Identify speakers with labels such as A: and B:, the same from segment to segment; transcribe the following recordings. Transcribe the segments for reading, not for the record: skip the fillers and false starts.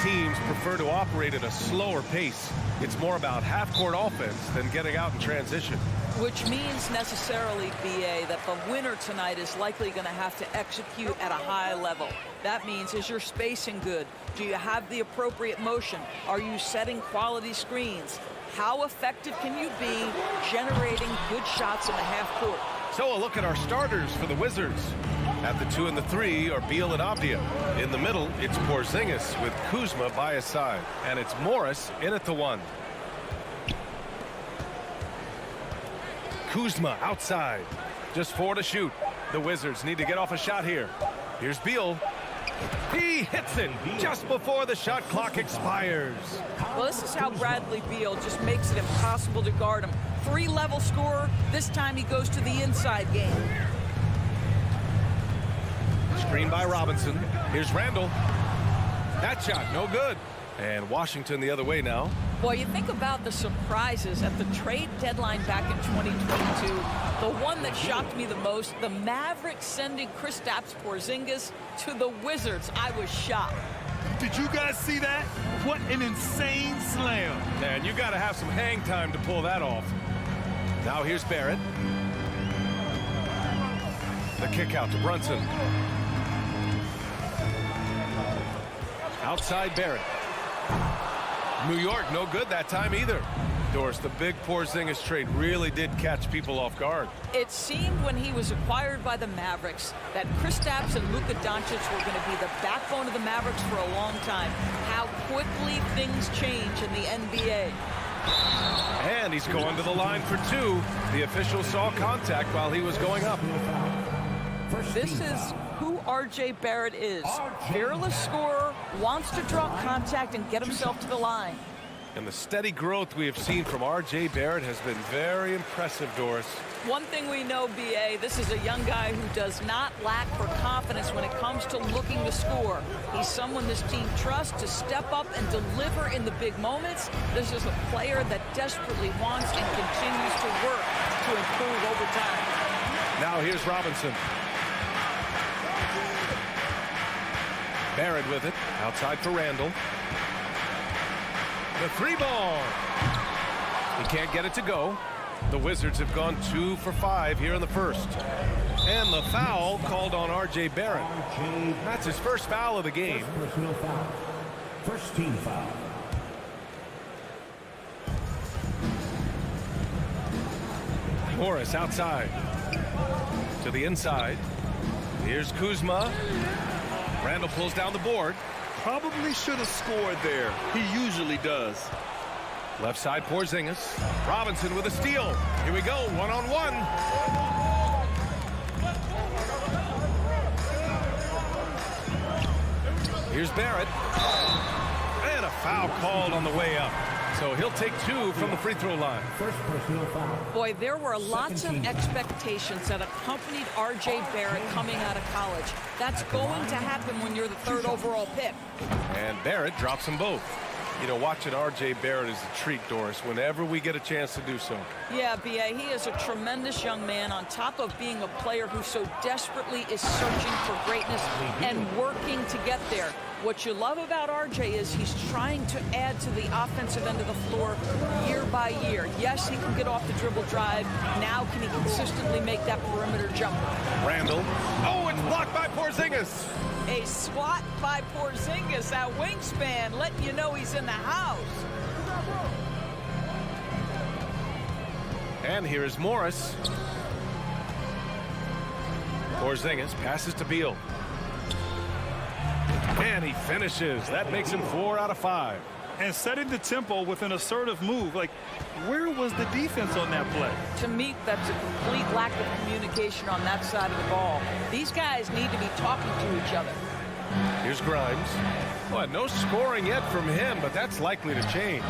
A: teams prefer to operate at a slower pace. It's more about half-court offense than getting out in transition.
B: Which means necessarily, BA, that the winner tonight is likely going to have to execute at a high level. That means, is your spacing good? Do you have the appropriate motion? Are you setting quality screens? How effective can you be generating good shots in the half court?
A: So a look at our starters for the Wizards. At the 2 and the 3 are Beal and Avdia. In the middle, it's Porzingis with Kuzma by his side. And it's Morris in at the 1. Kuzma outside. Just 4 to shoot. The Wizards need to get off a shot here. Here's Beal. He hits it just before the shot clock expires.
B: Well, this is how Bradley Beal just makes it impossible to guard him. 3-level scorer. This time he goes to the inside game.
A: Screen by Robinson. Here's Randall. That shot, no good. And Washington the other way now.
B: Boy, you think about the surprises at the trade deadline back in 2022. The one that shocked me the most, the Mavericks sending Kristaps Porzingis to the Wizards. I was shocked.
C: Did you guys see that? What an insane slam.
A: Man, you got to have some hang time to pull that off. Now here's Barrett. The kick out to Brunson. Outside Barrett. New York, no good that time either. Doris, the big Porzingis trade really did catch people off guard.
B: It seemed when he was acquired by the Mavericks that Kristaps and Luka Doncic were going to be the backbone of the Mavericks for a long time. How quickly things change in the NBA.
A: And he's going to the line for 2. The official saw contact while he was going up.
B: This is who R.J. Barrett is. Fearless scorer, wants to draw contact and get himself to the line.
A: And the steady growth we have seen from R.J. Barrett has been very impressive, Doris.
B: One thing we know, B.A., this is a young guy who does not lack for confidence when it comes to looking to score. He's someone this team trusts to step up and deliver in the big moments. This is a player that desperately wants and continues to work to improve over time.
A: Now here's Robinson. Barrett with it, outside for Randall. The 3-ball. He can't get it to go. The Wizards have gone 2 for 5 here in the first. And the foul called on R.J. Barrett. That's his first foul of the game.
D: Personal foul. First team foul.
A: Morris outside. To the inside. Here's Kuzma. Randall pulls down the board.
C: Probably should have scored there. He usually does.
A: Left side Porzingis. Robinson with a steal. Here we go, one-on-one. Here's Barrett. And a foul called on the way up. So he'll take 2 from the free throw line.
D: First personal foul.
B: Boy, there were lots of expectations that accompanied R.J. Barrett coming out of college. That's going to happen when you're the 3rd overall pick.
A: And Barrett drops them both. You know, watching R.J. Barrett is a treat, Doris, whenever we get a chance to do so.
B: Yeah, B.A., he is a tremendous young man on top of being a player who so desperately is searching for greatness and working to get there. What you love about R.J. is he's trying to add to the offensive end of the floor year by year. Yes, he can get off the dribble drive. Now can he consistently make that perimeter jumper?
A: Randall. Oh, it's blocked by Porzingis.
B: A swat by Porzingis, that wingspan, letting you know he's in the house.
A: And here is Morris. Porzingis passes to Beal. And he finishes. That makes him 4 out of 5.
C: And setting the tempo with an assertive move. Like, where was the defense on that play?
B: To me, that's a complete lack of communication on that side of the ball. These guys need to be talking to each other.
A: Here's Grimes. Well, no scoring yet from him, but that's likely to change.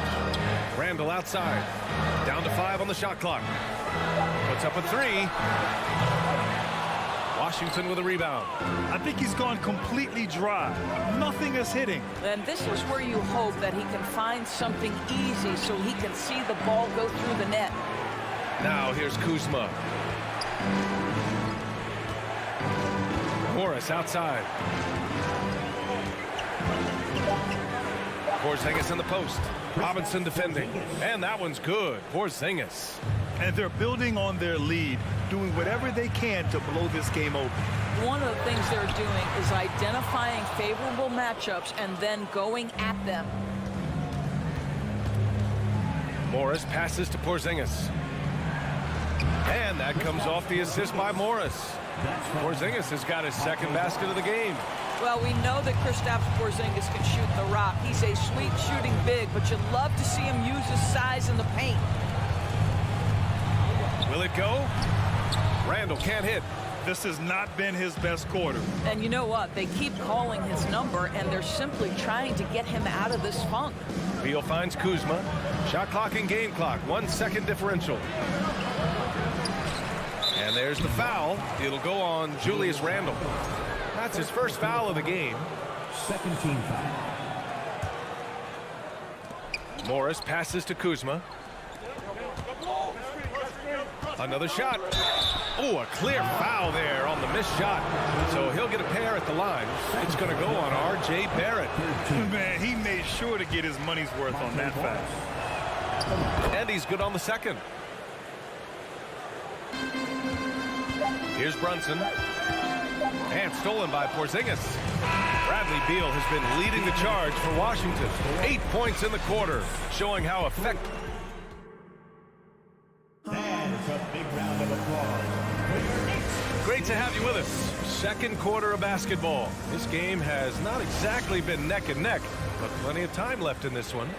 A: Randall outside. Down to 5 on the shot clock. Puts up a 3. Washington with a rebound.
C: I think he's gone completely dry. Nothing is hitting.
B: And this is where you hope that he can find something easy so he can see the ball go through the net.
A: Now here's Kuzma. Morris outside. Porzingis in the post. Robinson defending. And that one's good. Porzingis.
C: And they're building on their lead, doing whatever they can to blow this game open.
B: One of the things they're doing is identifying favorable matchups and then going at them.
A: Morris passes to Porzingis. And that comes off the assist by Morris. Porzingis has got his second basket of the game.
B: Well, we know that Kristaps Porzingis can shoot the rock. He's a sweet shooting big, but you love to see him use his size in the paint.
A: Will it go? Randall can't hit.
C: This has not been his best quarter.
B: And you know what? They keep calling his number, and they're simply trying to get him out of this funk.
A: Beal finds Kuzma. Shot clock and game clock. 1 second differential. And there's the foul. It'll go on Julius Randle. That's his first foul of the game.
D: Second team foul.
A: Morris passes to Kuzma. Another shot. Oh, a clear foul there on the missed shot. So he'll get a pair at the line. It's going to go on R.J. Barrett.
C: Man, he made sure to get his money's worth on that foul.
A: And he's good on the second. Here's Brunson. And stolen by Porzingis. Bradley Beal has been leading the charge for Washington. 8 points in the quarter, showing how effective.
D: That's a big round of applause.
A: Great to have you with us. Second quarter of basketball. This game has not exactly been neck and neck, but plenty of time left in this one.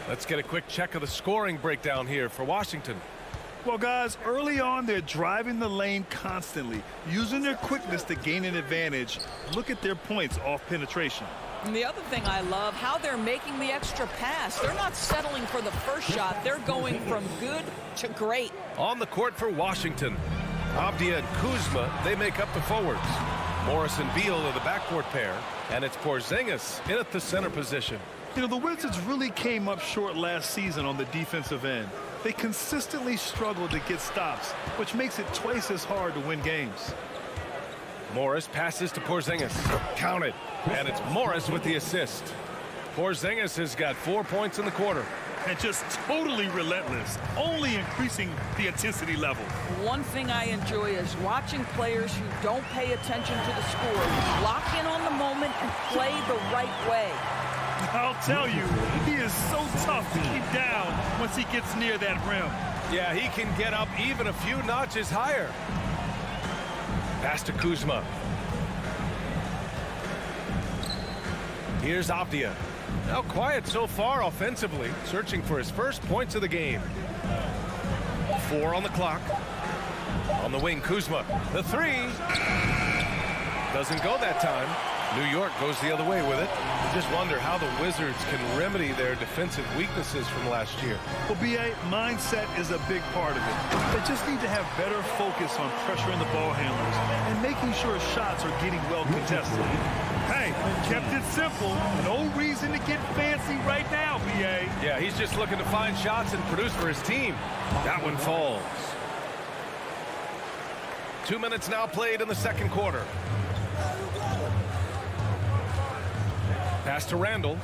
A: Let's get a quick check of the scoring breakdown here for Washington.
C: Well, guys, early on, they're driving the lane constantly, using their quickness to gain an advantage. Look at their points off penetration.
B: And the other thing I love, how they're making the extra pass. They're not settling for the first shot. They're going from good to great.
A: On the court for Washington, Avdia and Kuzma, they make up the forwards. Morris and Beal are the backcourt pair, and it's Porzingis in at the center position.
C: You know, the Wizards really came up short last season on the defensive end. They consistently struggle to get stops, which makes it twice as hard to win games.
A: Morris passes to Porzingis. Counted. And it's Morris with the assist. Porzingis has got 4 points in the quarter.
C: And just totally relentless, only increasing the intensity level.
B: One thing I enjoy is watching players who don't pay attention to the score lock in on the moment and play the right way.
C: I'll tell you, he is so tough to keep down once he gets near that rim.
A: Yeah, he can get up even a few notches higher. Pass to Kuzma. Here's Avdia. Now quiet so far offensively, searching for his first points of the game. 4 on the clock. On the wing, Kuzma. The three. Doesn't go that time. New York goes the other way with it. I just wonder how the Wizards can remedy their defensive weaknesses from last year.
C: Well, B.A., mindset is a big part of it. They just need to have better focus on pressuring the ball handlers and making sure shots are getting well contested. Hey, kept it simple. No reason to get fancy right now, B.A.
A: Yeah, he's just looking to find shots and produce for his team. That one falls. 2 minutes now played in the second quarter. Pass to Randall.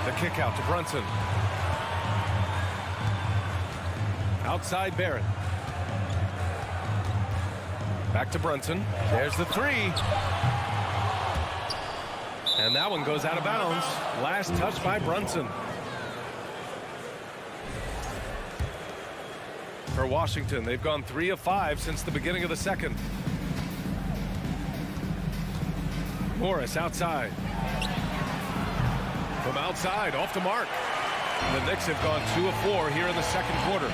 A: The kick out to Brunson. Outside Barrett. Back to Brunson. There's the three. And that one goes out of bounds. Last touch by Brunson. For Washington, they've gone 3 of 5 since the beginning of the second. Morris outside. From outside, off the mark. The Knicks have gone 2 of 4 here in the second quarter.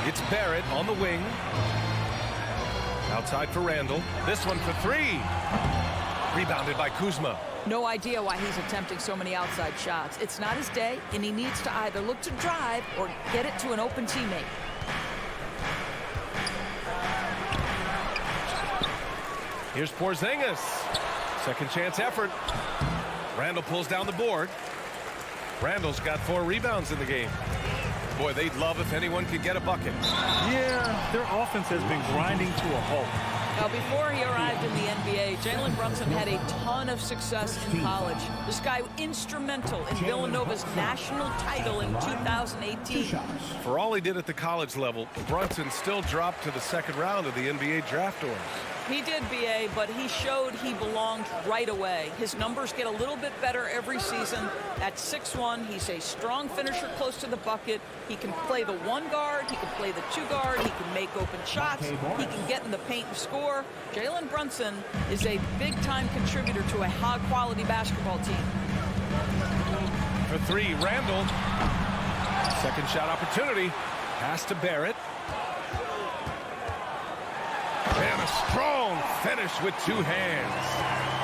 A: It's Barrett on the wing. Outside for Randall. This one for 3. Rebounded by Kuzma.
B: No idea why he's attempting so many outside shots. It's not his day, and he needs to either look to drive or get it to an open teammate.
A: Here's Porzingis. Second chance effort. Randall pulls down the board. Randall's got 4 rebounds in the game. Boy, they'd love if anyone could get a bucket.
C: Yeah, their offense has been grinding to a halt.
B: Now, before he arrived in the NBA, Jalen Brunson had a ton of success in college. This guy instrumental in Villanova's national title in 2018.
A: For all he did at the college level, Brunson still dropped to the second round of the NBA draft order.
B: He did, BA, but he showed he belonged right away. His numbers get a little bit better every season. At 6'1", he's a strong finisher close to the bucket. He can play the 1 guard. He can play the 2 guard. He can make open shots. He can get in the paint and score. Jalen Brunson is a big-time contributor to a high-quality basketball team.
A: For 3, Randall. Second shot opportunity. Pass to Barrett. And a strong finish with 2 hands.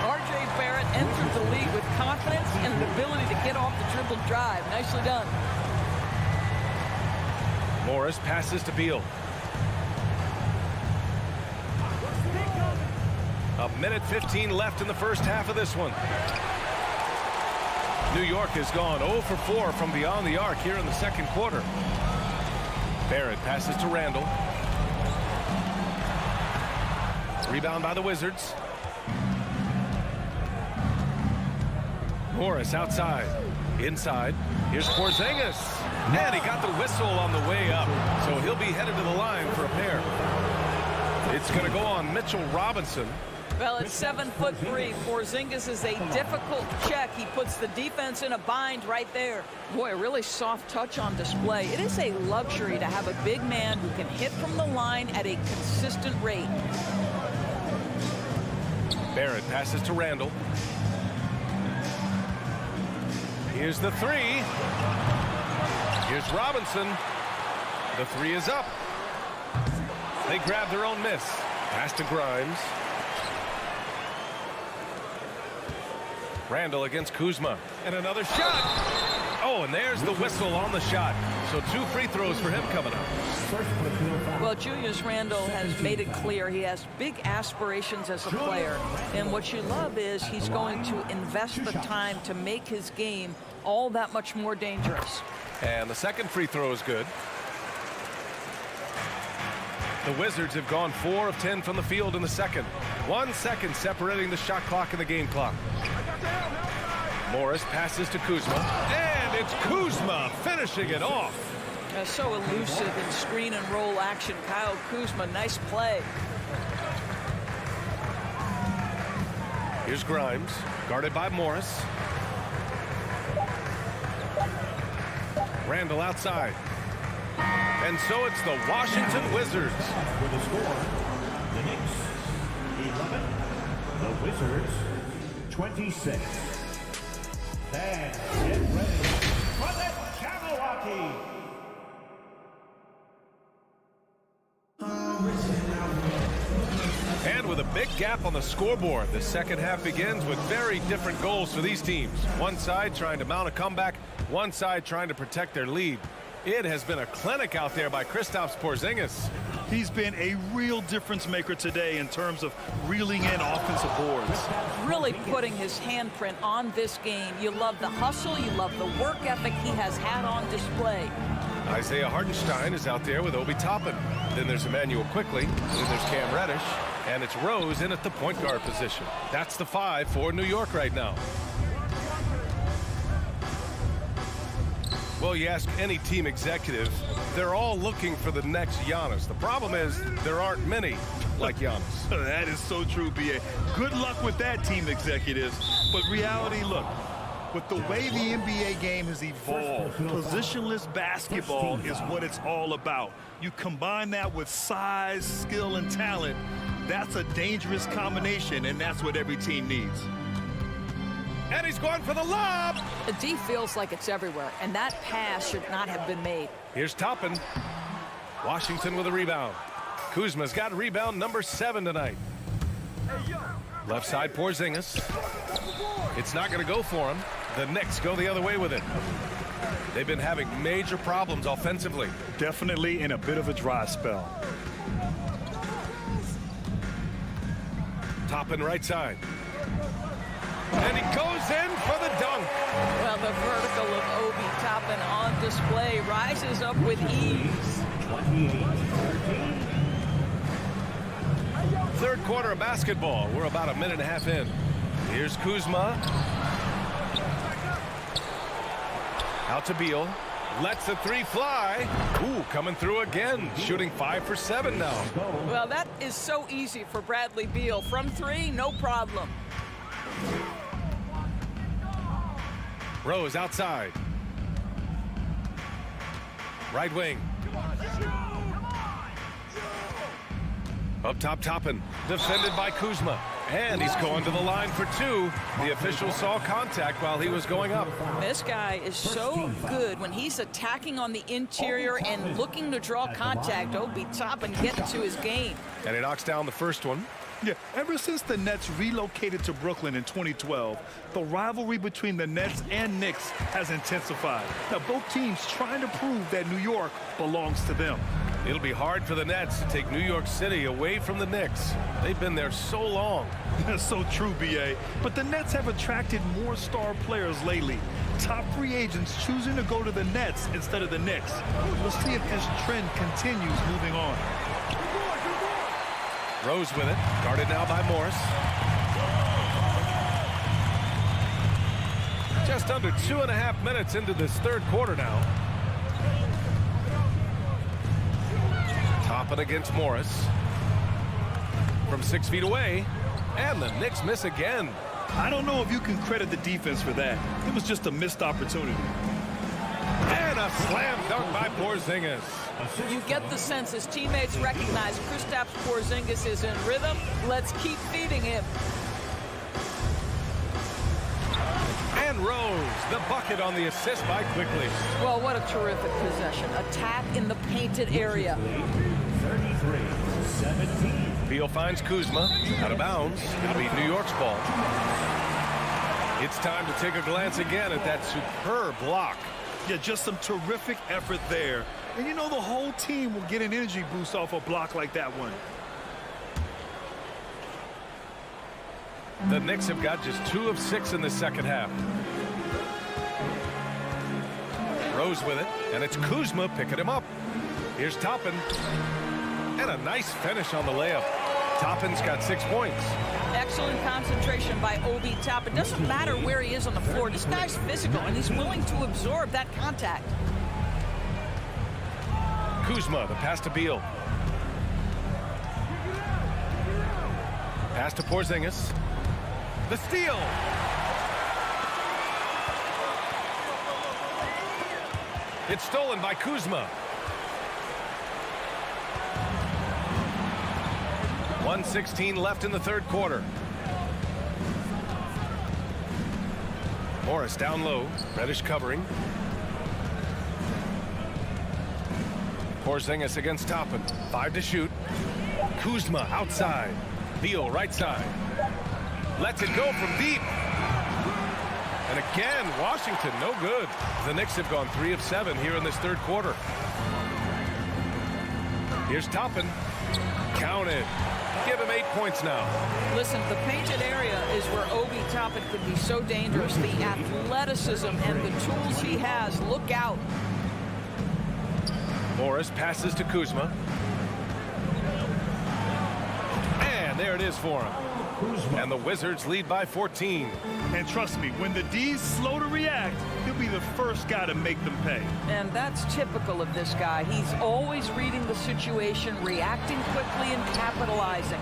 B: R.J. Barrett entered the league with confidence and the ability to get off the dribble drive. Nicely done.
A: Morris passes to Beal. A minute 15 left in the first half of this one. New York has gone 0 for 4 from beyond the arc here in the second quarter. Barrett passes to Randall. Rebound by the Wizards. Morris outside. Inside. Here's Porzingis. And he got the whistle on the way up. So he'll be headed to the line for a pair. It's going to go on Mitchell Robinson.
B: Well, at 7'3", Porzingis is a difficult check. He puts the defense in a bind right there. Boy, a really soft touch on display. It is a luxury to have a big man who can hit from the line at a consistent rate.
A: Barrett passes to Randall. Here's the 3. Here's Robinson. The 3 is up. They grab their own miss. Pass to Grimes. Randall against Kuzma. And another shot. Oh, and there's the whistle on the shot. So 2 free throws for him coming up.
B: Well, Julius Randle has made it clear he has big aspirations as a player. And what you love is he's going to invest the time to make his game all that much more dangerous.
A: And the second free throw is good. The Wizards have gone 4 of 10 from the field in the second. 1 second separating the shot clock and the game clock. Morris passes to Kuzma. And it's Kuzma finishing it off.
B: So elusive in screen and roll action. Kyle Kuzma, nice play.
A: Here's Grimes, guarded by Morris. Randall outside. And so it's the Washington Wizards.
D: With the score, the Knicks 11, the Wizards 26. And get ready for the Jabberwocky.
A: And with a big gap on the scoreboard, the second half begins with very different goals for these teams. One side trying to mount a comeback, one side trying to protect their lead. It has been a clinic out there by Kristaps Porzingis.
C: He's been a real difference maker today in terms of reeling in offensive boards.
B: Really putting his handprint on this game. You love the hustle, you love the work ethic he has had on display.
A: Isaiah Hartenstein is out there with Obi Toppin. Then there's Emmanuel Quickly. Then there's Cam Reddish. And it's Rose in at the point guard position. That's the 5 for New York right now. Well, you ask any team executive, they're all looking for the next Giannis. The problem is there aren't many like Giannis.
C: That is so true, B.A. Good luck with that, team executives. But reality, look, with the way the NBA game has evolved, positionless basketball is what it's all about. You combine that with size, skill, and talent, that's a dangerous combination, and that's what every team needs.
A: And he's going for the lob.
B: The D feels like it's everywhere, and that pass should not have been made.
A: Here's Toppin. Washington with a rebound. Kuzma's got rebound number 7 tonight. Left side Porzingis. It's not going to go for him. The Knicks go the other way with it. They've been having major problems offensively.
C: Definitely in a bit of a dry spell.
A: Toppin right side. And he goes in for the dunk.
B: Well, the vertical of Obi Toppin on display rises up with ease.
D: 28-13.
A: Third quarter of basketball. We're about a minute and a half in. Here's Kuzma. Out to Beal. Lets the three fly. Ooh, coming through again. Shooting 5 for 7 now.
B: Well, that is so easy for Bradley Beal. From 3, no problem.
A: Rose outside. Right wing. Up top, Toppin. Defended by Kuzma. And he's going to the line for 2. The official saw contact while he was going up.
B: This guy is so good when he's attacking on the interior and looking to draw contact. Obi Toppin getting to his game.
A: And he knocks down the first one.
C: Yeah, ever since the Nets relocated to Brooklyn in 2012, the rivalry between the Nets and Knicks has intensified. Now, both teams trying to prove that New York belongs to them.
A: It'll be hard for the Nets to take New York City away from the Knicks. They've been there so long.
C: That's so true, B.A. But the Nets have attracted more star players lately. Top free agents choosing to go to the Nets instead of the Knicks. We'll see if this trend continues moving on.
A: Rose with it. Guarded now by Morris. Just under 2.5 minutes into this third quarter now. Toppin against Morris. From 6 feet away. And the Knicks miss again.
C: I don't know if you can credit the defense for that. It was just a missed opportunity.
A: And a slam dunk by Porzingis.
B: You get the sense his teammates recognize Kristaps Porzingis is in rhythm. Let's keep feeding him.
A: And Rose, the bucket on the assist by Quickly.
B: Well, what a terrific possession. Attack in the painted area.
D: 33-17.
A: Beal finds Kuzma. Out of bounds. It'll be New York's ball. It's time to take a glance again at that superb block.
C: Yeah, just some terrific effort there. And you know the whole team will get an energy boost off a block like that one.
A: The Knicks have got just 2 of 6 in the second half. Rose with it, and it's Kuzma picking him up. Here's Toppin. And a nice finish on the layup. Toppin's got 6 points.
B: Excellent concentration by Obi Toppin. Doesn't matter where he is on the floor. This guy's physical, and he's willing to absorb that contact.
A: Kuzma, the pass to Beal. Pass to Porzingis. The steal. It's stolen by Kuzma. 1:16 left in the third quarter. Morris down low. Reddish covering. Porzingis against Toppin. 5 to shoot. Kuzma outside. Beal right side. Lets it go from deep. And again, Washington no good. The Knicks have gone 3 of 7 here in this third quarter. Here's Toppin. Counted. Give him 8 points now.
B: Listen, the painted area is where Obi Toppin could be so dangerous. The athleticism and the tools he has. Look out.
A: Morris passes to Kuzma. And there it is for him. And the Wizards lead by 14.
C: And trust me, when the D's slow to react, he'll be the first guy to make them pay.
B: And that's typical of this guy. He's always reading the situation, reacting quickly, and capitalizing.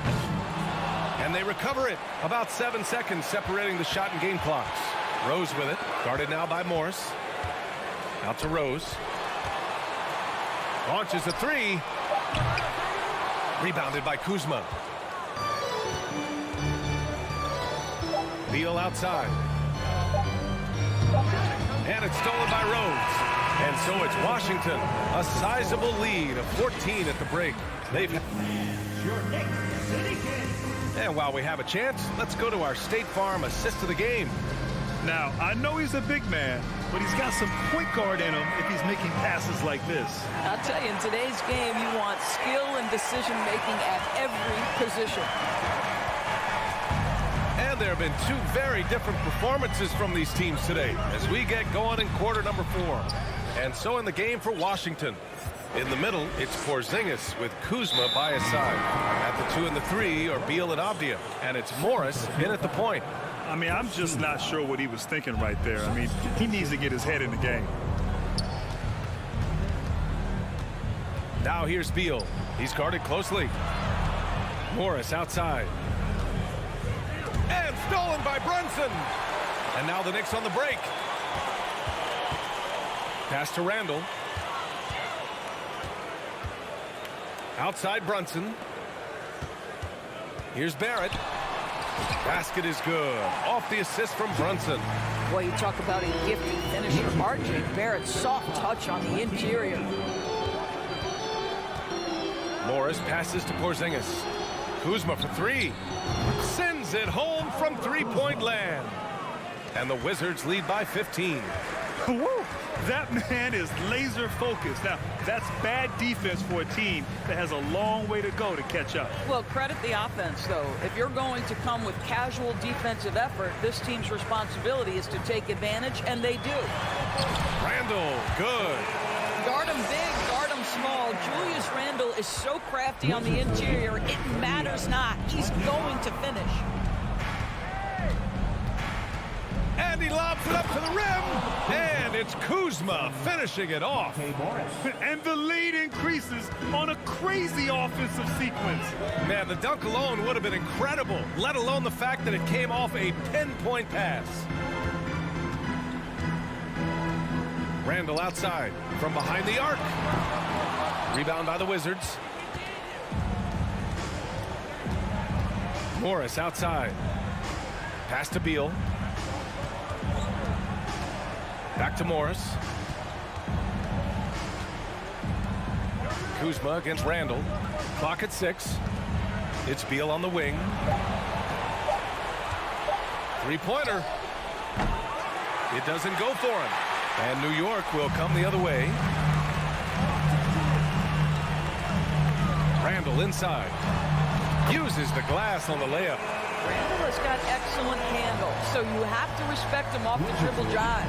A: And they recover it. About 7 seconds separating the shot and game clocks. Rose with it. Guarded now by Morris. Out to Rose. Launches a 3. Rebounded by Kuzma. Beal outside. And it's stolen by Rose. And so it's Washington. A sizable lead of 14 at the break. And while we have a chance, let's go to our State Farm assist of the game.
C: Now, I know he's a big man, but he's got some point guard in him if he's making passes like this.
B: I'll tell you, in today's game, you want skill and decision-making at every position.
A: And there have been 2 very different performances from these teams today as we get going in quarter number 4. And so in the game for Washington. In the middle, it's Porzingis with Kuzma by his side. At the 2 and the 3 are Beal and Avdia. And it's Morris in at the point.
C: I mean, I'm just not sure what he was thinking right there. I mean, he needs to get his head in the game.
A: Now here's Beal. He's guarded closely. Morris outside. And stolen by Brunson. And now the Knicks on the break. Pass to Randall. Outside Brunson. Here's Barrett. Basket is good. Off the assist from Brunson.
B: Boy, you talk about a gifted finisher. R.J. Barrett, soft touch on the interior.
A: Morris passes to Porzingis. Kuzma for 3. Sends it home from three-point land. And the Wizards lead by 15.
C: Woo! That man is laser focused. Now, that's bad defense for a team that has a long way to go to catch up.
B: Well, credit the offense, though. If you're going to come with casual defensive effort, this team's responsibility is to take advantage, and they do.
A: Randall, good.
B: Guard him big, guard him small. Julius Randle is so crafty on the interior, it matters not. He's going to finish.
A: And he lobs it up to the rim. And it's Kuzma finishing it off.
C: And the lead increases on a crazy offensive sequence.
A: Man, the dunk alone would have been incredible, let alone the fact that it came off a pinpoint pass. Randall outside from behind the arc. Rebound by the Wizards. Morris outside. Pass to Beal. Back to Morris. Kuzma against Randall. Clock at 6. It's Beal on the wing. Three-pointer. It doesn't go for him. And New York will come the other way. Randall inside. Uses the glass on the layup.
B: Randall has got excellent handle, so you have to respect him off the dribble drive.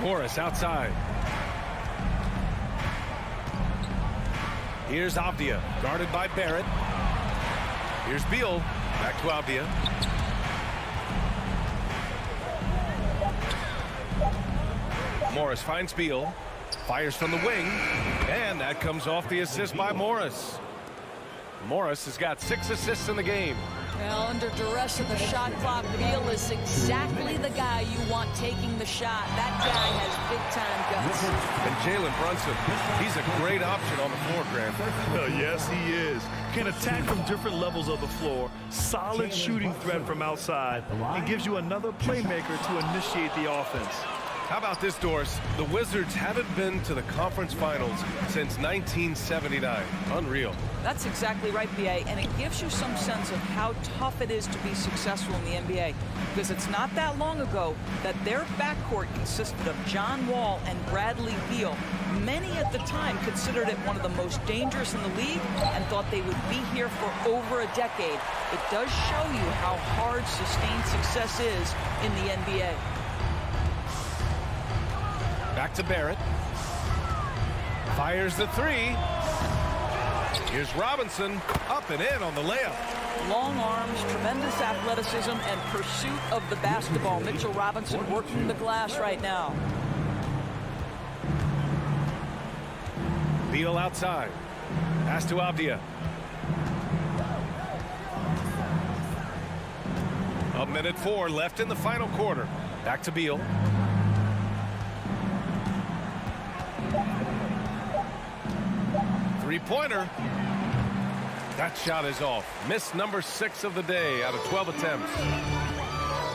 A: Morris outside. Here's Avdia, guarded by Barrett. Here's Beal, back to Avdia. Morris finds Beal, fires from the wing, and that comes off the assist by Morris. Morris has got 6 assists in the game.
B: Well, under duress of the shot clock, Beal is exactly the guy you want taking the shot. That guy has big-time guts.
A: And Jalen Brunson, he's a great option on the floor, Grant.
C: Yes, he is. Can attack from different levels of the floor. Solid shooting threat from outside. And gives you another playmaker to initiate the offense.
A: How about this, Doris? The Wizards haven't been to the conference finals since 1979. Unreal.
B: That's exactly right, B.A., and it gives you some sense of how tough it is to be successful in the NBA, because it's not that long ago that their backcourt consisted of John Wall and Bradley Beal. Many at the time considered it one of the most dangerous in the league and thought they would be here for over a decade. It does show you how hard sustained success is in the NBA.
A: Back to Barrett. Fires the 3. Here's Robinson, up and in on the layup.
B: Long arms, tremendous athleticism, and pursuit of the basketball. Mitchell Robinson working the glass right now.
A: Beal outside. Pass to Avdia. A minute 4 left in the final quarter. Back to Beal. Three-pointer. That shot is off. Miss number 6 of the day out of 12 attempts.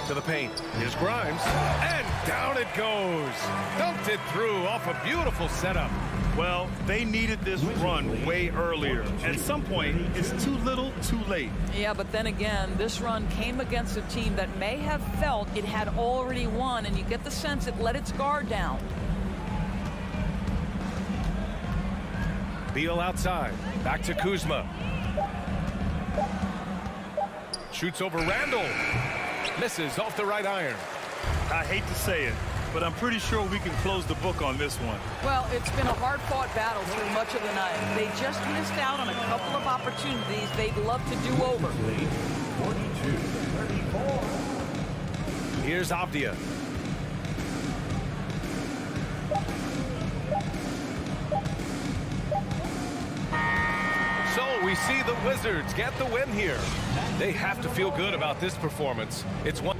A: To the paint. Here's Grimes. And down it goes. Dunked it through off a beautiful setup.
C: Well, they needed this run way earlier. At some point, it's too little, too late.
B: Yeah, but then again, this run came against a team that may have felt it had already won, and you get the sense it let its guard down.
A: Beal outside. Back to Kuzma. Shoots over Randall. Misses off the right iron.
C: I hate to say it, but I'm pretty sure we can close the book on this one.
B: Well, it's been a hard-fought battle through much of the night. They just missed out on a couple of opportunities they'd love to do over.
D: 42-34.
A: Here's Avdia. So we see the Wizards get the win here. They have to feel good about this performance. It's one.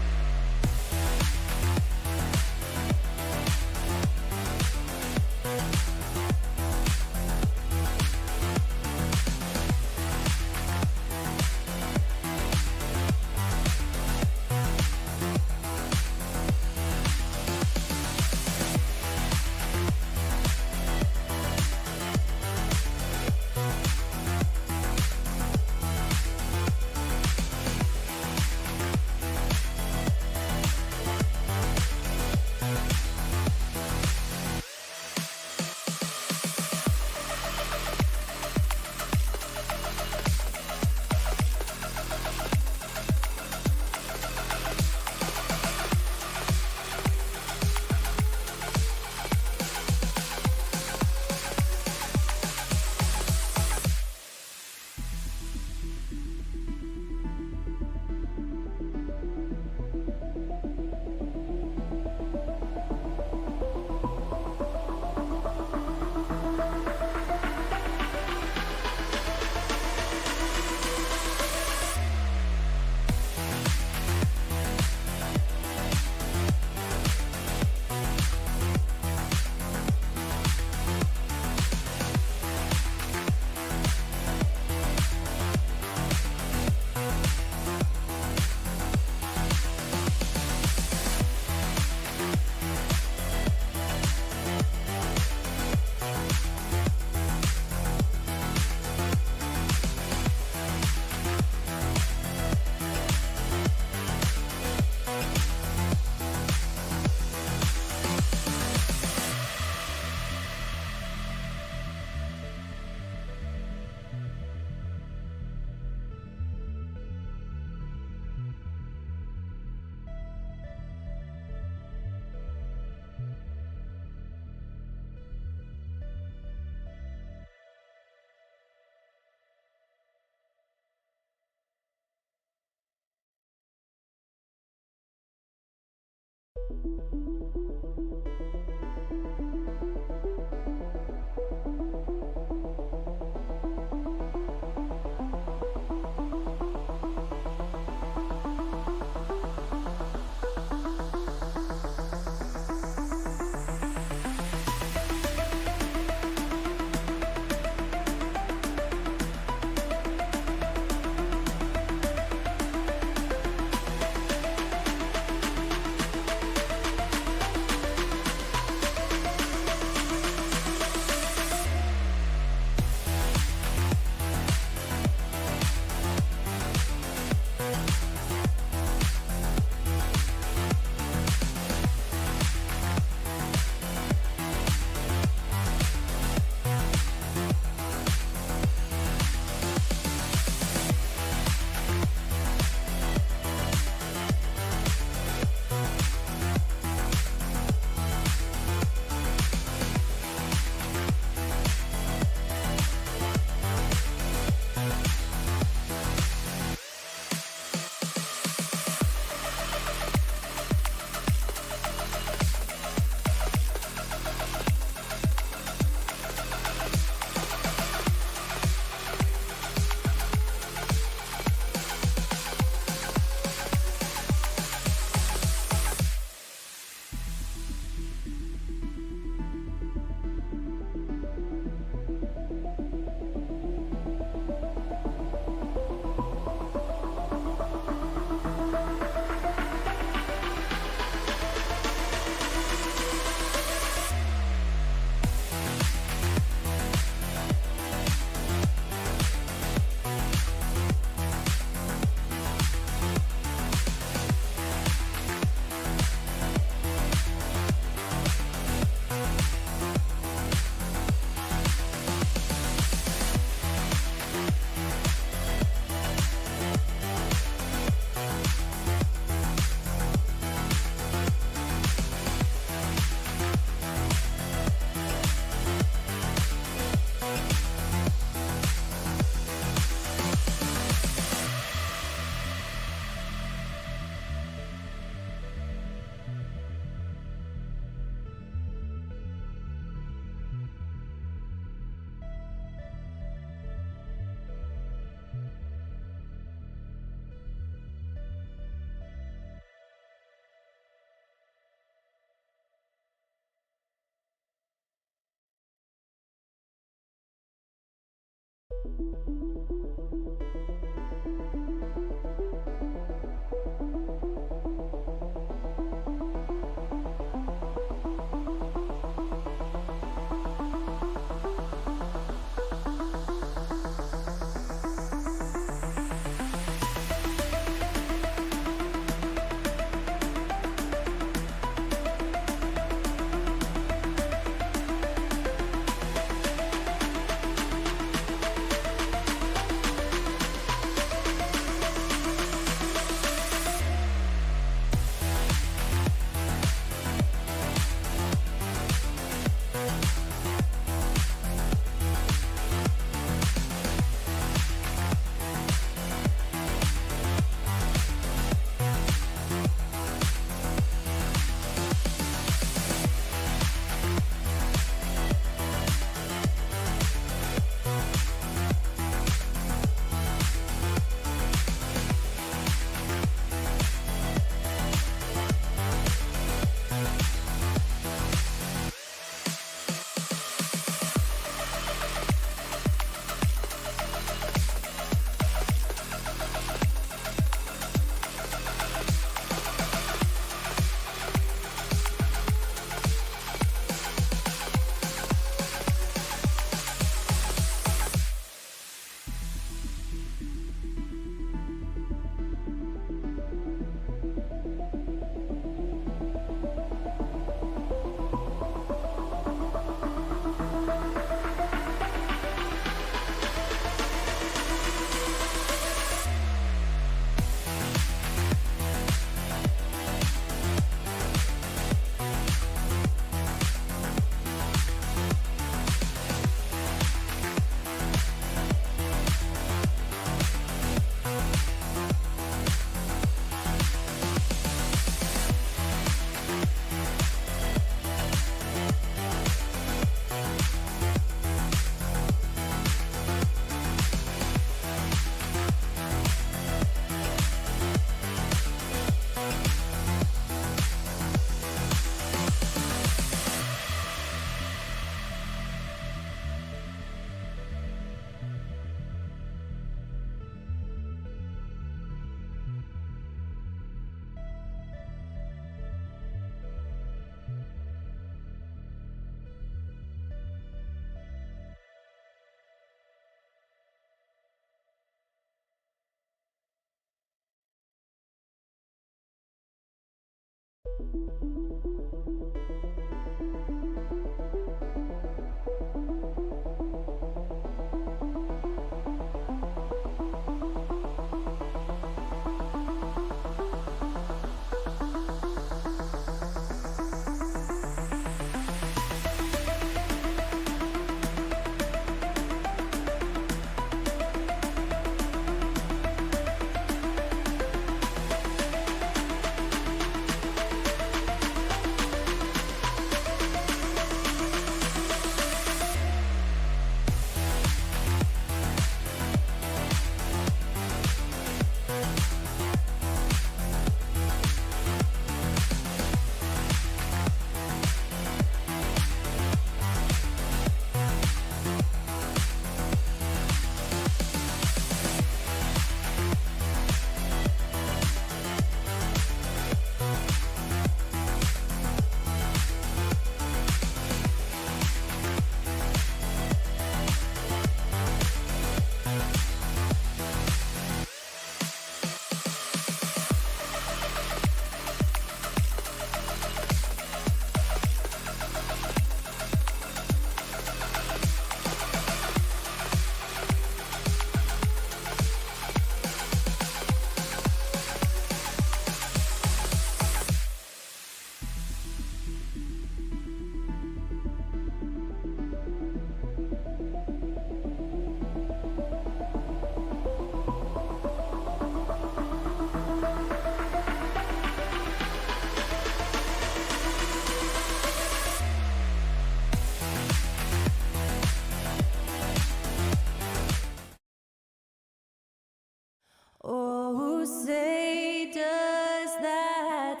E: Oh, say does that.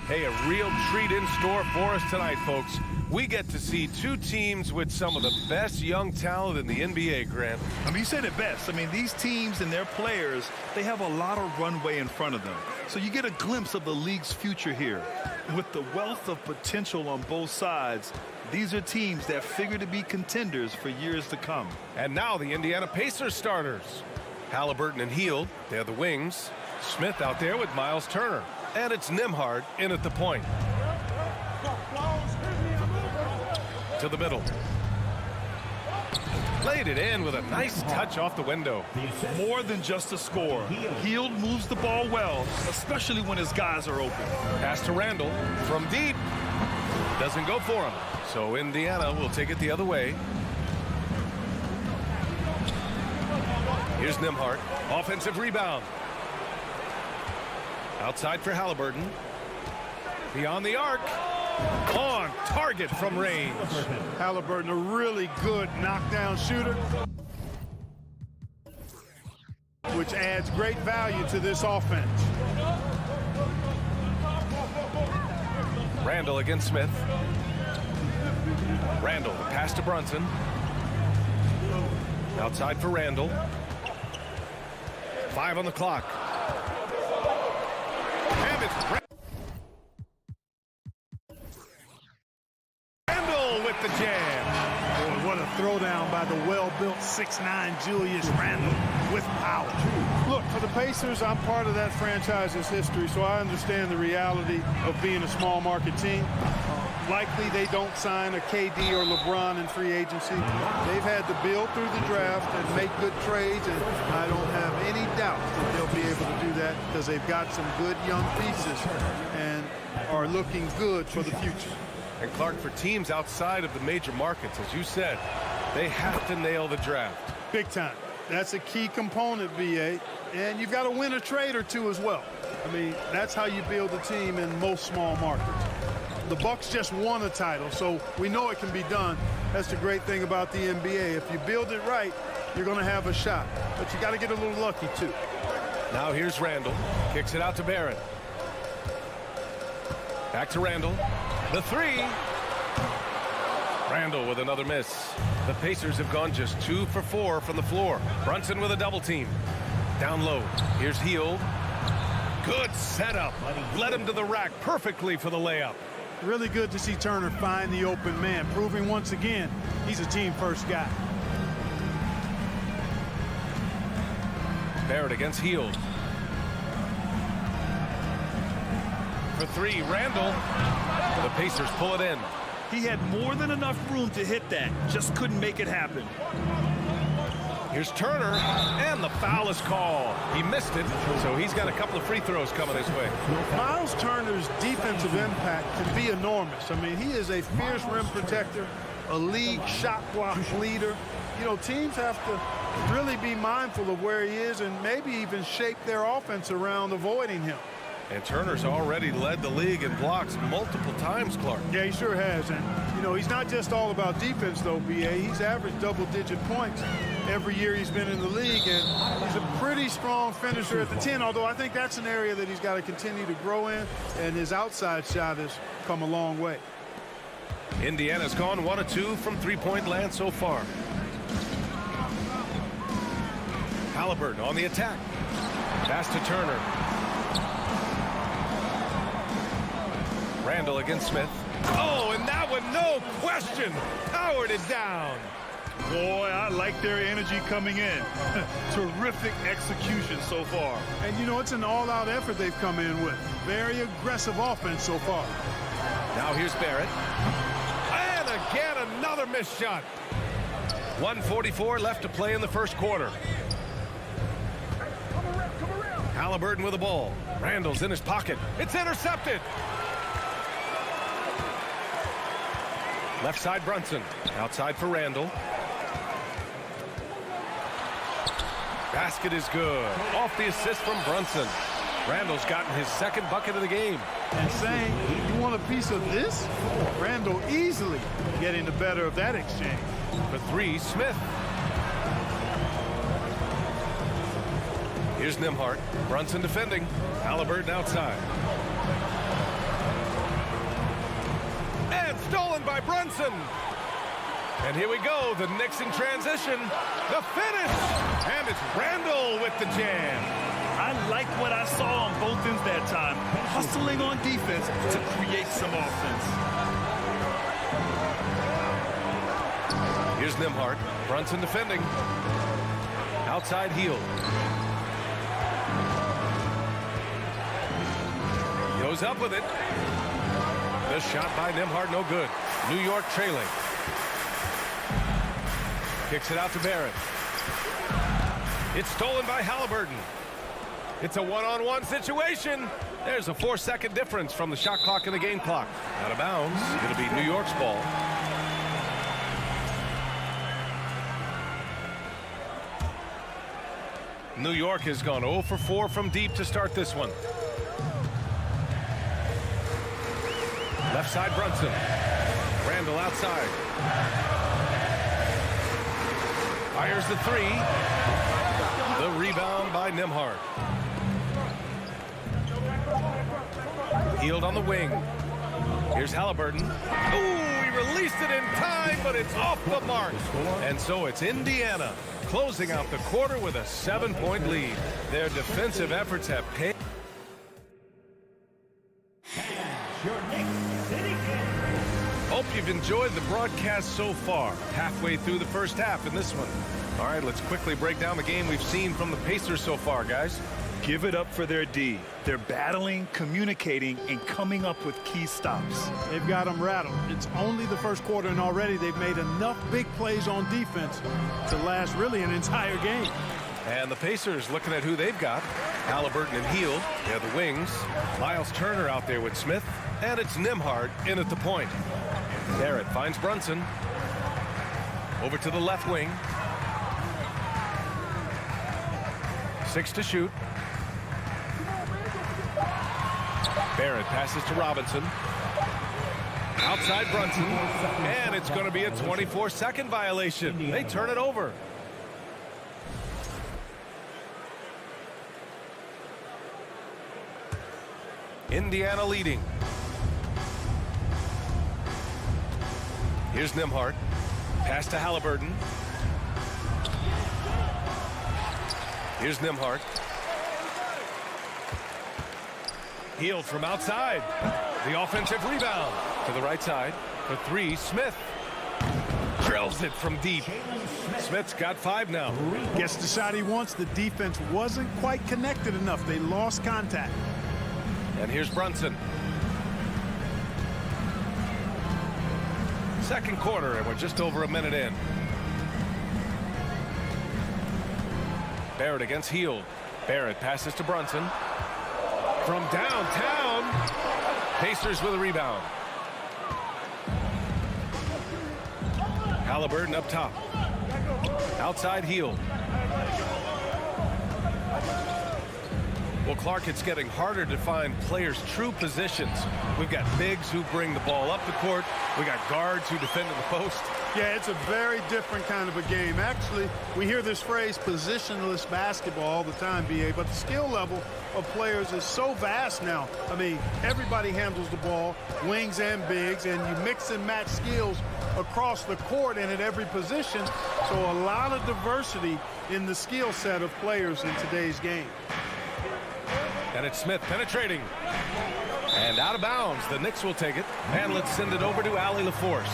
A: Hey, a real treat in store for us tonight, folks. We get to see two teams with some of the best young talent in the NBA, Grant.
C: I mean, you said it best. I mean, these teams and their players, they have a lot of runway in front of them. So you get a glimpse of the league's future here. With the wealth of potential on both sides, these are teams that figure to be contenders for years to come.
A: And now the Indiana Pacers starters. Halliburton and Hield, they're the wings. Smith out there with Miles Turner. And it's Nembhard in at the point. To the middle. Played it in with a nice touch off the window.
C: More than just a score. Hield moves the ball well, especially when his guys are open.
A: Pass to Randall from deep. Doesn't go for him. So Indiana will take it the other way. Here's Nembhard. Offensive rebound. Outside for Halliburton. Beyond the arc. On target from range.
D: Halliburton, a really good knockdown shooter, which adds great value to this offense.
A: Randall against Smith. Randall, pass to Brunson. Outside for Randall. 5 on the clock. And it's Randall with the jam.
D: Boy, what a throwdown by the well-built 6'9" Julius Randle with power. Look, for the Pacers, I'm part of that franchise's history, so I understand the reality of being a small market team. Likely they don't sign a KD or LeBron in free agency. They've had to build through the draft and make good trades, and I don't have any doubt that they'll be able to do that because they've got some good young pieces and are looking good for the future.
A: And Clark, for teams outside of the major markets, as you said, they have to nail the draft.
D: Big time. That's a key component, BA. And you've got to win a trade or two as well. I mean, that's how you build a team in most small markets. The Bucks just won a title, so we know it can be done. That's the great thing about the NBA. If you build it right, you're going to have a shot. But you got to get a little lucky, too.
A: Now here's Randall. Kicks it out to Barrett. Back to Randall. The three. Randall with another miss. The Pacers have gone just 2 for 4 from the floor. Brunson with a double team. Down low. Here's Hield. Good setup. Led him to the rack perfectly for the layup.
D: Really good to see Turner find the open man, proving once again he's a team-first guy.
A: Barrett against Hield. For three, Randall. The Pacers pull it in.
C: He had more than enough room to hit that. Just couldn't make it happen.
A: Here's Turner, and the foul is called. He missed it, so he's got a couple of free throws coming his way.
D: Miles Turner's defensive impact can be enormous. I mean, he is a fierce rim protector, a league shot block leader. You know, teams have to really be mindful of where he is and maybe even shape their offense around avoiding him.
A: And Turner's already led the league in blocks multiple times, Clark.
D: Yeah, he sure has. And, you know, he's not just all about defense, though, B.A. He's averaged double-digit points every year he's been in the league, and he's a pretty strong finisher at the 10, although I think that's an area that he's got to continue to grow in, and his outside shot has come a long way.
A: Indiana's gone 1 of 2 from three-point land so far. Halliburton on the attack. Pass to Turner. Randall against Smith. Oh, and that one, no question, powered it down.
C: Boy, I like their energy coming in. Terrific execution so far.
D: And, you know, it's an all-out effort they've come in with. Very aggressive offense so far.
A: Now here's Barrett. And again, another missed shot. 1:44 left to play in the first quarter. Halliburton with the ball. Randall's in his pocket. It's intercepted. Left side Brunson. Outside for Randall. Basket is good. Off the assist from Brunson. Randall's gotten his second bucket of the game.
D: And saying, you want a piece of this? Randall easily getting the better of that exchange.
A: For three, Smith. Here's Nembhard. Brunson defending. Halliburton outside. And stolen by Brunson. And here we go. The Knicks in transition. The finish. And it's Randall with the jam.
C: I like what I saw on both ends that time. Hustling on defense to create some offense.
A: Here's Nembhard. Brunson defending. Outside Hield. Goes up with it. The shot by Nembhard, no good. New York trailing. Kicks it out to Barrett. It's stolen by Halliburton. It's a one-on-one situation. There's a 4-second difference from the shot clock and the game clock. Out of bounds. It'll be New York's ball. New York has gone 0 for 4 from deep to start this one. Left side Brunson. Randall outside. Fires the three. The rebound by Nembhard. Hield on the wing. Here's Halliburton. Ooh, he released it in time, but it's off the mark. And so it's Indiana closing out the quarter with a 7-point lead. Their defensive efforts have paid. Hope you've enjoyed the broadcast so far. Halfway through the first half in this one. All right, let's quickly break down the game we've seen from the Pacers so far, guys.
C: Give it up for their D. They're battling, communicating, and coming up with key stops.
D: They've got them rattled. It's only the first quarter, and already they've made enough big plays on defense to last really an entire game.
A: And the Pacers looking at who they've got. Halliburton and Hield. They're the wings. Miles Turner out there with Smith. And it's Nembhard in at the point. Barrett finds Brunson. Over to the left wing. 6 to shoot. Barrett passes to Robinson. Outside Brunson. And it's going to be a 24-second violation. They turn it over. Indiana leading. Here's Nembhard. Pass to Halliburton. Here's Nembhard. Hield from outside. The offensive rebound to the right side. For three, Smith drills it from deep. Smith's got 5 now.
D: Gets the shot he wants. The defense wasn't quite connected enough. They lost contact.
A: And here's Brunson. Second quarter, and we're just over a minute in. Barrett against Hield. Barrett passes to Brunson. From downtown. Pacers with a rebound. Halliburton up top. Outside Hield. Well, Clark, it's getting harder to find players' true positions. We've got bigs who bring the ball up the court. We got guards who defend in the post.
D: Yeah, it's a very different kind of a game. Actually, we hear this phrase positionless basketball all the time, BA, but the skill level of players is so vast now. I mean, everybody handles the ball, wings and bigs, and you mix and match skills across the court and at every position. So a lot of diversity in the skill set of players in today's game.
A: And it's Smith penetrating. And out of bounds. The Knicks will take it. And let's send it over to Allie LaForce.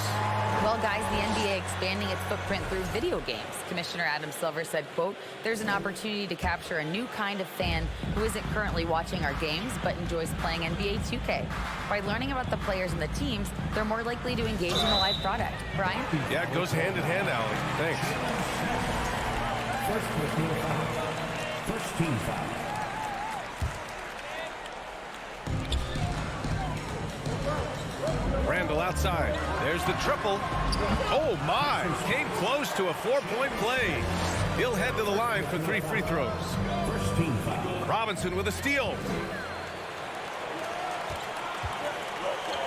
F: Well, guys, the NBA expanding its footprint through video games. Commissioner Adam Silver said, quote, "There's an opportunity to capture a new kind of fan who isn't currently watching our games but enjoys playing NBA 2K. By learning about the players and the teams, they're more likely to engage in the live product." Brian?
A: Yeah, it goes hand in hand, Allie. Thanks.
G: First team foul.
A: Randall outside. There's the triple. Oh, my. Came close to a 4-point play. He'll head to the line for 3 free throws.
G: First team foul.
A: Robinson with a steal.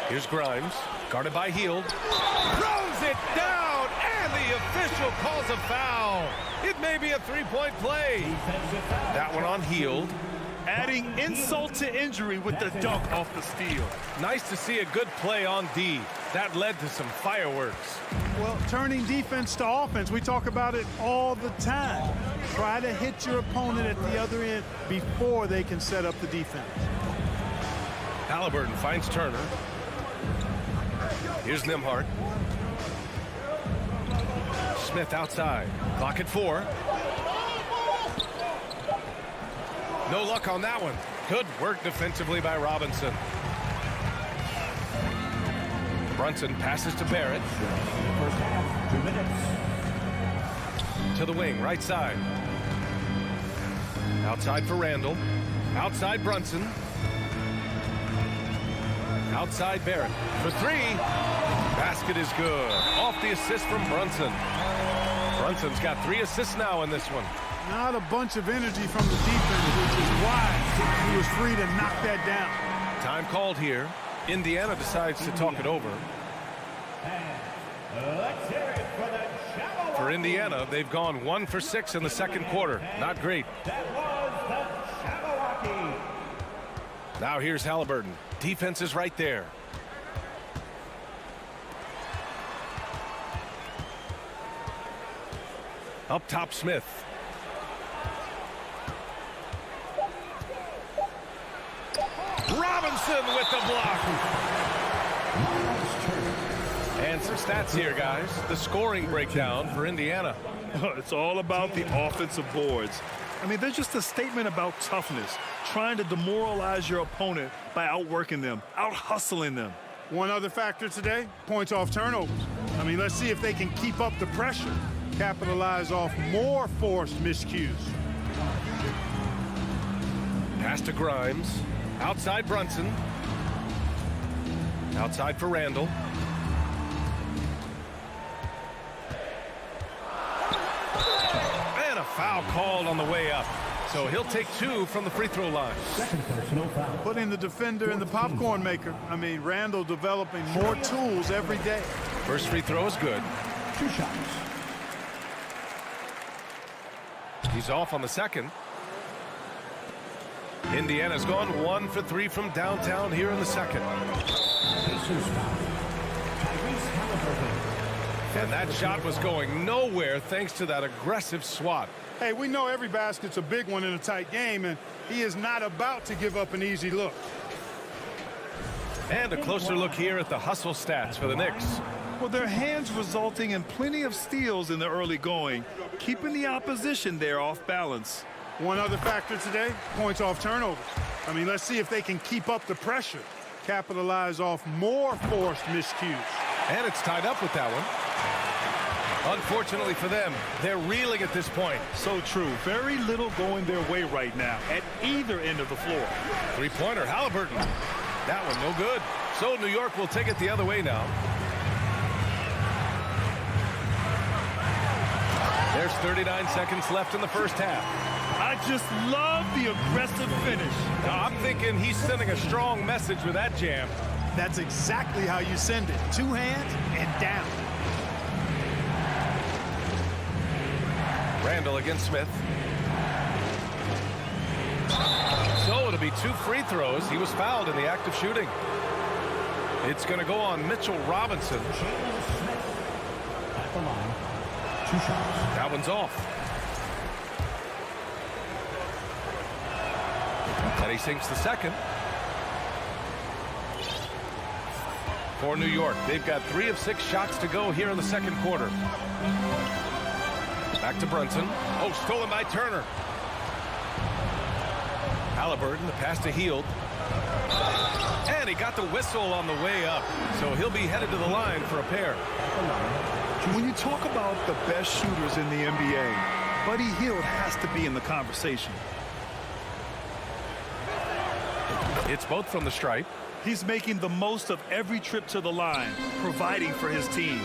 A: Here's Grimes. Guarded by Hield. Throws it down, and the official calls a foul. It may be a 3-point play. That one on Hield.
C: Adding insult to injury with the dunk off the steal.
A: Nice to see a good play on D. That led to some fireworks.
D: Well, turning defense to offense, we talk about it all the time. Try to hit your opponent at the other end before they can set up the defense.
A: Halliburton finds Turner. Here's Nembhard. Smith outside. Clock at 4. No luck on that one. Good work defensively by Robinson. Brunson passes to Barrett.
G: First half, 2 minutes.
A: To the wing, right side. Outside for Randall. Outside Brunson. Outside Barrett. For 3. Basket is good. Off the assist from Brunson. Brunson's got 3 assists now in this one.
D: Not a bunch of energy from the defense, which is why he was free to knock that down.
A: Time called here. Indiana decides to talk it over.
G: Let's hear it for the Jabberwocky.
A: For Indiana, they've gone 1 for 6 in the second quarter. Not great.
G: That was the Jabberwocky.
A: Now here's Halliburton. Defense is right there. Up top, Smith. Robinson with the block. And some stats here, guys. The scoring breakdown for Indiana.
C: It's all about the offensive boards. I mean, they're just a statement about toughness, trying to demoralize your opponent by outworking them, out-hustling them.
D: One other factor today, points off turnovers. I mean, let's see if they can keep up the pressure, capitalize off more forced miscues.
A: Pass to Grimes. Outside Brunson. Outside for Randall. And a foul called on the way up. So he'll take 2 from the free throw line.
G: Second personal foul.
D: Putting the defender in the popcorn maker. I mean, Randall developing more tools every day.
A: First free throw is good.
G: 2 shots.
A: He's off on the second. Indiana's gone 1 for 3 from downtown here in the second.
G: Pacers foul. Tyrese Halliburton.
A: And that shot was going nowhere thanks to that aggressive swat.
D: Hey, we know every basket's a big one in a tight game, and he is not about to give up an easy look.
A: And a closer look here at the hustle stats for the Knicks.
C: Well, their hands resulting in plenty of steals in the early going, keeping the opposition there off balance.
D: One other factor today, points off turnovers. I mean, let's see if they can keep up the pressure, capitalize off more forced miscues.
A: And it's tied up with that one. Unfortunately for them, they're reeling at this point.
C: So true. Very little going their way right now at either end of the floor.
A: Three-pointer, Halliburton. That one no good. So New York will take it the other way now. There's 39 seconds left in the first half.
C: I just love the aggressive finish.
A: Now, I'm thinking he's sending a strong message with that jam.
D: That's exactly how you send it. Two hands and down.
A: Randall against Smith. So it'll be 2 free throws. He was fouled in the act of shooting. It's going to go on Mitchell Robinson.
G: At the line. 2 shots.
A: That one's off. And he sinks the second. For New York, they've got 3 of 6 shots to go here in the second quarter. Back to Brunson. Oh, stolen by Turner. Halliburton, the pass to Hield. And he got the whistle on the way up. So he'll be headed to the line for a pair.
C: When you talk about the best shooters in the NBA, Buddy Hield has to be in the conversation.
A: It's both from the stripe.
C: He's making the most of every trip to the line, providing for his team.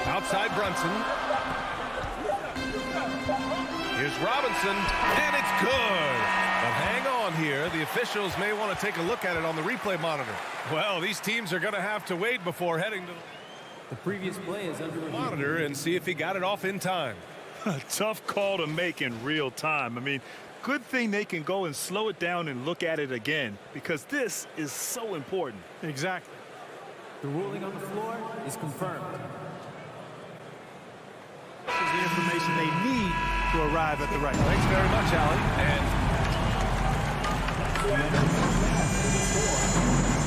A: Outside Brunson. Here's Robinson, and it's good. But hang on here. The officials may want to take a look at it on the replay monitor. Well, these teams are going to have to wait before heading to
H: The previous play is under
A: the
H: review.
A: monitor and see if he got it off in time.
C: A tough call to make in real time. I mean, good thing they can go and slow it down and look at it again, because this is so important.
D: Exactly.
H: The ruling on the floor is confirmed.
D: This is the information they need to arrive at the right.
A: Thanks very much, Allen. And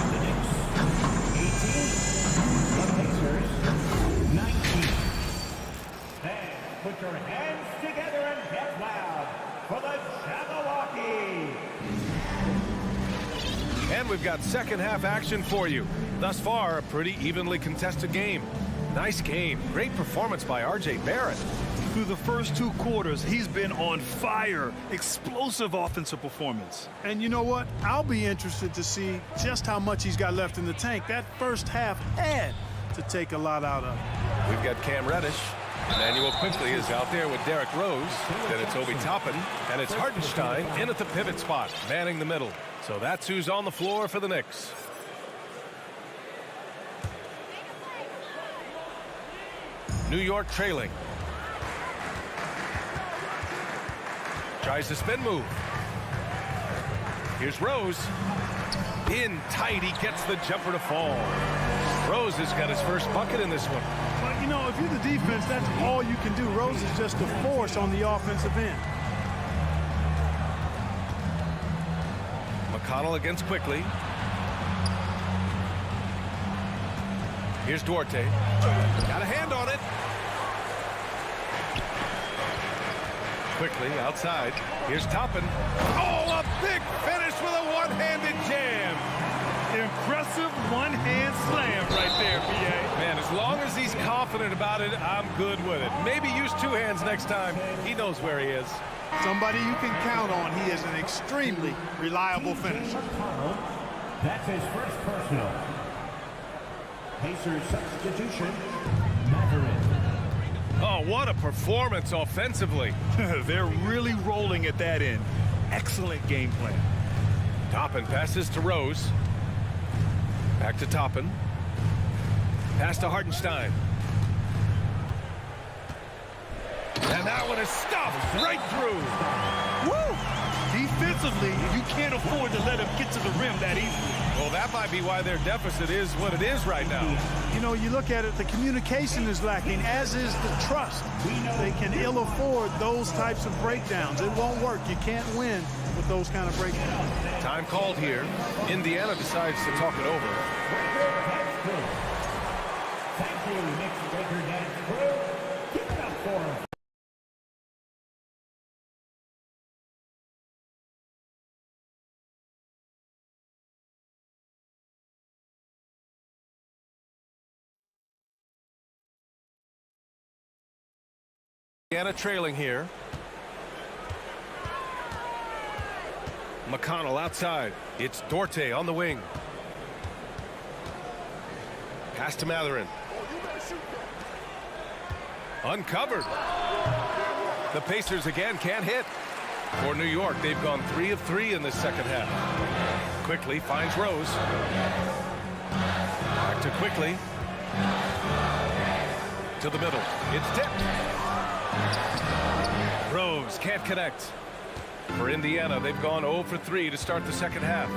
G: The Knicks, 18. The Pacers, 19. And put your hands together and get loud for the Jabberwocky.
A: And we've got second half action for you. Thus far, a pretty evenly contested game. Nice game. Great performance by R.J. Barrett.
C: Through the first 2 quarters, he's been on fire. Explosive offensive performance.
D: And you know what? I'll be interested to see just how much he's got left in the tank. That first half had to take a lot out of it.
A: We've got Cam Reddish. Emmanuel Quickly is out there with Derrick Rose. Then it's Obi Toppin. And it's Hartenstein in at the pivot spot, manning the middle. So that's who's on the floor for the Knicks. New York trailing. Tries the spin move. Here's Rose. In tight, he gets the jumper to fall. Rose has got his first bucket in this one.
D: But, you know, if you're the defense, that's all you can do. Rose is just a force on the offensive end.
A: McConnell against Quickly. Here's Duarte. Got a hand on it. Quickly outside. Here's Toppin. Oh, a big finish with a one-handed jam.
C: Impressive one-hand slam right there, PA.
A: Man, as long as he's confident about it, I'm good with it. Maybe use 2 hands next time. He knows where he is.
D: Somebody you can count on. He is an extremely reliable finisher.
G: That's his first personal. Pacers substitution, Maverick.
A: Oh, what a performance offensively.
C: They're really rolling at that end. Excellent game plan.
A: Toppin passes to Rose. Back to Toppin. Pass to Hartenstein. And that one is stuffed right through.
C: Woo! Defensively, you can't afford to let him get to the rim that easily.
A: Well, that might be why their deficit is what it is right now.
D: You know, you look at it, the communication is lacking, as is the trust. They can ill afford those types of breakdowns. It won't work. You can't win with those kind of breakdowns.
A: Time called here. Indiana decides to talk it over.
G: Breaker Dance Crew. Thank you, Knicks Breaker Dance Crew. Keep it up for him.
A: Indiana trailing here. McConnell outside. It's Duarte on the wing. Pass to Matherin. Uncovered. The Pacers again can't hit. For New York, they've gone 3 of 3 in this second half. Quickly finds Rose. Back to Quickly. To the middle. It's tipped. Rose can't connect. For Indiana, they've gone 0 for 3 to start the second half.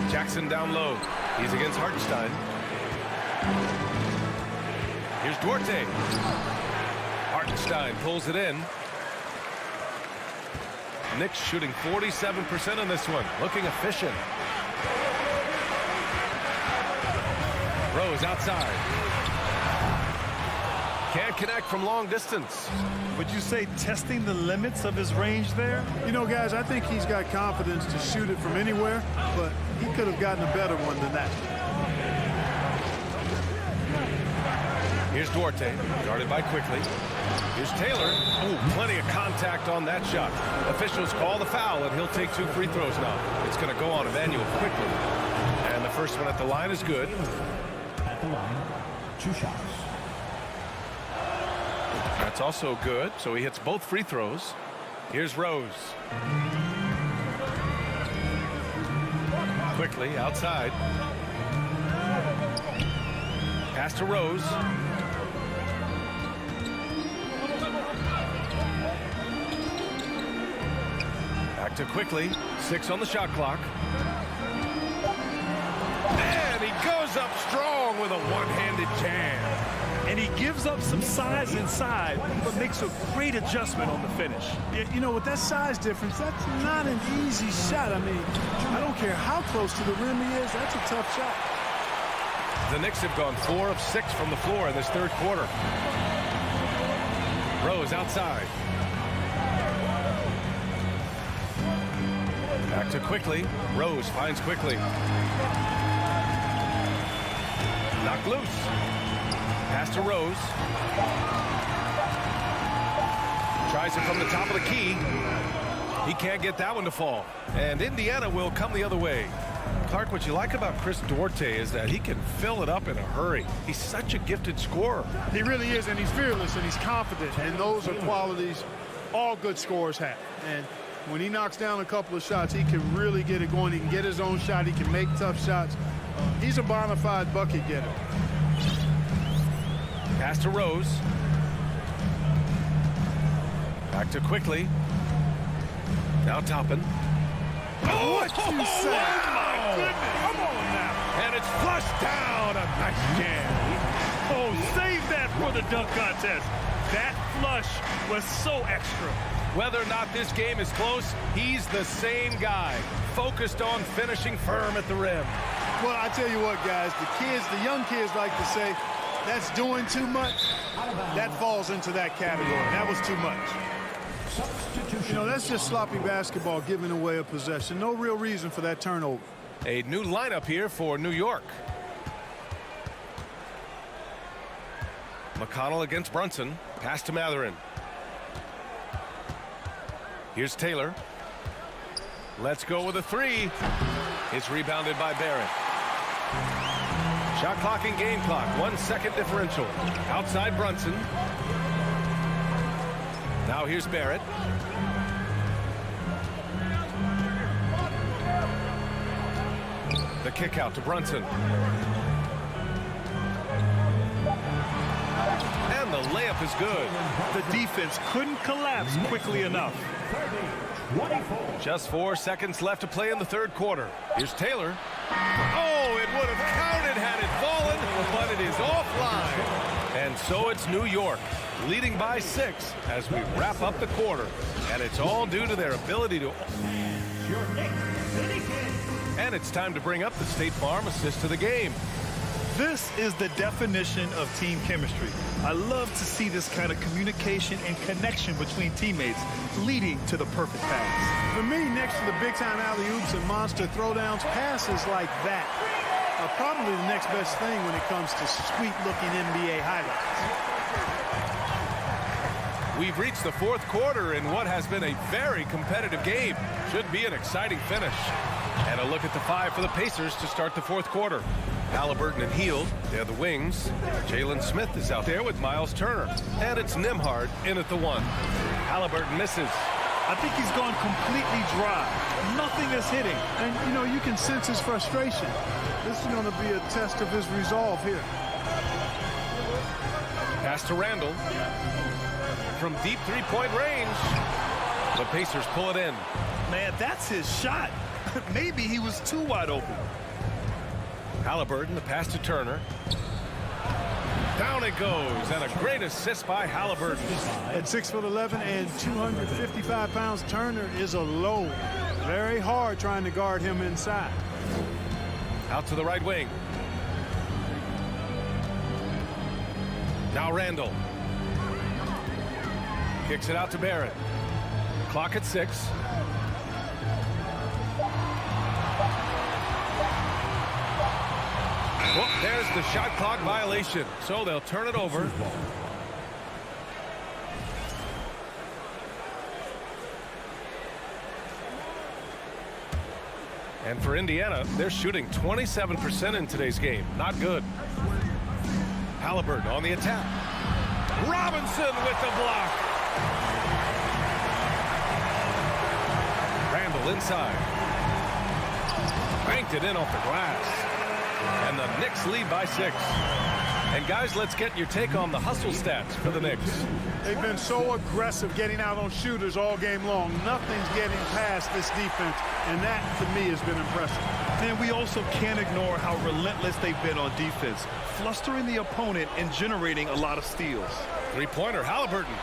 A: Jackson down low. He's against Hartenstein. Here's Duarte. Hartenstein pulls it in. Knicks shooting 47% in this one. Looking efficient. Rose outside. Can't connect from long distance.
C: Would you say testing the limits of his range there?
D: You know, guys, I think he's got confidence to shoot it from anywhere, but he could have gotten a better one than that.
A: Here's Duarte, guarded by Quickly. Here's Taylor. Ooh, plenty of contact on that shot. Officials call the foul, and he'll take 2 free throws now. It's going to go on Emmanuel Quickly. And the first one at the line is good.
G: At the line, 2 shots.
A: That's also good, so he hits both free throws. Here's Rose. Quickly outside. Pass to Rose. Back to Quickly. 6 on the shot clock. And he goes up strong with a one-handed jam.
C: And he gives up some size inside, but makes a great adjustment on the finish.
D: Yeah, you know, with that size difference, that's not an easy shot. I mean, I don't care how close to the rim he is. That's a tough shot.
A: The Knicks have gone 4 of 6 from the floor in this third quarter. Rose outside. Back to Quickly. Rose finds Quickly. Knocked loose. Pass to Rose. Tries it from the top of the key. He can't get that one to fall. And Indiana will come the other way. Clark, what you like about Chris Duarte is that he can fill it up in a hurry. He's such a gifted scorer.
D: He really is, and he's fearless, and he's confident. And those are qualities all good scorers have. And when he knocks down a couple of shots, he can really get it going. He can get his own shot. He can make tough shots. He's a bona fide bucket getter.
A: Pass to Rose. Back to Quickly. Now Toppin.
D: Oh, what you say?
C: Oh, my goodness. Come on now.
A: And it's flushed down. A nice jam.
C: Oh, save that for the dunk contest. That flush was so extra.
A: Whether or not this game is close, he's the same guy. Focused on finishing firm at the rim.
D: Well, I tell you what, guys, the young kids like to say, that's doing too much. That falls into that category. That was too much. You know, that's just sloppy basketball, giving away a possession. No real reason for that turnover.
A: A new lineup here for New York. McConnell against Brunson. Pass to Matherin. Here's Taylor. Let's go with a 3. It's rebounded by Barrett. Shot clock and game clock. 1 second differential. Outside Brunson. Now here's Barrett. The kick out to Brunson. And the layup is good.
C: The defense couldn't collapse quickly enough.
A: Just 4 seconds left to play in the third quarter. Here's Taylor. Oh, it would have counted had it fallen, but it is offline. And so it's New York, leading by 6 as we wrap up the quarter. And it's all due to their ability to...
G: Your Knicks City Kid.
A: And it's time to bring up the State Farm assist of the game.
C: This is the definition of team chemistry. I love to see this kind of communication and connection between teammates leading to the perfect pass.
D: For me, next to the big-time alley-oops and monster throwdowns, passes like that are probably the next best thing when it comes to sweet-looking NBA highlights.
A: We've reached the fourth quarter in what has been a very competitive game. Should be an exciting finish. And a look at the five for the Pacers to start the fourth quarter. Halliburton and Hield, they're the wings. Jalen Smith is out there with Miles Turner. And it's Nembhard in at the one. Halliburton misses.
C: I think he's gone completely dry. Nothing is hitting.
D: And, you know, you can sense his frustration. This is going to be a test of his resolve here.
A: Pass to Randall. From deep three-point range. The Pacers pull it in.
C: Man, that's his shot. Maybe he was too wide open.
A: Halliburton, the pass to Turner. Down it goes, and a great assist by Halliburton.
D: At 6'11" and 255 pounds, Turner is a load. Very hard trying to guard him inside.
A: Out to the right wing. Now Randall. Kicks it out to Barrett. Clock at 6. Well, there's the shot clock violation, so they'll turn it over. And for Indiana, they're shooting 27% in today's game. Not good. Halliburton on the attack. Robinson with the block. Randall inside. Banked it in off the glass. And the Knicks lead by 6. And guys, let's get your take on the hustle stats for the Knicks.
D: They've been so aggressive getting out on shooters all game long. Nothing's getting past this defense, and that, to me, has been impressive.
C: And we also can't ignore how relentless they've been on defense, flustering the opponent and generating a lot of steals.
A: Three-pointer, Halliburton.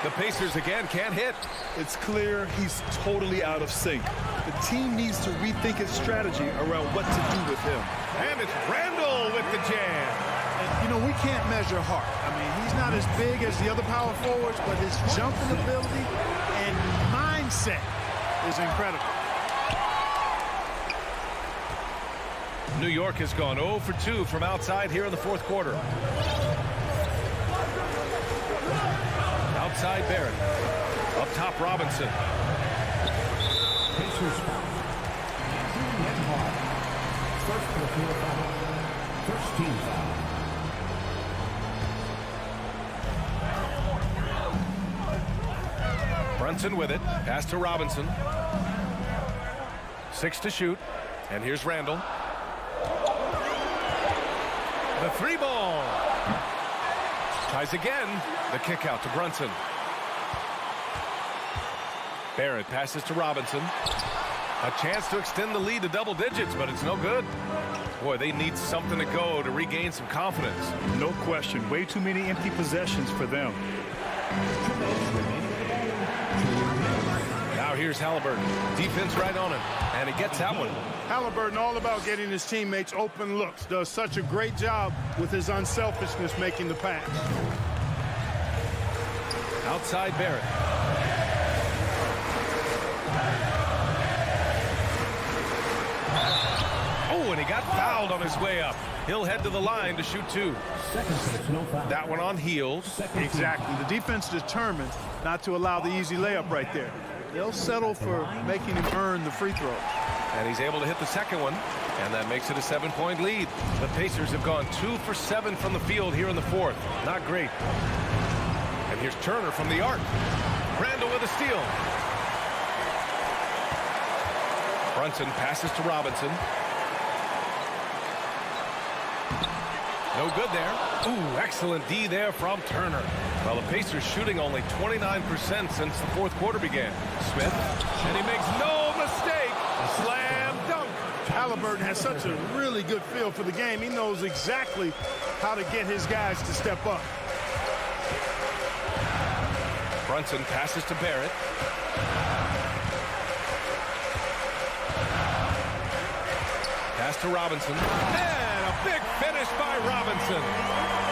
A: The Pacers again can't hit.
C: It's clear he's totally out of sync. The team needs to rethink its strategy around what to do with him.
A: And it's Randall with the jam.
D: And, you know, we can't measure heart. I mean, he's not as big as the other power forwards, but his jumping ability and mindset is incredible.
A: New York has gone 0 for 2 from outside here in the fourth quarter. Outside Barrett. Up top Robinson.
G: Pacers foul. First personal foul. First team foul.
A: Brunson with it. Pass to Robinson. 6 to shoot. And here's Randall. The three ball. Ties again. The kick out to Brunson. Barrett passes to Robinson. A chance to extend the lead to double digits, but it's no good. Boy, they need something to go to regain some confidence.
C: No question. Way too many empty possessions for them.
A: Now here's Halliburton. Defense right on him. And he gets that one.
D: Halliburton all about getting his teammates open looks. Does such a great job with his unselfishness making the pass.
A: Outside Barrett. Oh, and he got fouled on his way up. He'll head to the line to shoot 2.
G: Second personal foul.
A: That one on Hield.
D: Exactly. The defense determined not to allow the easy layup right there. They'll settle for making him earn the free throw.
A: And he's able to hit the second one. And that makes it a 7-point lead. The Pacers have gone 2 for 7 from the field here in the fourth. Not great. And here's Turner from the arc. Randall with a steal. Brunson passes to Robinson. No good there. Ooh, excellent D there from Turner. Well, the Pacers shooting only 29% since the fourth quarter began. Smith, and he makes no mistake. A slam dunk.
D: Halliburton has such a really good feel for the game. He knows exactly how to get his guys to step up.
A: Brunson passes to Barrett. Pass to Robinson. And a big finish by Robinson.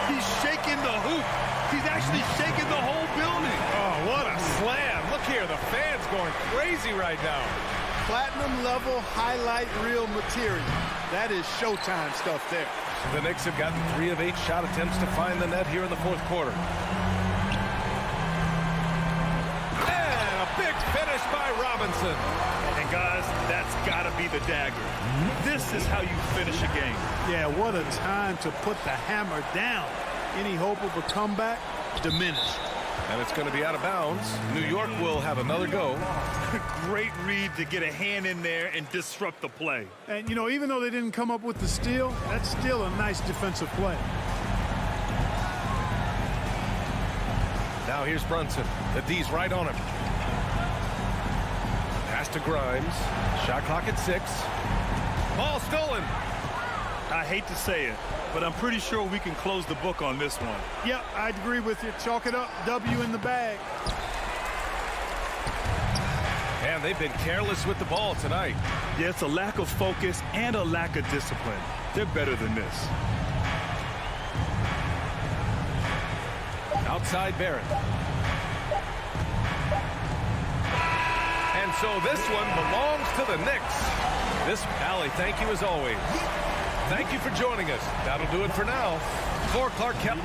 C: He's shaking the hoop. He's actually shaking the whole building.
A: Oh, what a slam. Look here, the fans going crazy right now.
D: Platinum level highlight reel material. That is Showtime stuff there.
A: The Knicks have gotten 3 of 8 shot attempts to find the net here in the fourth quarter. And a big finish by Robinson.
C: And guys, that's got to be the dagger. This is how you finish a game.
D: Yeah, what a time to put the hammer down. Any hope of a comeback? Diminished.
A: And it's going to be out of bounds. New York will have another go.
C: Great read to get a hand in there and disrupt the play.
D: And, you know, even though they didn't come up with the steal, that's still a nice defensive play.
A: Now here's Brunson. The D's right on him. Pass to Grimes. Shot clock at 6. Ball stolen.
C: I hate to say it, but I'm pretty sure we can close the book on this one.
D: Yep, I'd agree with you. Chalk it up. W in the bag.
A: And they've been careless with the ball tonight.
C: Yeah, it's a lack of focus and a lack of discipline. They're better than this.
A: Outside Barrett. And so this one belongs to the Knicks. This Allie, thank you as always. Thank you for joining us. That'll do it for now. For Clark Kelly.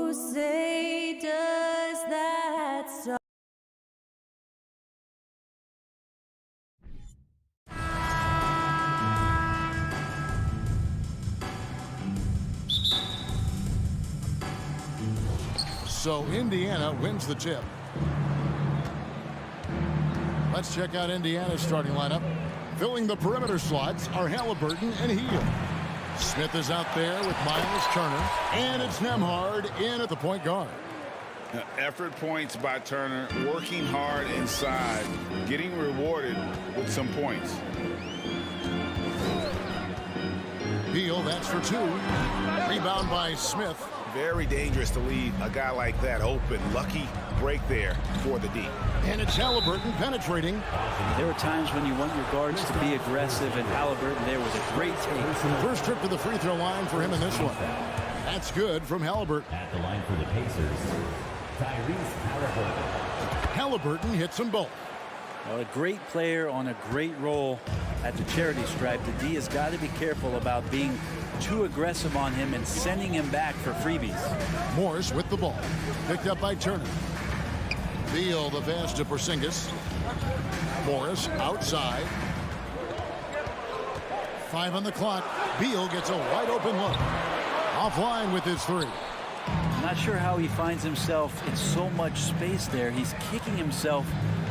E: who say does that so?
I: So Indiana wins the tip. Let's check out Indiana's starting lineup. Filling the perimeter slots are Halliburton and Hield. Smith is out there with Miles Turner. And it's Nembhard in at the point guard.
J: Effort points by Turner, working hard inside, getting rewarded with some points.
I: Hield, that's for 2. Rebound by Smith.
J: Very dangerous to leave a guy like that open. Lucky break there for the D.
I: And it's Halliburton penetrating.
K: There were times when you want your guards to be aggressive, and Halliburton there was a great take.
I: First trip to the free throw line for him in this one. That's good from Halliburton.
G: At the line for the Pacers, Tyrese Halliburton.
I: Halliburton hits them both.
K: Well, a great player on a great role at the charity stripe. The D has got to be careful about being too aggressive on him and sending him back for freebies.
I: Morris with the ball. Picked up by Turner. Beal the pass to Porzingis. Morris outside. 5 on the clock. Beal gets a wide open look. Offline with his 3.
K: I'm not sure how he finds himself in so much space there. He's kicking himself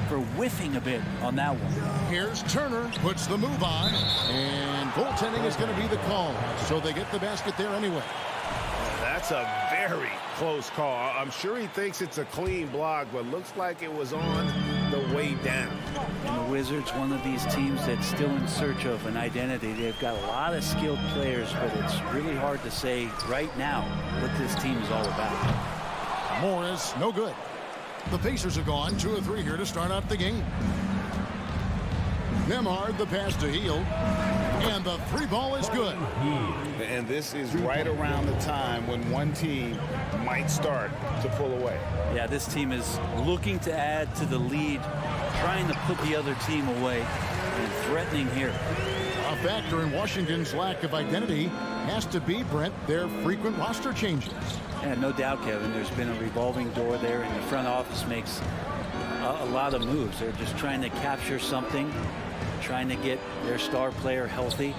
K: for whiffing a bit on that one.
I: Here's Turner, puts the move on, and goaltending is going to be the call. So they get the basket there anyway.
J: That's a very close call. I'm sure he thinks it's a clean block, but looks like it was on the way down.
K: And the Wizards, one of these teams that's still in search of an identity. They've got a lot of skilled players, but it's really hard to say right now what this team is all about.
I: Morris, no good. The Pacers have gone 2 of 3 here to start out the game. Nembhard, the pass to Hield. And the 3 ball is good.
J: And this is right around the time when one team might start to pull away.
K: Yeah, this team is looking to add to the lead, trying to put the other team away, and threatening here.
I: A factor in Washington's lack of identity has to be, Brent, their frequent roster changes.
K: Yeah, no doubt, Kevin. There's been a revolving door there, and the front office makes a lot of moves. They're just trying to capture something, trying to get their star player healthy,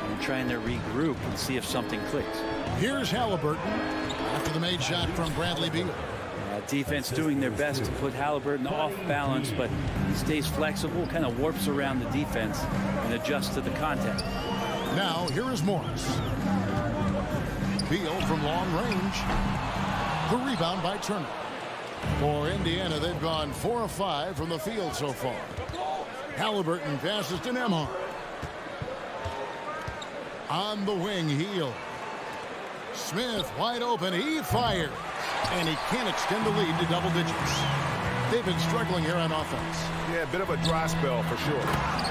K: and trying to regroup and see if something clicks.
I: Here's Halliburton after the made shot from Bradley Beal.
K: Defense doing their best to put Halliburton off balance, but he stays flexible, kind of warps around the defense and adjusts to the contact.
I: Now, here is Morris. Beal from long range. The rebound by Turner. For Indiana, they've gone 4 of 5 from the field so far. Halliburton passes to Nembhard. On the wing, Hield. Smith wide open. He fires. And he can't extend the lead to double digits. They've been struggling here on offense.
J: Yeah, a bit of a dry spell for sure.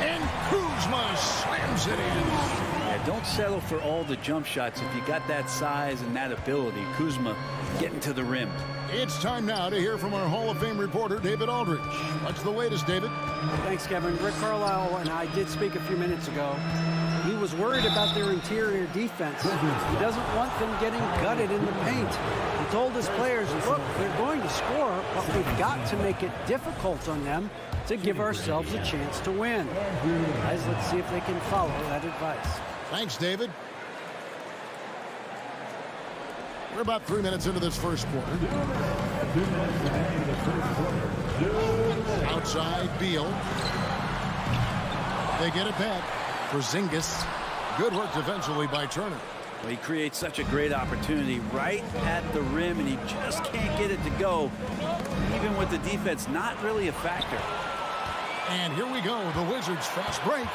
I: And Kuzma slams it in.
K: Yeah, don't settle for all the jump shots if you got that size and that ability. Kuzma getting to the rim.
I: It's time now to hear from our Hall of Fame reporter, David Aldridge. What's the latest, David?
L: Thanks, Kevin. Rick Carlisle and I did speak a few minutes ago. He was worried about their interior defense. He doesn't want them getting gutted in the paint. He told his players, look, they're going to score, but we've got to make it difficult on them to give ourselves a chance to win. Guys, let's see if they can follow that advice.
I: Thanks, David. We're about 3 minutes into this first quarter. Outside, Beal. They get it back. Porzingis. Good work defensively by Turner.
K: Well, he creates such a great opportunity right at the rim, and he just can't get it to go. Even with the defense not really a factor.
I: And here we go. The Wizards fast break.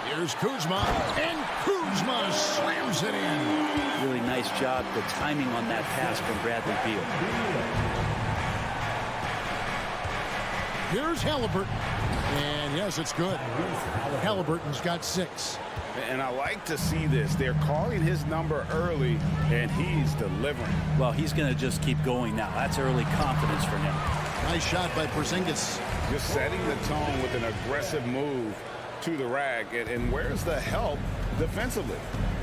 I: Here's Kuzma. And Kuzma slams it in.
K: Really nice job, the timing on that pass from Bradley Beal.
I: Here's Halliburton. And yes, it's good. Halliburton's got 6.
J: And I like to see this. They're calling his number early, and he's delivering.
K: Well, he's going to just keep going now. That's early confidence for him.
I: Nice shot by Porzingis.
J: Just setting the tone with an aggressive move to the rack. And where's the help defensively?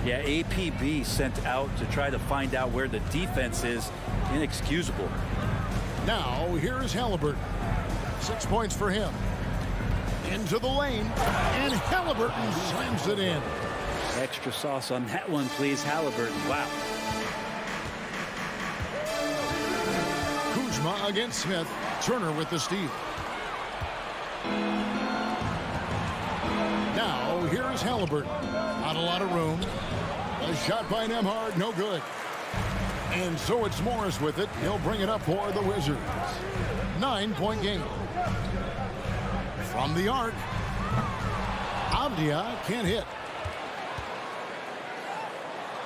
K: Yeah, APB sent out to try to find out where the defense is. Inexcusable.
I: Now, here's Halliburton. 6 points for him. Into the lane, and Halliburton slams it in.
K: Extra sauce on that one, please, Halliburton. Wow.
I: Kuzma against Smith. Turner with the steal. Now, here's Halliburton. Not a lot of room. A shot by Nembhard, no good. And so it's Morris with it. He'll bring it up for the Wizards. 9-point game. From the arc. Avdia can't hit.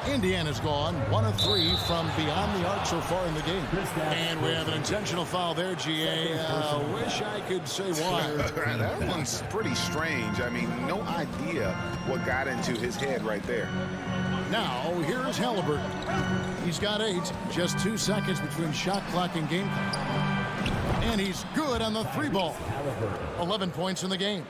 I: Indiana's gone 1 of 3 from beyond the arc so far in the game. And we have an intentional foul there, GA. Wish I could say why.
J: That one's pretty strange. I mean, no idea what got into his head right there.
I: Now, here's Halliburton. He's got 8. Just 2 seconds between shot clock and game clock. And he's good on the 3-ball. 11 points in the game.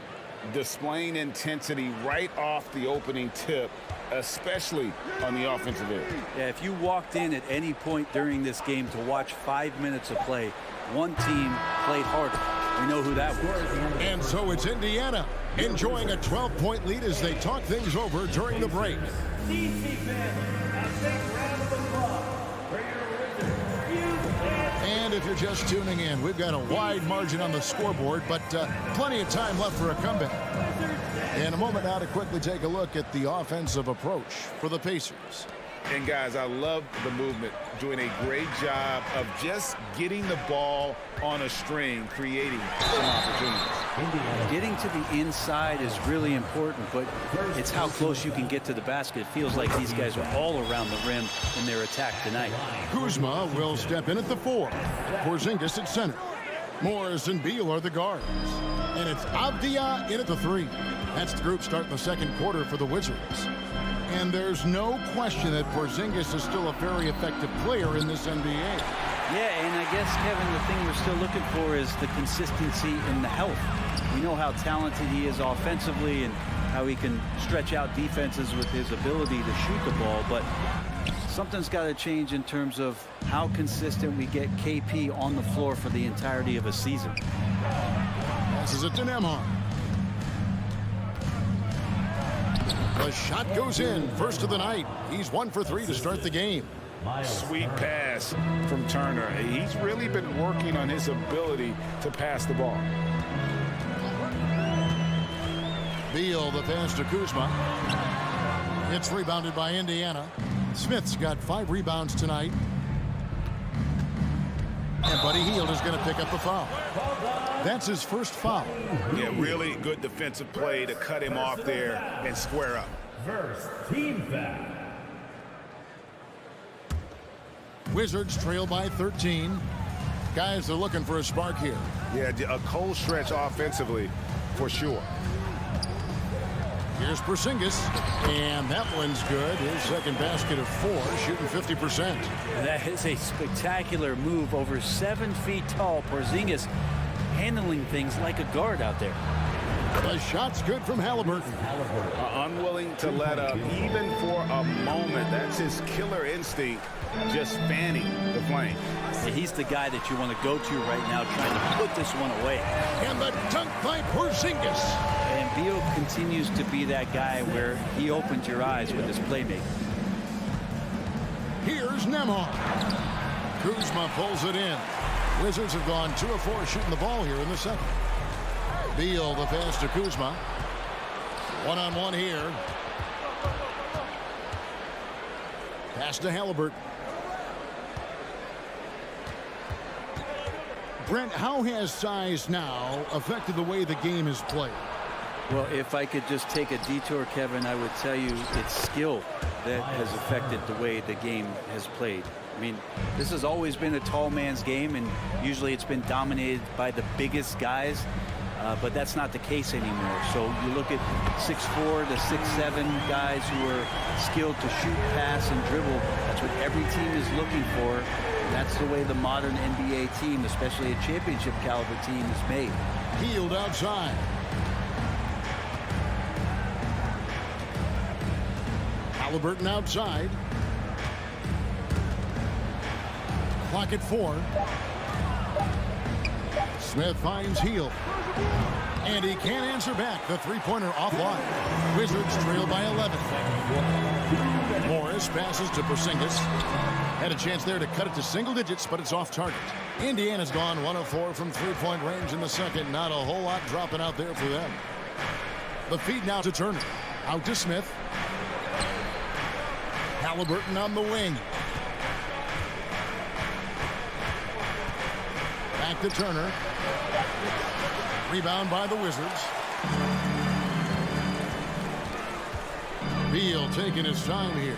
J: Displaying intensity right off the opening tip, especially on the offensive end.
K: Yeah, if you walked in at any point during this game to watch 5 minutes of play, one team played harder. We know who that was.
I: And so it's Indiana enjoying a 12-point lead as they talk things over during the break. And if you're just tuning in, we've got a wide margin on the scoreboard, but plenty of time left for a comeback. In a moment now to quickly take a look at the offensive approach for the Pacers.
J: And guys, I love the movement, doing a great job of just getting the ball on a string, creating some opportunities.
K: Getting to the inside is really important, but it's how close you can get to the basket. It feels like these guys are all around the rim in their attack tonight.
I: Kuzma will step in at the 4. Porzingis at center. Morris and Beal are the guards. And it's Avdia in at the 3. That's the group starting the second quarter for the Wizards. And there's no question that Porzingis is still a very effective player in this NBA.
K: Yeah, and I guess, Kevin, the thing we're still looking for is the consistency in the health. We know how talented he is offensively and how he can stretch out defenses with his ability to shoot the ball, but something's got to change in terms of how consistent we get KP on the floor for the entirety of a season.
I: Passes it to Nembhard. The shot goes in. First of the night. He's 1 for 3 to start the game.
J: Sweet pass from Turner. He's really been working on his ability to pass the ball.
I: Beal, the pass to Kuzma. It's rebounded by Indiana. Smith's got 5 rebounds tonight. And Buddy Hield is going to pick up the foul. That's his first foul.
J: Yeah, really good defensive play to cut him off there and square up.
G: First team foul.
I: Wizards trail by 13. Guys are looking for a spark here.
J: Yeah, a cold stretch offensively for sure.
I: Here's Porzingis, and that one's good. His second basket of 4, shooting 50%.
K: And that is a spectacular move. Over 7 feet tall, Porzingis handling things like a guard out there.
I: The shot's good from Halliburton.
J: Unwilling to let up, even for a moment. That's his killer instinct, just fanning the flame.
K: He's the guy that you want to go to right now, trying to put this one away.
I: And the dunk by Porzingis.
K: And Beal continues to be that guy where he opens your eyes with his playmaking.
I: Here's Nembhard. Kuzma pulls it in. Wizards have gone 2 of 4 shooting the ball here in the second. Beal, the pass to Kuzma. One-on-one here. Pass to Halliburton. Brent, how has size now affected the way the game is played?
K: Well, if I could just take a detour, Kevin, I would tell you it's skill that has affected the way the game has played. I mean, this has always been a tall man's game, and usually it's been dominated by the biggest guys, but that's not the case anymore. So you look at 6'4" to 6'7" guys who are skilled to shoot, pass, and dribble. That's what every team is looking for. And that's the way the modern NBA team, especially a championship caliber team, is made.
I: Hield outside. Halliburton outside. Clock at 4. Smith finds Heel. And he can't answer back. The three-pointer offline. Wizards trail by 11. Morris passes to Porzingis. Had a chance there to cut it to single digits, but it's off target. Indiana's gone 1 of 4 from three-point range in the second. Not a whole lot dropping out there for them. The feed now to Turner. Out to Smith. Halliburton on the wing. Back to Turner. Rebound by the Wizards. Beal taking his time here.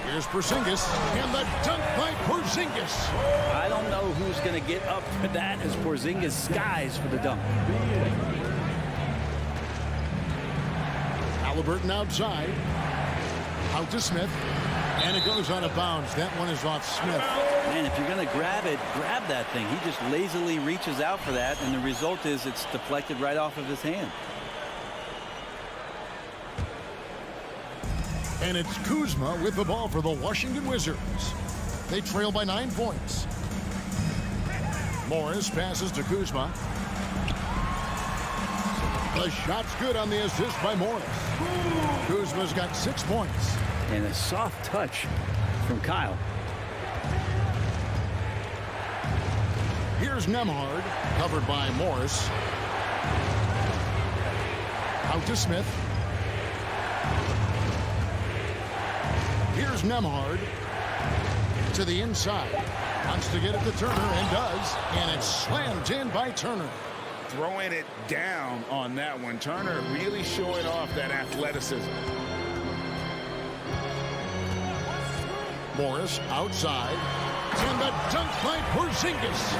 I: Here's Porzingis, and the dunk by Porzingis.
K: I don't know who's going to get up for that as Porzingis skies for the dunk.
I: Halliburton outside. Out to Smith. And it goes out of bounds. That one is off Smith.
K: Man, if you're going to grab it, grab that thing. He just lazily reaches out for that, and the result is it's deflected right off of his hand.
I: And it's Kuzma with the ball for the Washington Wizards. They trail by 9 points. Morris passes to Kuzma. The shot's good on the assist by Morris. Kuzma's got 6 points.
K: And a soft touch from Kyle.
I: Here's Nembhard, covered by Morris. Out to Smith. Here's Nembhard to the inside. Wants to get it to Turner and does. And it's slammed in by Turner.
J: Throwing it down on that one. Turner really showing off that athleticism.
I: Morris outside. And the dunk by Porzingis.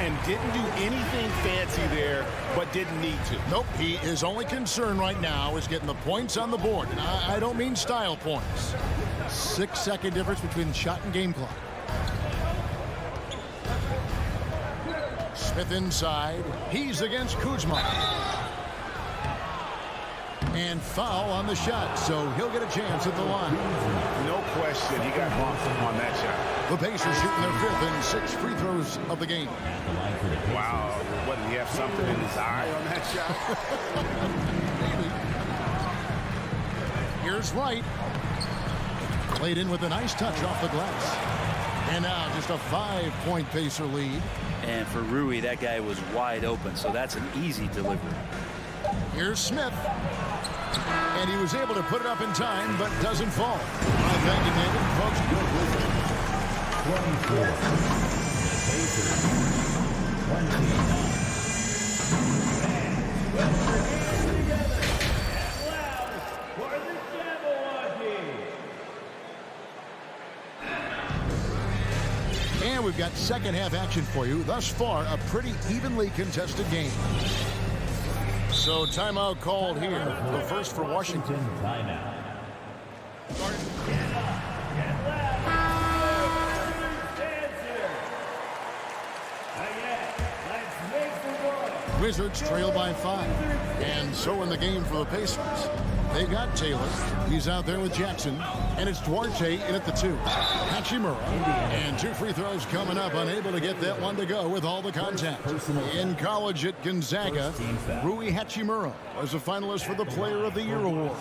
J: And didn't do anything fancy there, but didn't need to.
I: Nope, he is only concerned right now is getting the points on the board. And I don't mean style points. 6-second difference between shot and game clock. Smith inside. He's against Kuzma. And foul on the shot, so he'll get a chance at the line.
J: No question, he got bumped on that shot.
I: The Pacers shooting their 5th and 6 free throws of the game.
J: Wow, what, did he have something in his eye on that shot?
I: Maybe. Here's Wright. Played in with a nice touch off the glass. And now just a 5-point Pacer lead.
K: And for Rui, that guy was wide open, so that's an easy delivery.
I: Here's Smith. And he was able to put it up in time, but doesn't fall. Thank you, David. Folks, good with it.
G: 24. Pacers. 29.
I: And we've got second half action for you. Thus far, a pretty evenly contested game. So timeout called here. The first for Washington.
G: Timeout.
I: Wizards trail by 5. And so in the game for the Pacers. They've got Taylor. He's out there with Jackson. And it's Duarte in at the 2. Hachimura. And 2 free throws coming up. Unable to get that one to go with all the contact. In college at Gonzaga, Rui Hachimura was a finalist for the Player of the Year award.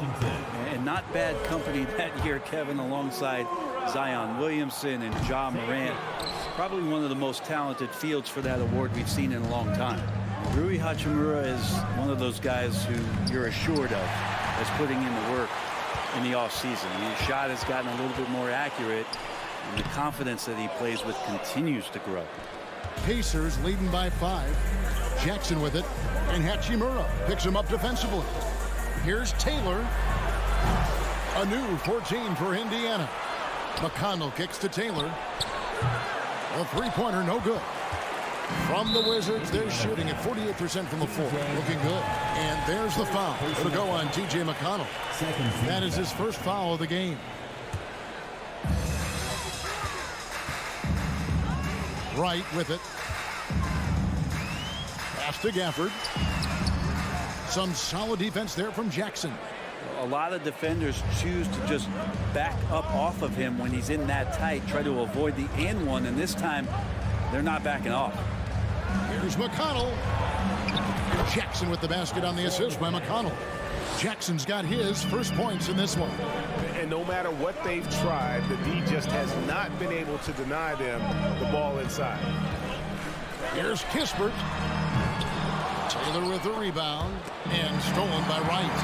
K: And not bad company that year, Kevin, alongside Zion Williamson and Ja Morant. Probably one of the most talented fields for that award we've seen in a long time. Rui Hachimura is one of those guys who you're assured of as putting in the work in the offseason. His shot has gotten a little bit more accurate, and the confidence that he plays with continues to grow.
I: Pacers leading by 5. Jackson with it, and Hachimura picks him up defensively. Here's Taylor. A new 14 for Indiana. McConnell kicks to Taylor. A three-pointer, no good. From the Wizards, they're shooting at 48% from the floor. Looking good. And there's the foul. It'll go on T.J. McConnell. That is his first foul of the game. Wright with it. Pass to Gafford. Some solid defense there from Jackson.
K: A lot of defenders choose to just back up off of him when he's in that tight, try to avoid the and one, and this time they're not backing off.
I: Here's McConnell. Jackson with the basket on the assist by McConnell. Jackson's got his first points in this one.
J: And no matter what they've tried, the D just has not been able to deny them the ball inside.
I: Here's Kispert. Taylor with the rebound and stolen by Wright.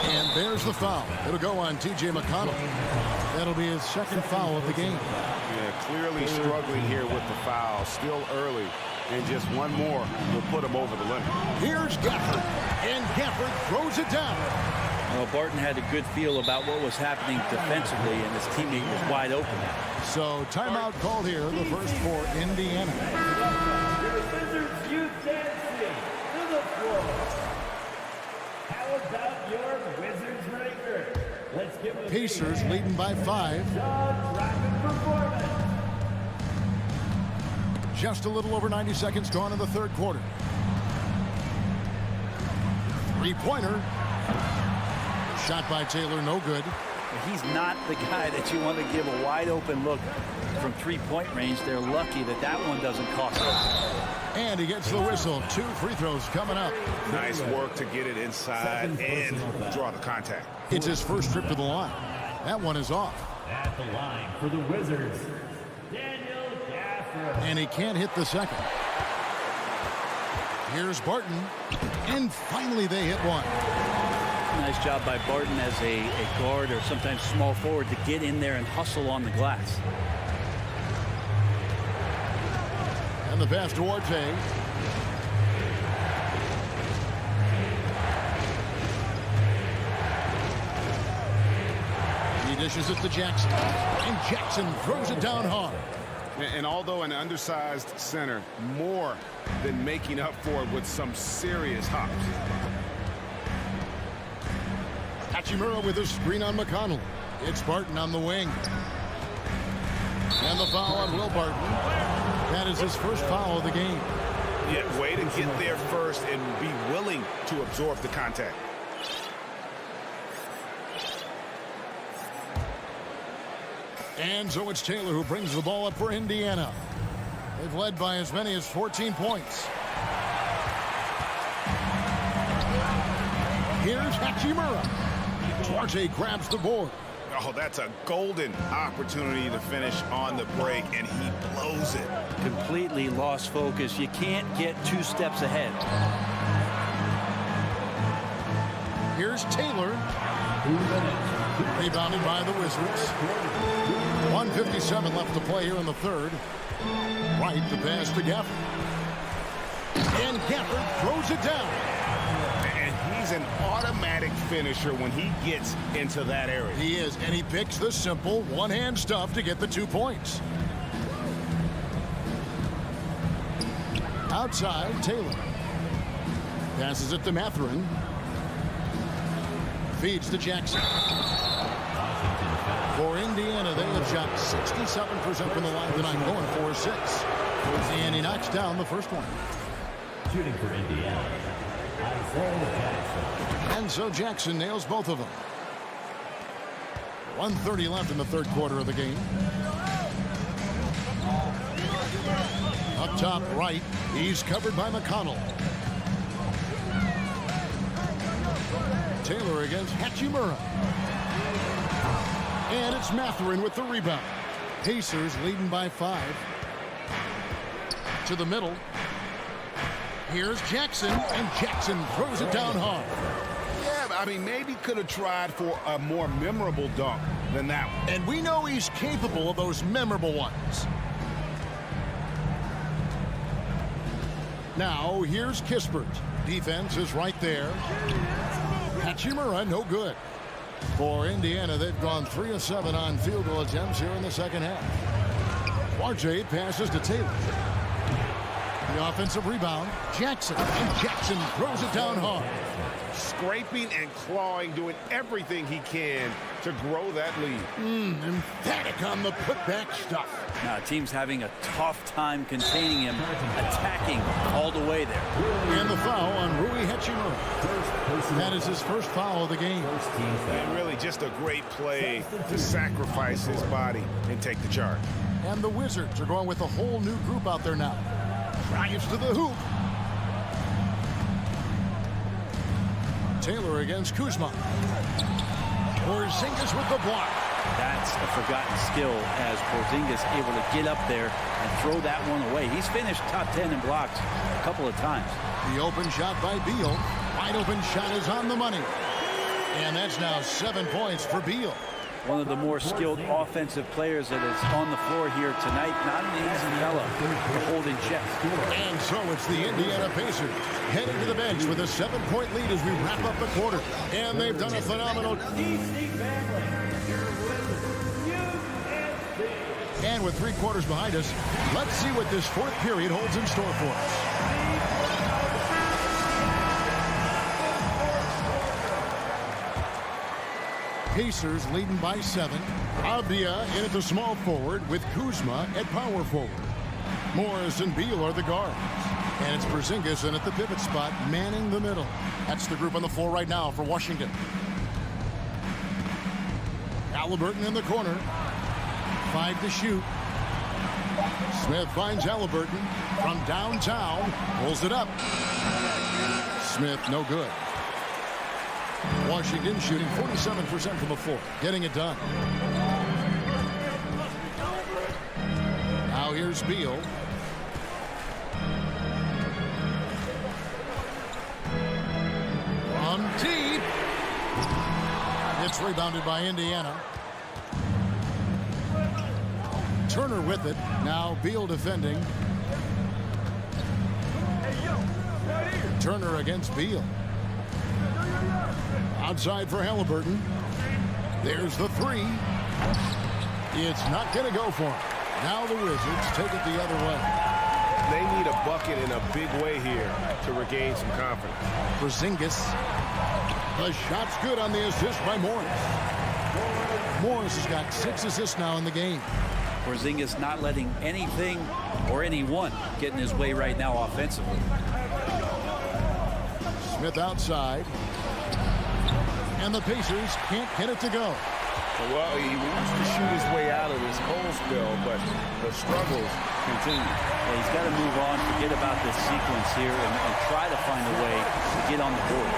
I: And there's the foul. It'll go on T.J. McConnell. That'll be his second foul of the game.
J: Yeah, clearly struggling here with the foul. Still early. And just one more will put him over the limit.
I: Here's Gafford. And Gafford throws it down.
K: Well, Barton had a good feel about what was happening defensively, and his teammate was wide open.
I: So timeout called here, the first for Indiana.
G: Wizards youth dancing to the floor. How about your Wizards record? Let's give them
I: Pacers leading by 5.
G: performance.
I: Just a little over 90 seconds gone in the third quarter. Three-pointer. Shot by Taylor, no good.
K: He's not the guy that you want to give a wide open look from three-point range. They're lucky that that one doesn't cost them.
I: And he gets the whistle. 2 free throws coming up.
J: Nice work to get it inside and draw the contact.
I: It's his first trip to the line. That one is off.
G: At the line for the Wizards, Daniel Gafford.
I: And he can't hit the second. Here's Barton. And finally they hit one.
K: Nice job by Barton as a guard or sometimes small forward to get in there and hustle on the glass.
I: And the pass to Arte. He dishes it to Jackson. And Jackson throws it down hard.
J: And although an undersized center, more than making up for it with some serious hops.
I: Hachimura with a screen on McConnell. It's Barton on the wing. And the foul on Will Barton. That is his first foul of the game.
J: Yeah, way to get there first and be willing to absorb the contact.
I: And so it's Taylor who brings the ball up for Indiana. They've led by as many as 14 points. Here's Hachimura. Duarte grabs the board.
J: Oh, that's a golden opportunity to finish on the break, and he blows it.
K: Completely lost focus. You can't get 2 steps ahead.
I: Here's Taylor. Rebounded by the Wizards. 1:57 left to play here in the third. Right, the pass to Gafford. And Gafford throws it down.
J: And he's an automatic finisher when he gets into that area.
I: He is, and he picks the simple one-hand stuff to get the 2 points. Outside, Taylor. Passes it to Mathurin. Feeds to Jackson. For Indiana, they have shot 67% from the line tonight, going 4-6. And he knocks down the first one.
G: Shooting for Indiana, Isaiah Jackson.
I: And so Jackson nails both of them. 1:30 left in the third quarter of the game. Up top right, he's covered by McConnell. Taylor against Hachimura. And it's Mathurin with the rebound. Pacers leading by 5. To the middle. Here's Jackson, and Jackson throws it down hard.
J: Yeah, I mean, maybe could have tried for a more memorable dunk than that one.
I: And we know he's capable of those memorable ones. Now, here's Kispert. Defense is right there. Hachimura, no good. For Indiana, they've gone 3 of 7 on field goal attempts here in the second half. RJ passes to Taylor. The offensive rebound, Jackson. And Jackson throws it down hard.
J: Scraping and clawing, doing everything he can to grow that lead.
I: Emphatic on the putback stuff.
K: Now, team's having a tough time containing him, attacking all the way there.
I: And the foul on Rui Hachimura. That is his first foul of the game.
J: And really just a great play to sacrifice his body and take the charge.
I: And the Wizards are going with a whole new group out there now. Drives to the hoop. Taylor against Kuzma. Porzingis with the block.
K: That's a forgotten skill as Porzingis able to get up there and throw that one away. He's finished top 10 in blocks a couple of times.
I: The open shot by Beal. Wide open shot is on the money. And that's now 7 points for Beal.
K: One of the more skilled offensive players that is on the floor here tonight. Not an easy fella to hold in check.
I: And so it's the Indiana Pacers heading to the bench with a 7-point lead as we wrap up the quarter. And they've done a phenomenal. And with 3 quarters behind us, let's see what this fourth period holds in store for us. Pacers leading by 7. Avdia in at the small forward with Kuzma at power forward. Morris and Beal are the guards. And it's Porzingis in at the pivot spot, manning the middle. That's the group on the floor right now for Washington. Halliburton in the corner. 5 to shoot. Smith finds Halliburton from downtown. Pulls it up. Smith no good. Washington shooting 47% from the floor. Getting it done. Now here's Beal. From deep. It's rebounded by Indiana. Turner with it. Now Beal defending. Turner against Beal. Outside for Halliburton. There's the 3. It's not going to go for him. Now the Wizards take it the other way.
J: They need a bucket in a big way here to regain some confidence.
I: Porzingis. The shot's good on the assist by Morris. Morris has got 6 assists now in the game.
K: Porzingis not letting anything or anyone get in his way right now offensively.
I: Smith outside. And the Pacers can't get it to go.
J: Well, he wants to shoot his way out of this cold spell, but the struggles continue.
K: Yeah, he's got to move on, forget about this sequence here, and try to find a way to get on the board.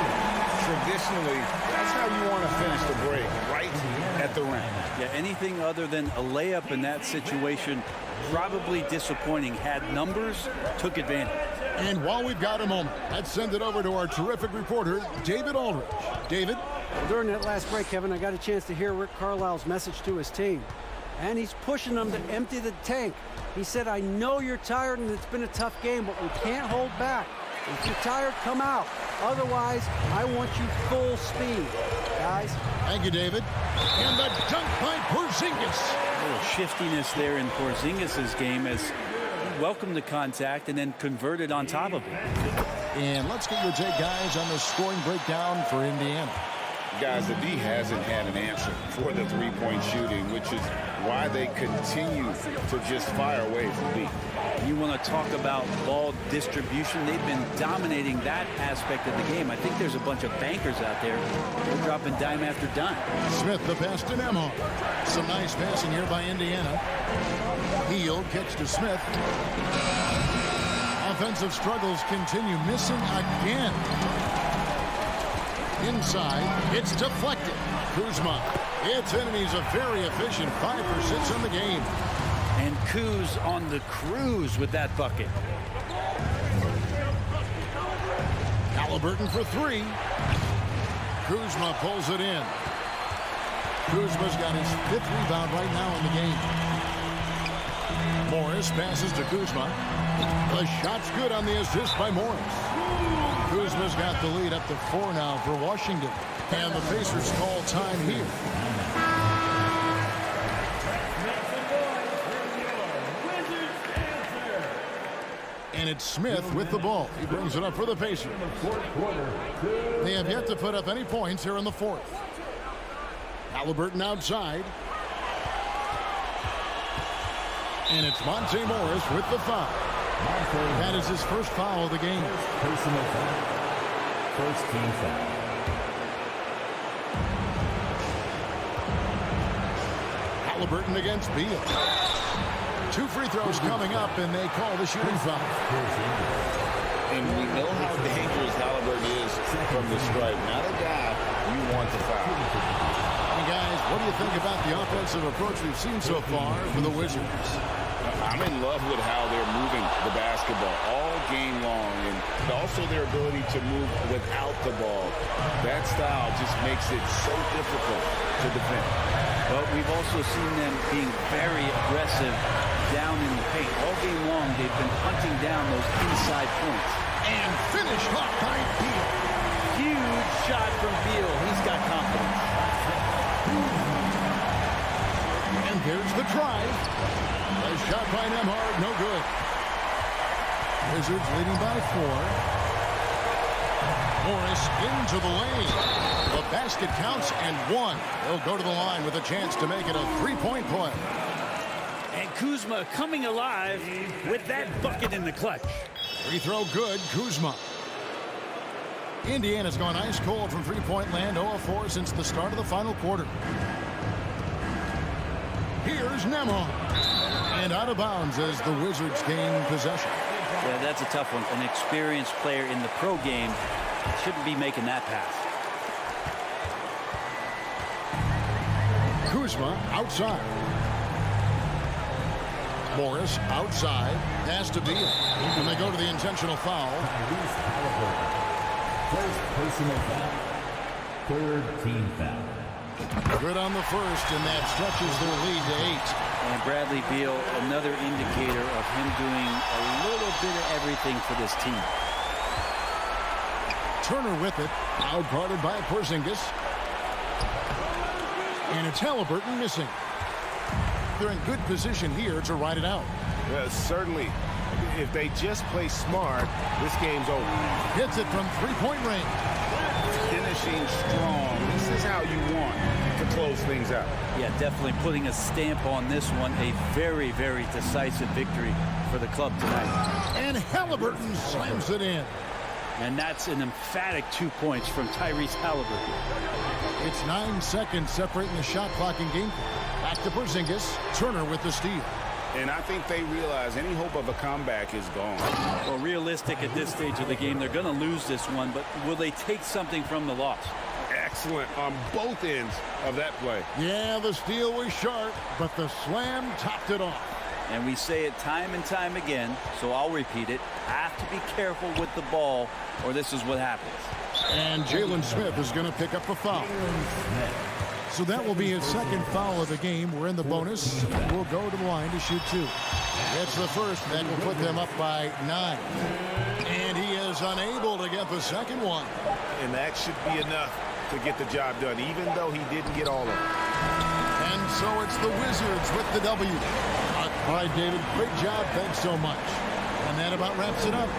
J: Traditionally, that's how you want to finish the break, right at the rim.
K: Yeah, anything other than a layup in that situation, probably disappointing. Had numbers, took advantage.
I: And while we've got a moment, let's send it over to our terrific reporter, David Aldridge. David?
L: Well, during that last break, Kevin, I got a chance to hear Rick Carlisle's message to his team. And he's pushing them to empty the tank. He said, I know you're tired and it's been a tough game, but we can't hold back. If you're tired, come out. Otherwise, I want you full speed, guys.
I: Thank you, David. And the dunk by Porzingis.
K: A little shiftiness there in Porzingis' game as he welcomed the contact and then converted on top of it.
I: And let's get your take, guys, on the scoring breakdown for Indiana.
J: Guys, the D hasn't had an answer for the three-point shooting, which is why they continue to just fire away from D.
K: You want to talk about ball distribution. They've been dominating that aspect of the game. I think there's a bunch of bankers out there. They're dropping dime after dime.
I: Smith, the pass to Nemo. Some nice passing here by Indiana. Heel catch to Smith. Offensive struggles continue. Missing again. Inside, it's deflected. Kuzma. It's in, and he's a very efficient 5 for 6 on the game.
K: And Kuz on the cruise with that bucket.
I: Halliburton for 3. Kuzma pulls it in. Kuzma's got his 5th rebound right now in the game. Morris passes to Kuzma. The shot's good on the assist by Morris. Kuzma's got the lead up to 4 now for Washington. And the Pacers call time here. And it's Smith with the ball. He brings it up for the Pacers. They have yet to put up any points here in the fourth. Halliburton outside. And it's Monte Morris with the foul. That is his first foul of the game.
G: Personal foul. First team foul.
I: Halliburton against Beal. 2 free throws coming up, and they call the shooting foul.
J: And we know how dangerous Halliburton is from the stripe. Not a guy you want to foul.
I: And guys, what do you think about the offensive approach we've seen so far for the Wizards?
J: I'm in love with how they're moving the basketball all game long, and also their ability to move without the ball. That style just makes it so difficult to defend.
K: But we've also seen them being very aggressive down in the paint. All game long, they've been hunting down those inside points.
I: And finished off by Beal.
K: Huge shot from Beal. He's got confidence.
I: And there's the drive. A shot by Nembhard, no good. Wizards leading by 4. Morris into the lane. The basket counts and 1. They'll go to the line with a chance to make it a 3-point play.
K: And Kuzma coming alive with that bucket in the clutch.
I: Free throw good, Kuzma. Indiana's gone ice cold from three-point land, 0 of 4 since the start of the final quarter. Here's Nembhard. And out of bounds as the Wizards gain possession.
K: Yeah, that's a tough one. An experienced player in the pro game shouldn't be making that pass.
I: Kuzma outside. Morris outside. Pass to Beal. And they go to the intentional foul.
G: First personal foul. Third team foul.
I: Good on the first, and that stretches their lead to 8.
K: And Bradley Beal, another indicator of him doing a little bit of everything for this team.
I: Turner with it. Out guarded by Porzingis. And it's Halliburton missing. They're in good position here to ride it out.
A: Well, certainly. If they just play smart, this game's over.
I: Hits it from three-point range.
J: Finishing strong. This is how you want to close things out.
K: Yeah, definitely putting a stamp on this one. A very, very decisive victory for the club tonight.
I: And Halliburton slams it in.
K: And that's an emphatic 2 points from Tyrese Halliburton.
I: It's 9 seconds separating the shot clock and game clock. Back to Porzingis. Turner with the steal.
J: And I think they realize any hope of a comeback is gone.
K: Well, realistic at this stage of the game, they're going to lose this one, but will they take something from the loss?
A: Excellent on both ends of that play.
I: Yeah, the steal was sharp, but the slam topped it off.
K: And we say it time and time again, so I'll repeat it. Have to be careful with the ball, or this is what happens.
I: And Jalen Smith is going to pick up a foul. So that will be his second foul of the game. We're in the bonus. We'll go to the line to shoot 2. It's the first. That will put them up by 9. And he is unable to get the second one.
A: And that should be enough to get the job done, even though he didn't get all of it.
I: And so it's the Wizards with the W. All right, David, great job. Thanks so much. And that about wraps it up.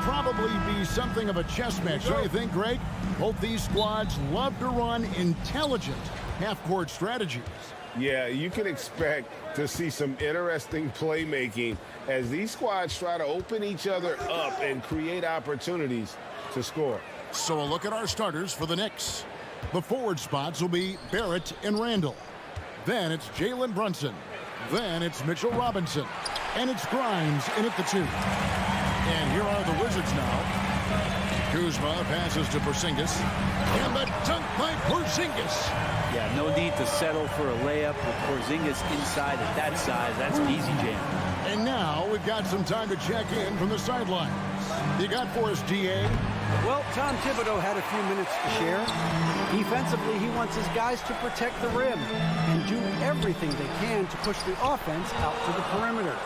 I: Probably be something of a chess match, don't you think, Greg? Both these squads love to run intelligent half-court strategies.
J: Yeah, you can expect to see some interesting playmaking as these squads try to open each other up and create opportunities to score.
I: So a look at our starters for the Knicks. The forward spots will be Barrett and Randall. Then it's Jalen Brunson. Then it's Mitchell Robinson. And it's Grimes in at the 2. And here are the Wizards now. Kuzma passes to Porzingis. And the dunk by Porzingis.
K: Yeah, no need to settle for a layup with Porzingis inside at that size. That's an easy jam.
I: And now we've got some time to check in from the sidelines. You got for us, DA?
L: Well, Tom Thibodeau had a few minutes to share. Defensively, he wants his guys to protect the rim and do everything they can to push the offense out to the perimeter.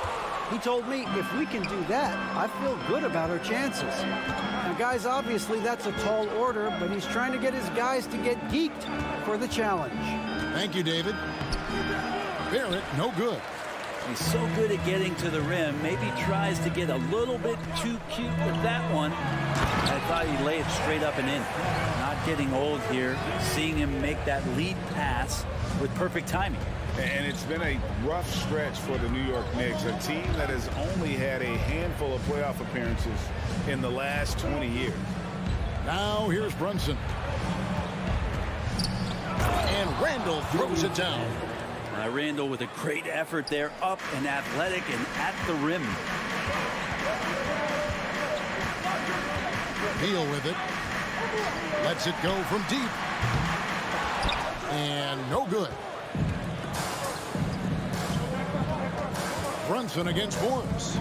L: He told me if we can do that, I feel good about our chances. Now, guys, obviously that's a tall order, but he's trying to get his guys to get geeked for the challenge.
I: Thank you, David. Barrett, no good.
K: He's so good at getting to the rim. Maybe tries to get a little bit too cute with that one. I thought he'd lay it straight up and in. Not getting old here. Seeing him make that lead pass with perfect timing.
J: And it's been a rough stretch for the New York Knicks, a team that has only had a handful of playoff appearances in the last 20 years.
I: Now here's Brunson. And Randall throws it down.
K: Randall with a great effort there, up and athletic and at the rim.
I: Neal with it. Lets it go from deep. And no good. Brunson against Forbes.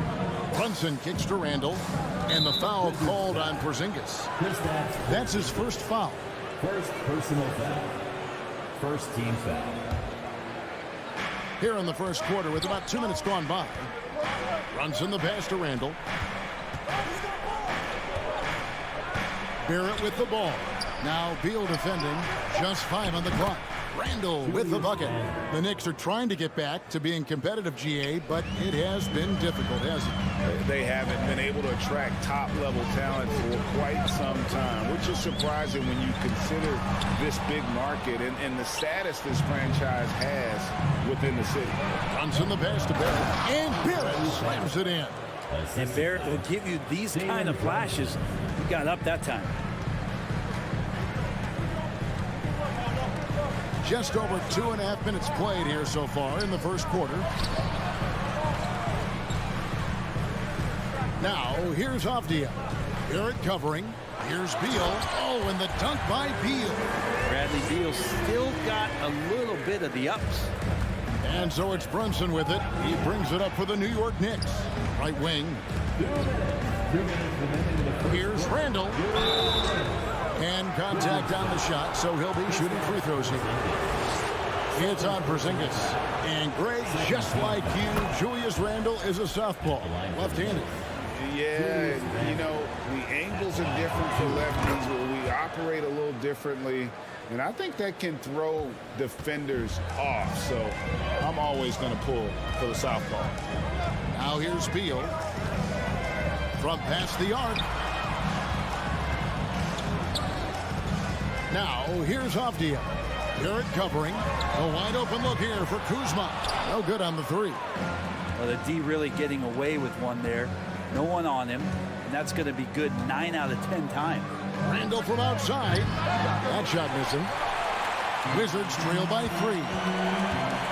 I: Brunson kicks to Randall. And the foul called on Porzingis. That's his first foul.
G: First personal foul. First team foul.
I: Here in the first quarter with about 2 minutes gone by. Brunson the pass to Randall. Barrett with the ball. Now Beal defending. Just 5 on the clock. Randall with the bucket. The Knicks are trying to get back to being competitive, GA, but it has been difficult, hasn't it?
J: They haven't been able to attract top-level talent for quite some time, which is surprising when you consider this big market and the status this franchise has within the city.
I: Brunson the pass to Barrett, and Barrett slams it in.
K: And Barrett will give you these kind of flashes. He got up that time.
I: Just over 2.5 minutes played here so far in the first quarter. Now, here's Avdia. Barrett covering. Here's Beal. Oh, and the dunk by Beal.
K: Bradley Beal still got a little bit of the ups.
I: And so it's Brunson with it. He brings it up for the New York Knicks. Right wing. Here's Randall. And contact on the shot, so he'll be shooting free throws here. It's on Porzingis. And Greg, just like you, Julius Randle is a southpaw, left-handed.
J: Yeah, you know, the angles are different for lefties. We operate a little differently. And I think that can throw defenders off. So I'm always going to pull for the southpaw.
I: Now here's Beal. From past the arc. Now, here's Avdia. Barrett covering. A wide open look here for Kuzma. No good on the three.
K: Well, the D really getting away with one there. No one on him. And that's going to be good 9 out of 10 times.
I: Randall from outside. That shot missing. Wizards trail by 3.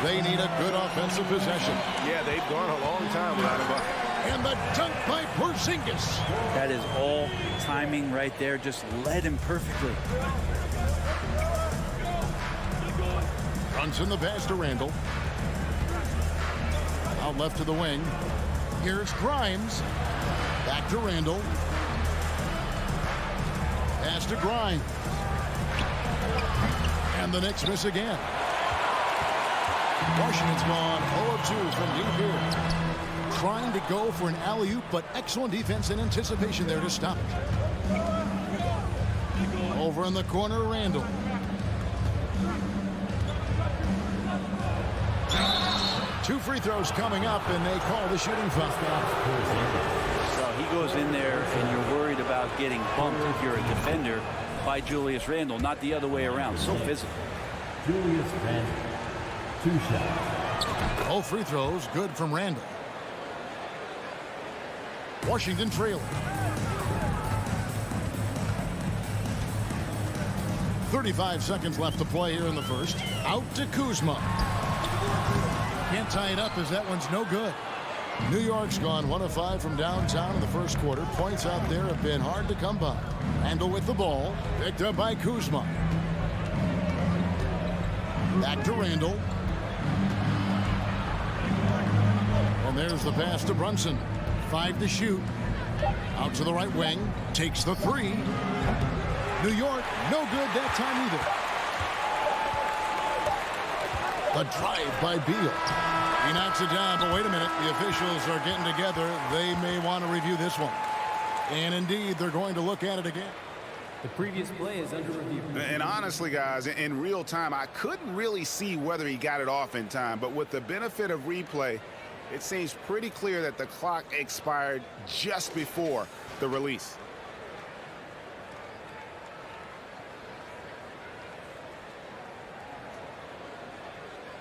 I: They need a good offensive possession.
A: Yeah, they've gone a long time without a bucket.
I: And the dunk by Porzingis.
K: That is all timing right there. Just led him perfectly.
I: Brunson the pass to Randall. Out left to the wing. Here's Grimes. Back to Randall. Pass to Grimes. And the Knicks miss again. Washington's gone 0 of 2 from deep here. Trying to go for an alley-oop, but excellent defense and anticipation there to stop it. Over in the corner, Randall. Two free throws coming up, and they call the shooting foul.
K: So he goes in there, and you're worried about getting bumped if you're a defender by Julius Randle, not the other way around. So physical.
G: Julius Randle, 2 shots.
I: All free throws good from Randall. Washington trailing. 35 seconds left to play here in the first. Out to Kuzma. Can't tie it up as that one's no good. New York's gone 1 of 5 from downtown in the first quarter. Points out there have been hard to come by. Randall with the ball. Picked up by Kuzma. Back to Randall. And there's the pass to Brunson. 5 to shoot. Out to the right wing. Takes the 3. New York, no good that time either. A drive by Beal. He knocks it down, but wait a minute. The officials are getting together. They may want to review this one. And indeed, they're going to look at it again.
H: The previous play is under review.
J: And honestly, guys, in real time, I couldn't really see whether he got it off in time. But with the benefit of replay, it seems pretty clear that the clock expired just before the release.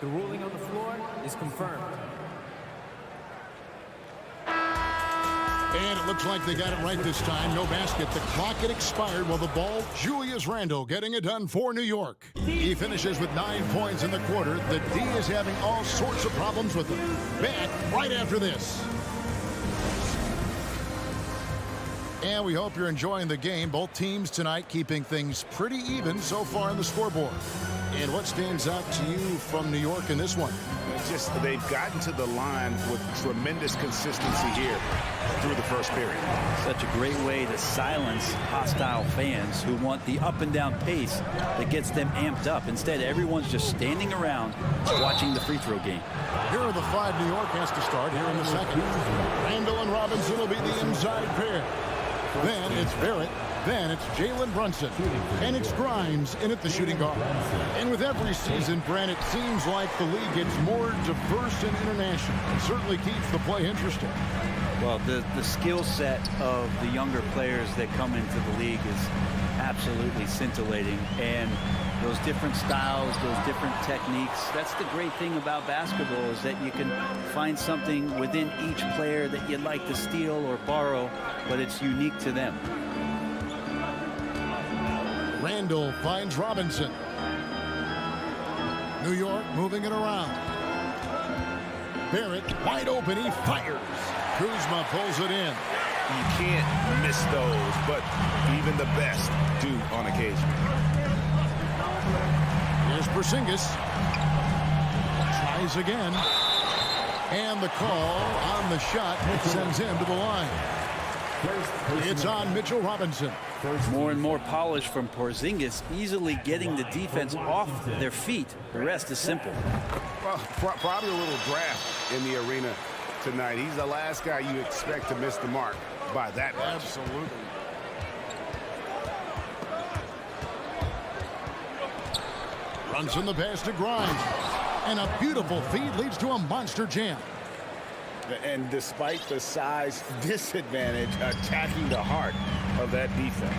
H: The ruling on the floor is confirmed.
I: And it looks like they got it right this time. No basket. The clock had expired while the ball, Julius Randle getting it done for New York. He finishes with 9 points in the quarter. The D is having all sorts of problems with him. Back right after this. And we hope you're enjoying the game. Both teams tonight keeping things pretty even so far on the scoreboard. And what stands out to you from New York in this one?
J: Just they've gotten to the line with tremendous consistency here through the first period.
K: Such a great way to silence hostile fans who want the up and down pace that gets them amped up. Instead, everyone's just standing around watching the free throw game.
I: Here are the 5 New York has to start here in the second. Randall and Robinson will be the inside pair. Then it's Barrett. Then it's Jalen Brunson. And it's Grimes in at the shooting guard. And with every season, Brent, it seems like the league gets more diverse and international. It certainly keeps the play interesting.
K: Well, the skill set of the younger players that come into the league is absolutely scintillating. And those different styles, those different techniques, that's the great thing about basketball, is that you can find something within each player that you'd like to steal or borrow, but it's unique to them.
I: Randall finds Robinson. New York moving it around. Barrett wide open. He fires. Kuzma pulls it in.
J: You can't miss those, but even the best do on occasion.
I: Here's Skijesss. Tries again. And the call on the shot sends him to the line. It's on Mitchell Robinson.
K: More and more polish from Porzingis, easily getting the defense off their feet. The rest is simple.
J: Well, probably a little draft in the arena tonight. He's the last guy you expect to miss the mark by that much.
I: Absolutely. Brunson the pass to Grimes. And a beautiful feed leads to a monster jam.
J: And despite the size disadvantage, attacking the heart of that defense.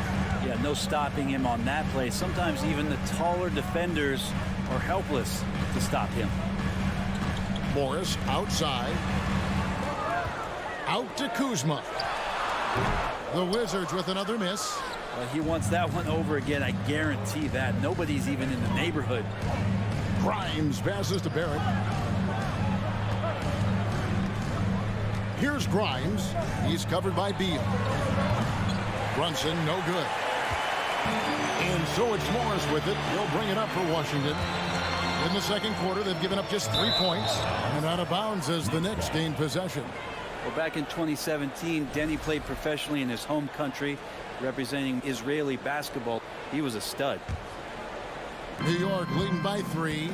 K: Yeah, no stopping him on that play. Sometimes even the taller defenders are helpless to stop him.
I: Morris outside. Out to Kuzma. The Wizards with another miss.
K: Well, he wants that one over again. I guarantee that. Nobody's even in the neighborhood.
I: Grimes passes to Barrett. Here's Grimes. He's covered by Beal. Brunson, no good. And so it's Morris with it. He'll bring it up for Washington. In the second quarter, they've given up just 3 points. And out of bounds as the Knicks gain possession.
K: Well, back in 2017, Denny played professionally in his home country, representing Israeli basketball. He was a stud.
I: New York leading by 3.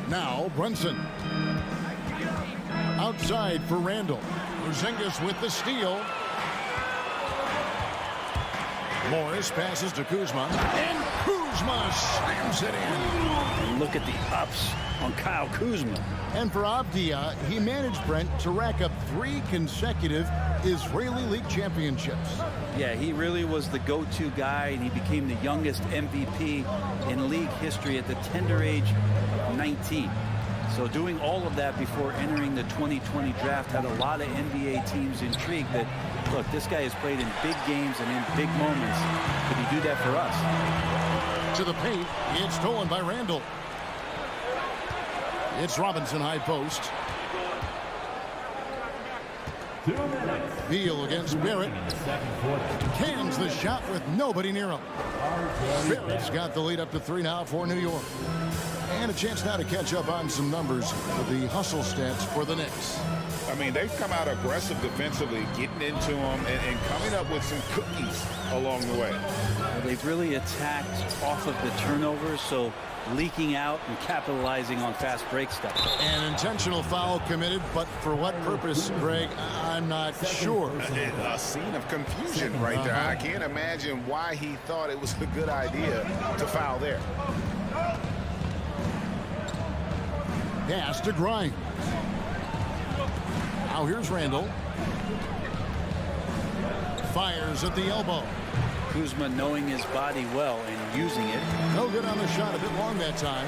I: Now Brunson. Outside for Randall. Skijesss with the steal. Morris passes to Kuzma. And Kuzma slams it in.
K: And look at the ups on Kyle Kuzma.
I: And for Avdia, he managed Brent to rack up 3 consecutive Israeli League championships.
K: Yeah, he really was the go-to guy, and he became the youngest MVP in league history at the tender age of 19. So doing all of that before entering the 2020 draft had a lot of NBA teams intrigued that, look, this guy has played in big games and in big moments. Could he do that for us?
I: To the paint, it's stolen by Randall. It's Robinson high post.
G: 2 minutes.
I: Beal against Barrett. Cans the shot with nobody near him. Barrett's got the lead up to 3 now for New York. And a chance now to catch up on some numbers with the hustle stats for the Knicks.
J: I mean, they've come out aggressive defensively, getting into them and coming up with some cookies along the way.
K: Well, they've really attacked off of the turnovers, so leaking out and capitalizing on fast break stuff.
I: An intentional foul committed, but for what purpose, Greg, I'm not sure.
J: A scene of confusion right there. I can't imagine why he thought it was a good idea to foul there.
I: Pass to Grimes. Now here's Randall. Fires at the elbow.
K: Kuzma knowing his body well and using it.
I: No good on the shot, a bit long that time.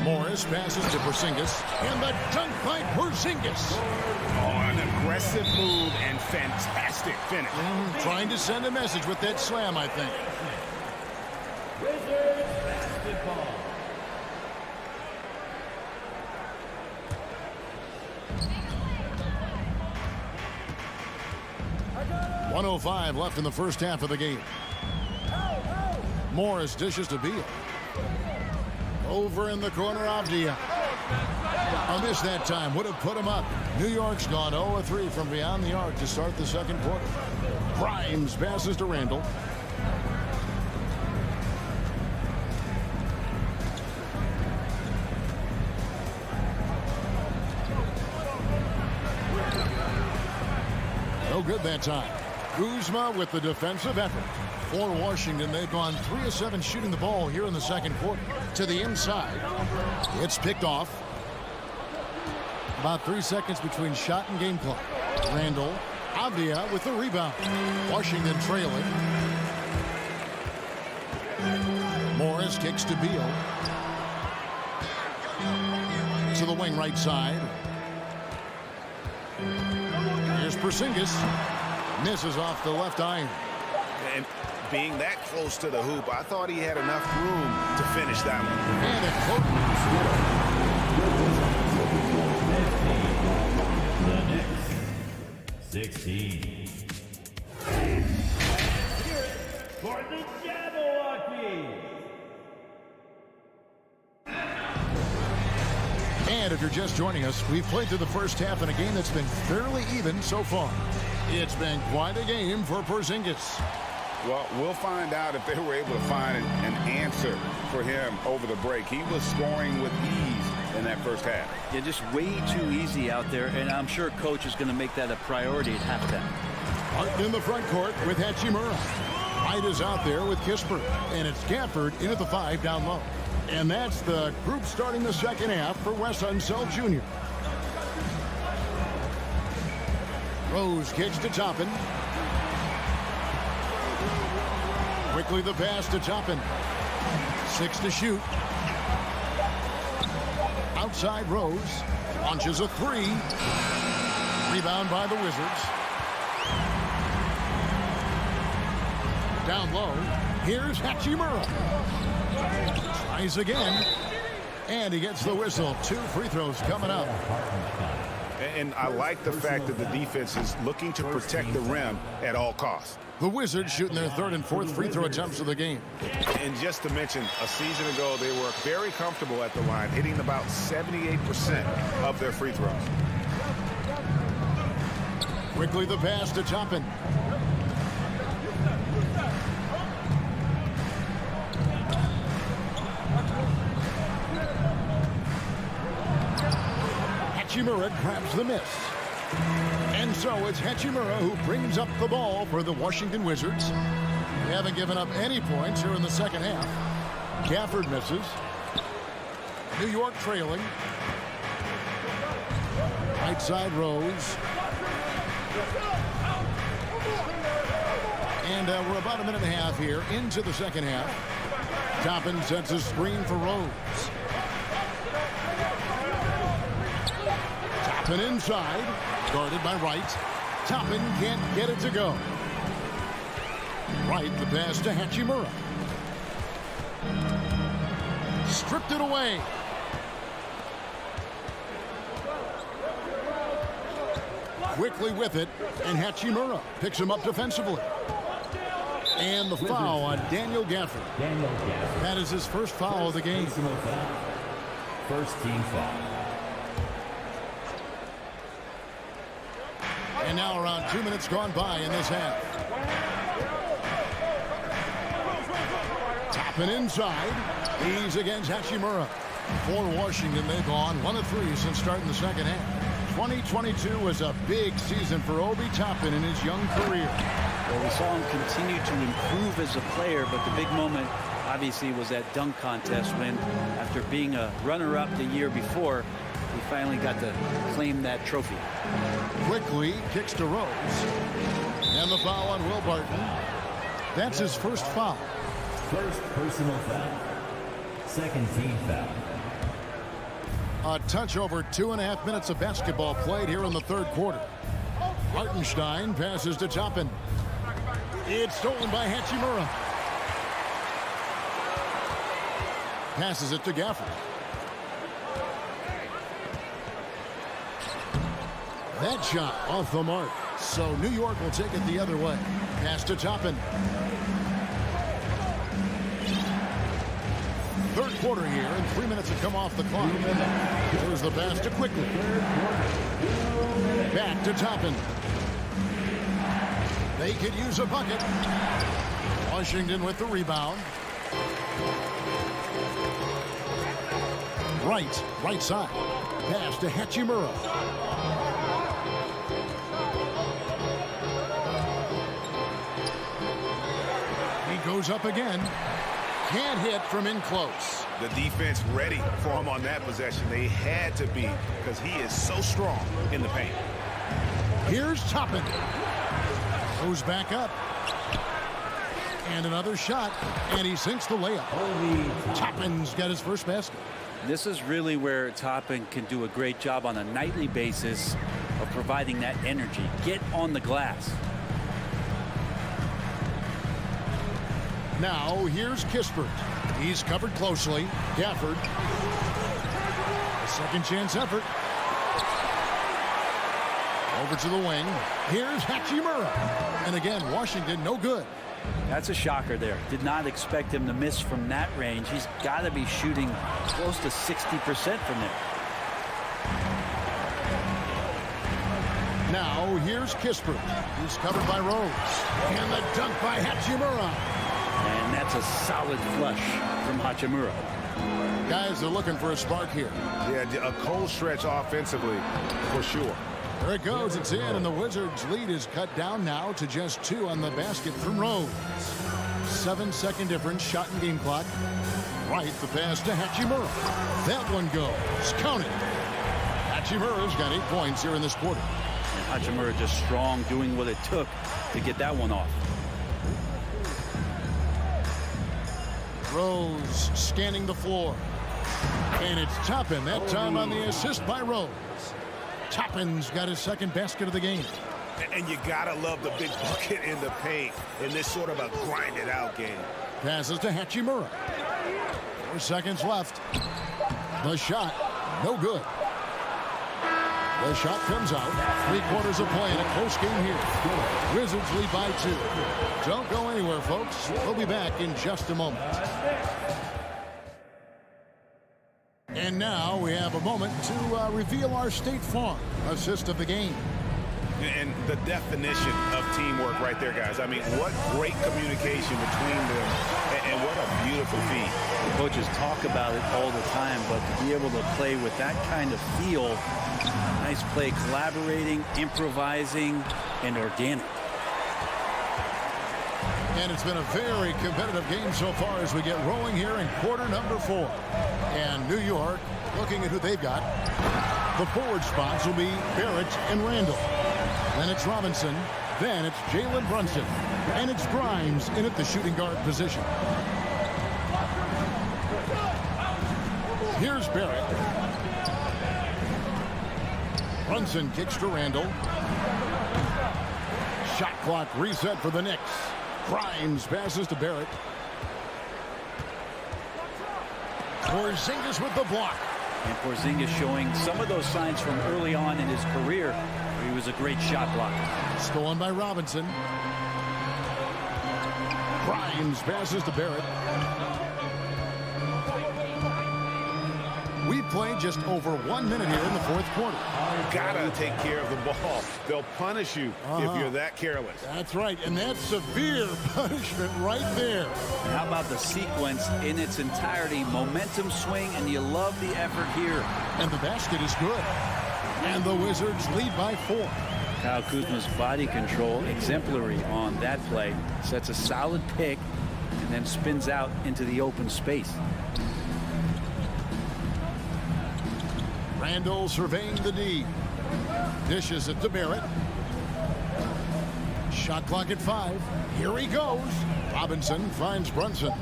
I: Morris passes to Porzingis, and the dunk by Porzingis.
J: Oh, an aggressive move and fantastic finish.
I: Trying to send a message with that slam, I think.
G: Wizards basketball.
I: .105 left in the first half of the game. Morris dishes to Beal. Over in the corner, Avdia. A miss that time would have put him up. New York's gone 0-3 from beyond the arc to start the second quarter. Grimes passes to Randall. No good that time. Kuzma with the defensive effort. For Washington, they've gone 3 of 7 shooting the ball here in the second quarter. To the inside. It's picked off. About 3 seconds between shot and game clock. Randall. Avdia with the rebound. Washington trailing. Morris kicks to Beal. To the wing right side. Here's Porzingis. Misses off the left iron.
J: And being that close to the hoop, I thought he had enough room to finish that one.
I: And it closes.
G: The Knicks, 16. For the Jabberwockies.
I: And if you're just joining us, we've played through the first half in a game that's been fairly even so far. It's been quite a game for Porzingis.
J: Well, we'll find out if they were able to find an answer for him over the break. He was scoring with ease in that first half.
K: Yeah, just way too easy out there, and I'm sure coach is going to make that a priority at halftime.
I: Martin in the front court with Hachimura. White is out there with Kispert, and it's Gafford in at the 5 down low. And that's the group starting the second half for Wes Unseld Jr. Rose kicks to Toppin. Quickly the pass to Toppin. 6 to shoot. Outside Rose. Launches a 3. Rebound by the Wizards. Down low. Here's Hachimura. Tries again. And he gets the whistle. 2 free throws coming up.
J: And I like the fact that the defense is looking to protect the rim at all costs.
I: The Wizards shooting their 3rd and 4th free throw attempts of the game.
J: And just to mention, a season ago, they were very comfortable at the line, hitting about 78% of their free throws.
I: Quickly the pass to Toppin. Hachimura grabs the miss. And so it's Hachimura who brings up the ball for the Washington Wizards. They haven't given up any points here in the second half. Gafford misses. New York trailing. Right side Rose. And we're about a minute and a half here into the second half. Toppin sets a screen for Rose. Toppin inside, guarded by Wright. Toppin can't get it to go. Wright, the pass to Hachimura. Stripped it away. Quickly with it, and Hachimura picks him up defensively. And the foul on Daniel Gafford. That is his first foul of the game.
G: First team foul.
I: And now around 2 minutes gone by in this half. Toppin inside. He's against Hachimura. For Washington, they've gone 1 of 3 since starting the second half. 2022 was a big season for Obi Toppin in his young career.
K: Well, we saw him continue to improve as a player, but the big moment obviously was that dunk contest when, after being a runner-up the year before, he finally got to claim that trophy.
I: Quickly kicks to Rose. And the foul on Will Barton. That's his first foul.
G: First personal foul. Second team foul.
I: A touch over 2.5 minutes of basketball played here in the third quarter. Hartenstein passes to Toppin. It's stolen by Hachimura. Passes it to Gafford. That shot off the mark. So New York will take it the other way. Pass to Toppin. Third quarter here, and 3 minutes have come off the clock. Here's the pass to Quickly. Back to Toppin. They could use a bucket. Washington with the rebound. Right side. Pass to Hachimura. He goes up again. Can't hit from in close.
M: The defense ready for him on that possession. They had to be, because he is so strong in the paint.
I: Here's Toppin. Goes back up. And another shot. And he sinks the layup. Toppin's got his first basket.
K: This is really where Toppin can do a great job on a nightly basis of providing that energy. Get on the glass.
I: Now here's Kispert. He's covered closely. Gafford. A second chance effort. Over to the wing. Here's Hachimura. And again, Washington no good.
K: That's a shocker there. Did not expect him to miss from that range. He's got to be shooting close to 60% from there.
I: Now here's Kispert. He's covered by Rose. And the dunk by Hachimura.
K: And that's a solid flush from Hachimura.
I: Guys are looking for a spark here.
M: Yeah, a cold stretch offensively, for sure.
I: There it goes. It's in, and the Wizards' lead is cut down now to just 2 on the basket from Rose. 7-second difference, shot and game clock. Right, the pass to Hachimura. That one goes. Count it. Hachimura's got 8 points here in this quarter.
K: And Hachimura just strong, doing what it took to get that one off.
I: Rose scanning the floor. And it's Toppin, that time on the assist by Rose. Toppin's got his second basket of the game.
M: And you gotta love the big bucket in the paint in this sort of a grinded-out game.
I: Passes to Hachimura. 4 seconds left. The shot, no good. The shot comes out. 3 quarters of play in a close game here. Wizards lead by 2. Don't go anywhere, folks. We'll be back in just a moment. And now we have a moment to reveal our State Farm assist of the game.
M: And the definition of teamwork right there, guys. I mean, what great communication between them, and what a beautiful feat.
K: The coaches talk about it all the time, but to be able to play with that kind of feel, nice play, collaborating, improvising, and organic.
I: And it's been a very competitive game so far as we get rolling here in quarter number 4. And New York, looking at who they've got, the forward spots will be Barrett and Randall. Then it's Robinson. Then it's Jalen Brunson. And it's Grimes in at the shooting guard position. Here's Barrett. Brunson kicks to Randall. Shot clock reset for the Knicks. Grimes passes to Barrett. Porzingis with the block.
K: And Porzingis showing some of those signs from early on in his career. He was a great shot blocker.
I: Stolen by Robinson. Grimes passes to Barrett. We played just over 1 minute here in the fourth quarter.
M: Gotta take care of the ball. They'll punish you if you're that careless.
I: That's right, and that's severe punishment right there.
K: How about the sequence in its entirety? Momentum swing, and you love the effort here.
I: And the basket is good. And the Wizards lead by 4.
K: Kyle Kuzma's body control exemplary on that play. Sets a solid pick and then spins out into the open space.
I: Randall surveying the D. Dishes it to Barrett. Shot clock at 5. Here he goes. Robinson finds Brunson.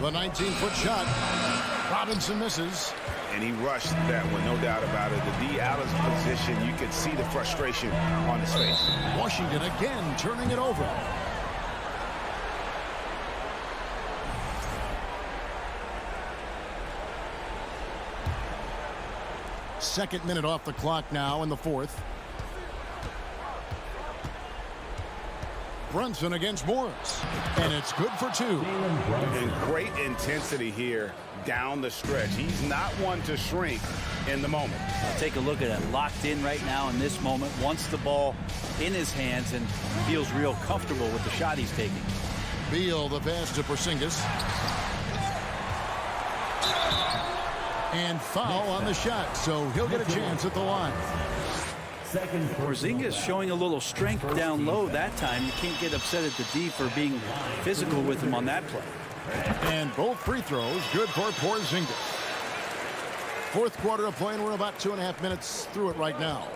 I: The 19-foot shot. Robinson misses.
M: And he rushed that one, no doubt about it. The D out of position, you could see the frustration on his face.
I: Washington again turning it over. Second minute off the clock now in the fourth. Brunson against Morris. And it's good for 2.
M: And great intensity here down the stretch. He's not one to shrink in the moment.
K: Take a look at it. Locked in right now in this moment. Wants the ball in his hands and feels real comfortable with the shot he's taking.
I: Beal the pass to Porzingis. And foul on the shot, so he'll get a chance at the line.
K: Porzingis showing a little strength down low that time. You can't get upset at the D for being physical with him on that play.
I: And both free throws good for Porzingis. Fourth quarter of play, and we're about 2.5 minutes through it right now.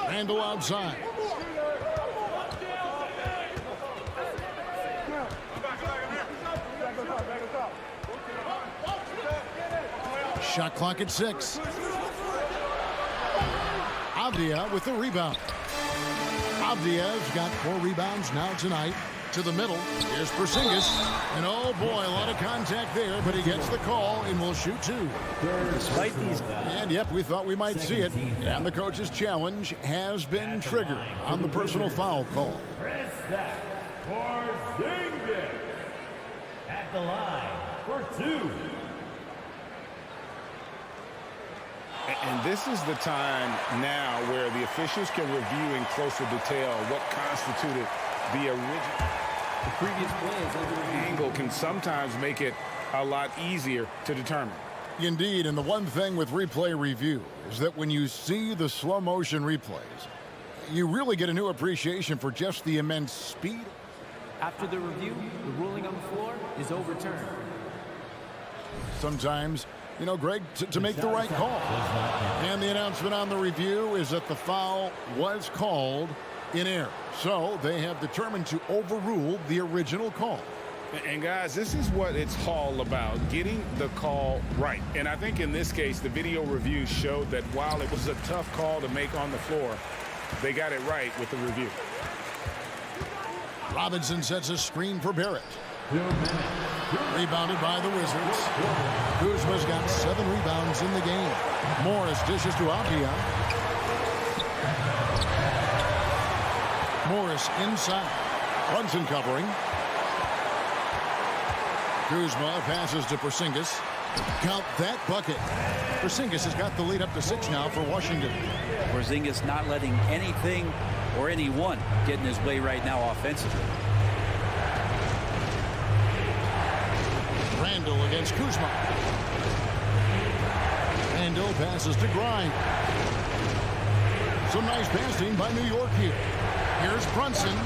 I: Randall outside. Shot clock at 6. Avdia with the rebound. Avdia's got 4 rebounds now tonight. To the middle. Here's Porzingis. And oh boy, a lot of contact there, but he gets the call and will shoot 2.
K: Despite these.
I: And yep, we thought we might see it. And the coach's challenge has been triggered on the personal foul call.
G: Porzingis at the line for 2.
M: And this is the time now where the officials can review in closer detail what constituted the original.
H: The previous play is over the
M: angle can sometimes make it a lot easier to determine.
I: Indeed, and the one thing with replay review is that when you see the slow motion replays, you really get a new appreciation for just the immense speed.
H: After the review, the ruling on the floor is overturned.
I: Sometimes, you know, Greg, to make the right call. And the announcement on the review is that the foul was called in error. So they have determined to overrule the original call.
M: And guys, this is what it's all about, getting the call right. And I think in this case, the video review showed that while it was a tough call to make on the floor, they got it right with the review.
I: Robinson sets a screen for Barrett. Rebounded by the Wizards. Kuzma's got 7 rebounds in the game. Morris dishes to Avdia. Morris inside. Brunson covering. Kuzma passes to Porzingis. Count that bucket. Porzingis has got the lead up to 6 now for Washington.
K: Porzingis not letting anything or anyone get in his way right now offensively.
I: Randall against Kuzma. Randall passes to Grimes. Some nice passing by New York here. Here's Brunson.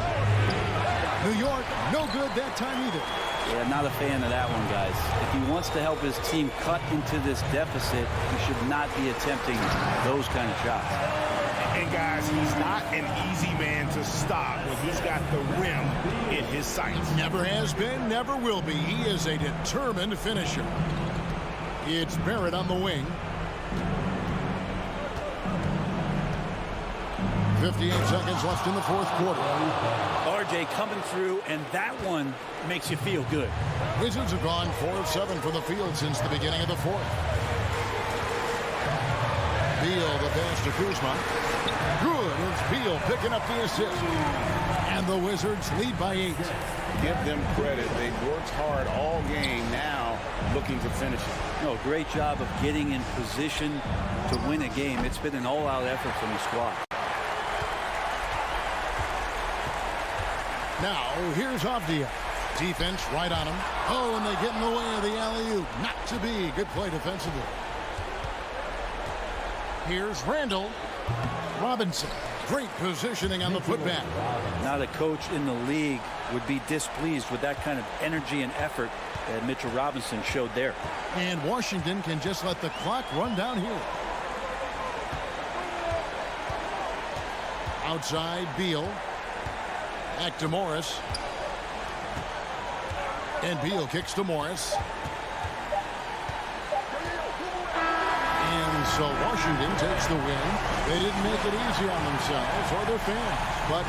I: New York, no good that time either.
K: Yeah, not a fan of that one, guys. If he wants to help his team cut into this deficit, he should not be attempting those kind of shots.
M: And guys, he's not an easy man to stop when he's got the rim in his sights.
I: Never has been, never will be. He is a determined finisher. It's Barrett on the wing. 58 seconds left in the fourth quarter.
K: RJ coming through, and that one makes you feel good.
I: Wizards have gone 4 of 7 from the field since the beginning of the fourth. Beal, the pass to Kuzma. Good. It's Beal picking up the assist. And the Wizards lead by 8.
J: Give them credit. They've worked hard all game, now looking to finish it.
K: No, great job of getting in position to win a game. It's been an all-out effort from the squad.
I: Now, here's Avdia. Defense right on him. Oh, and they get in the way of the alley-oop. Not to be. Good play defensively. Here's Randall. Robinson. Great positioning on the putback.
K: Not a coach in the league would be displeased with that kind of energy and effort that Mitchell Robinson showed there.
I: And Washington can just let the clock run down here. Outside, Beal. Back to Morris. And Beal kicks to Morris. And so Washington takes the win. They didn't make it easy on themselves or their fans, but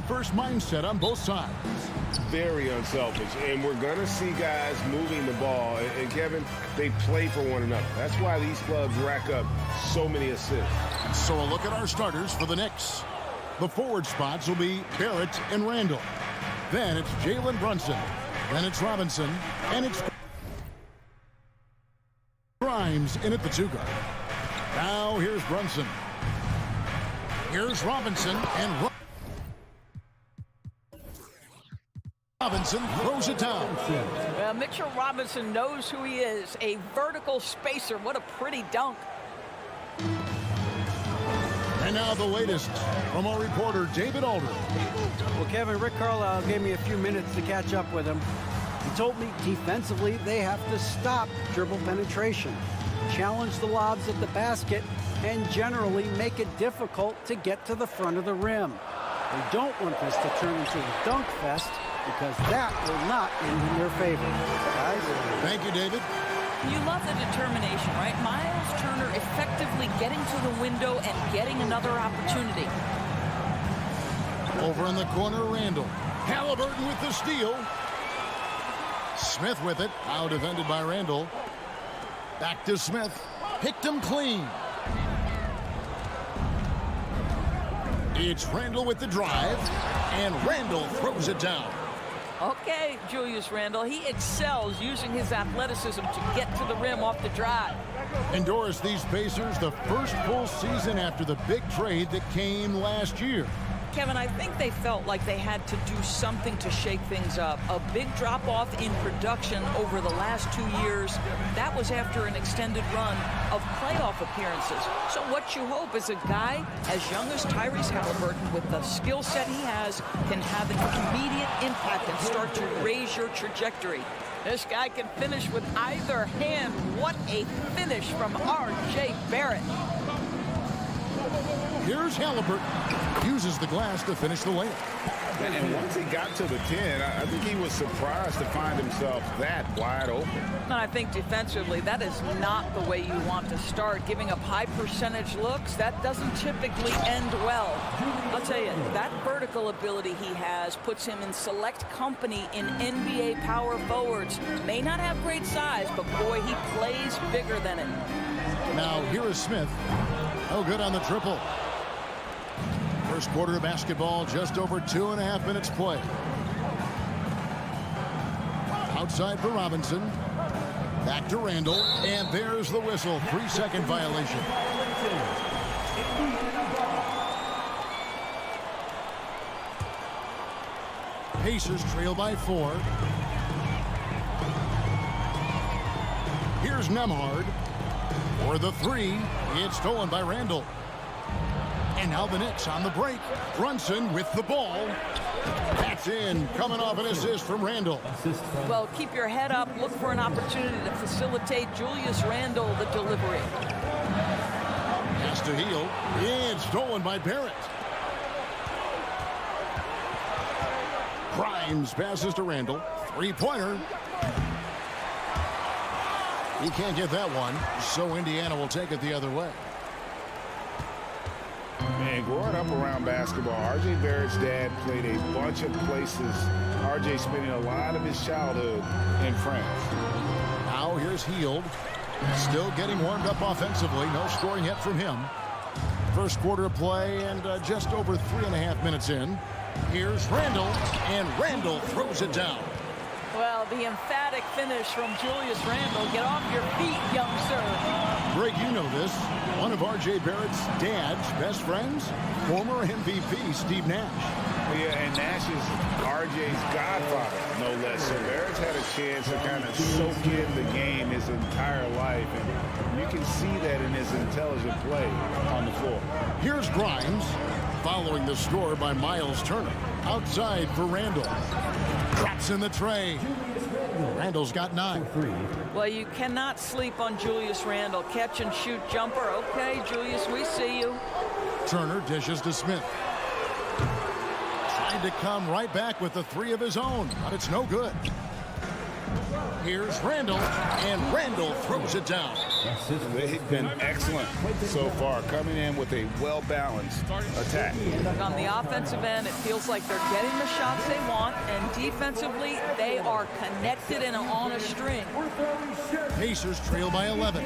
I: First mindset on both sides.
J: Very unselfish, and we're going to see guys moving the ball. And Kevin, they play for one another. That's why these clubs rack up so many assists.
I: So a look at our starters for the Knicks. The forward spots will be Barrett and Randall. Then it's Jalen Brunson. Then it's Robinson. And it's Grimes in at the two guard. Now here's Brunson. Here's Robinson and Robinson throws it down.
B: Well, Mitchell Robinson knows who he is, a vertical spacer. What a pretty dunk.
I: And now the latest from our reporter, David Aldridge.
L: Well, Kevin, Rick Carlisle gave me a few minutes to catch up with him. He told me defensively they have to stop dribble penetration, challenge the lobs at the basket, and generally make it difficult to get to the front of the rim. They don't want this to turn into a dunk fest, because that will not end in their favor. Guys?
I: Thank you, David.
B: You love the determination, right? Miles Turner effectively getting to the window and getting another opportunity.
I: Over in the corner, Randall. Halliburton with the steal. Smith with it. Now defended by Randall. Back to Smith. Picked him clean. It's Randall with the drive. And Randall throws it down.
B: Okay, Julius Randle, he excels using his athleticism to get to the rim off the drive.
I: And Doris, these Pacers, the first full season after the big trade that came last year.
B: Kevin, I think they felt like they had to do something to shake things up. A big drop-off in production over the last 2 years. That was after an extended run of playoff appearances. So what you hope is a guy as young as Tyrese Halliburton, with the skill set he has, can have an immediate impact and start to raise your trajectory. This guy can finish with either hand. What a finish from R.J. Barrett.
I: Here's Halliburton. Uses the glass to finish the layup.
M: And once he got to the 10, I think he was surprised to find himself that wide open.
B: And I think defensively, that is not the way you want to start. Giving up high percentage looks, that doesn't typically end well. I'll tell you, that vertical ability he has puts him in select company in NBA power forwards. May not have great size, but boy, he plays bigger than it.
I: Now, here is Smith. Oh, good on the triple. First quarter of basketball, just over 2.5 minutes play. Outside for Robinson. Back to Randle. And there's the whistle. 3-second violation. Pacers trail by 4. Here's Nembhard. For the 3. It's stolen by Randle. And now the Knicks on the break. Brunson with the ball. That's in. Coming off an assist from Randle.
B: Well, keep your head up. Look for an opportunity to facilitate Julius Randle the delivery.
I: Has to Hield. And stolen by Barrett. Grimes passes to Randle. Three-pointer. He can't get that one, so Indiana will take it the other way.
J: Man, growing up around basketball, R.J. Barrett's dad played a bunch of places. R.J. spending a lot of his childhood in France.
I: Now here's Hield. Still getting warmed up offensively. No scoring yet from him. First quarter of play and just over 3.5 minutes in. Here's Randle, and Randle throws it down.
B: Well, the emphatic finish from Julius Randle. Get off your feet, young sir.
I: Greg, you know this. One of R.J. Barrett's dad's best friends, former MVP Steve Nash.
J: Yeah, and Nash is R.J.'s godfather, no less. So Barrett's had a chance to kind of soak in the game his entire life, and you can see that in his intelligent play on the floor.
I: Here's Grimes, following the score by Miles Turner. Outside for Randle. Drops in the tray. Randle's got 9.
B: Well, you cannot sleep on Julius Randle. Catch and shoot jumper. Okay, Julius, we see you.
I: Turner dishes to Smith. Trying to come right back with the 3 of his own, but it's no good. Here's Randle, and Randle throws it down.
J: They've been excellent so far, coming in with a well-balanced attack.
B: On the offensive end, it feels like they're getting the shots they want, and defensively, they are connected and on a string.
I: Pacers trail by 11.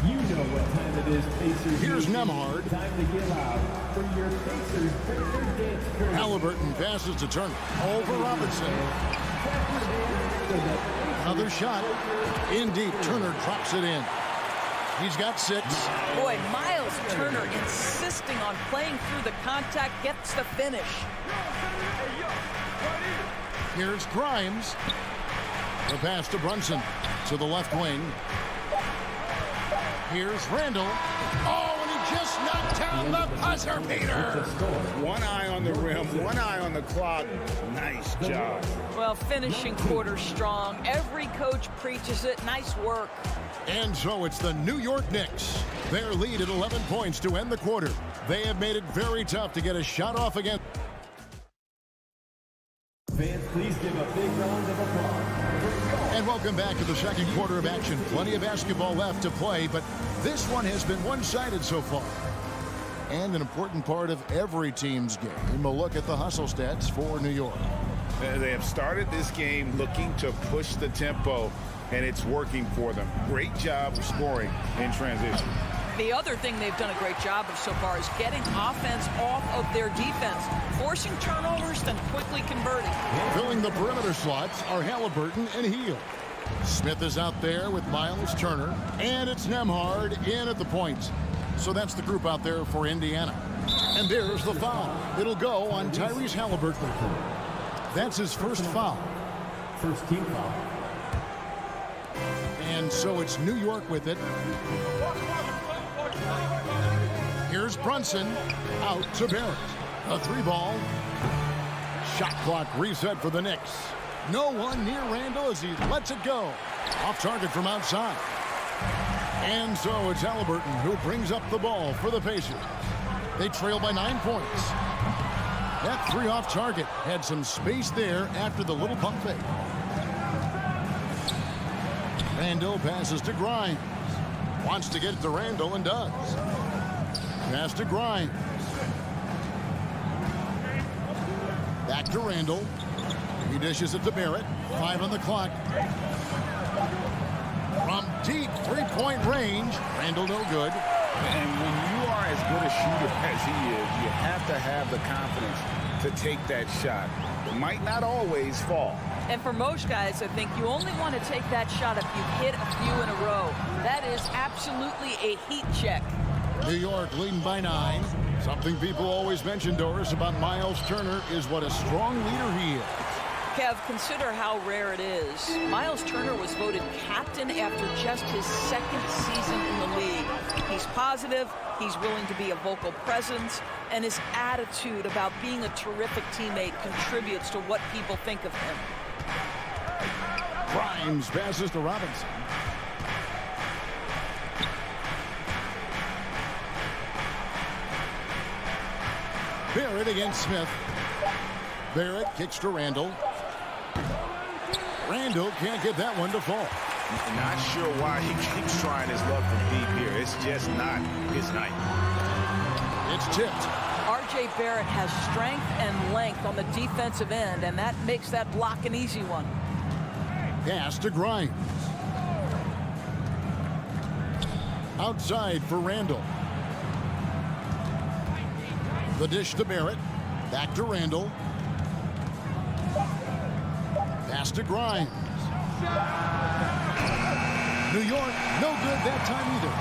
G: You know what time it is, Pacers.
I: Here's Nembhard.
G: Time to give out for your Pacers dance curtain.
I: Halliburton passes to Turner. Over Robinson. Another shot. In deep. Turner drops it in. He's got 6.
B: Boy, Miles Turner insisting on playing through the contact, gets the finish.
I: Here's Grimes. The pass to Brunson to the left wing. Here's Randle. Oh, and he just knocked down the buzzer beater.
J: One eye on the rim, one eye on the clock. Nice job.
B: Well, finishing quarter strong. Every coach preaches it. Nice work.
I: And so it's the New York Knicks. Their lead at 11 points to end the quarter. They have made it very tough to get a shot off again.
G: Fans, please give a big round of applause.
I: And welcome back to the second quarter of action. Plenty of basketball left to play, but this one has been one-sided so far. And an important part of every team's game, a look at the hustle stats for New York.
J: They have started this game looking to push the tempo, and it's working for them. Great job of scoring in transition.
B: The other thing they've done a great job of so far is getting offense off of their defense, forcing turnovers, then quickly converting.
I: Filling the perimeter slots are Halliburton and Heel. Smith is out there with Miles Turner, and it's Nembhard in at the point. So that's the group out there for Indiana. And there's the foul. It'll go on Tyrese Halliburton. That's his first foul.
G: First team foul.
I: And so it's New York with it. Here's Brunson out to Barrett. A 3-ball. Shot clock reset for the Knicks. No one near Randall as he lets it go. Off target from outside. And so it's Halliburton who brings up the ball for the Pacers. They trail by 9 points. That 3 off target had some space there after the little pump fake. Randall passes to Grimes. Wants to get it to Randall and does. Pass to Grimes. Back to Randall. He dishes it to Barrett. 5 on the clock. From deep 3-point range. Randall no good.
J: And when you are as good a shooter as he is, you have to have the confidence to take that shot. It might not always fall.
B: And for most guys, I think you only want to take that shot if you hit a few in a row. That is absolutely a heat check.
I: New York leading by 9. Something people always mention, Doris, about Miles Turner is what a strong leader he is.
B: Kev, consider how rare it is. Miles Turner was voted captain after just his 2nd season in the league. He's positive, he's willing to be a vocal presence, and his attitude about being a terrific teammate contributes to what people think of him.
I: Grimes passes to Robinson. Barrett against Smith. Barrett kicks to Randall. Randall can't get that one to fall.
J: Not sure why he keeps trying his luck from deep here. It's just not his night.
I: It's tipped.
B: R.J. Barrett has strength and length on the defensive end, and that makes that block an easy one.
I: Pass to Grimes. Outside for Randall. The dish to Barrett. Back to Randall. Pass to Grimes. New York, no good that time either.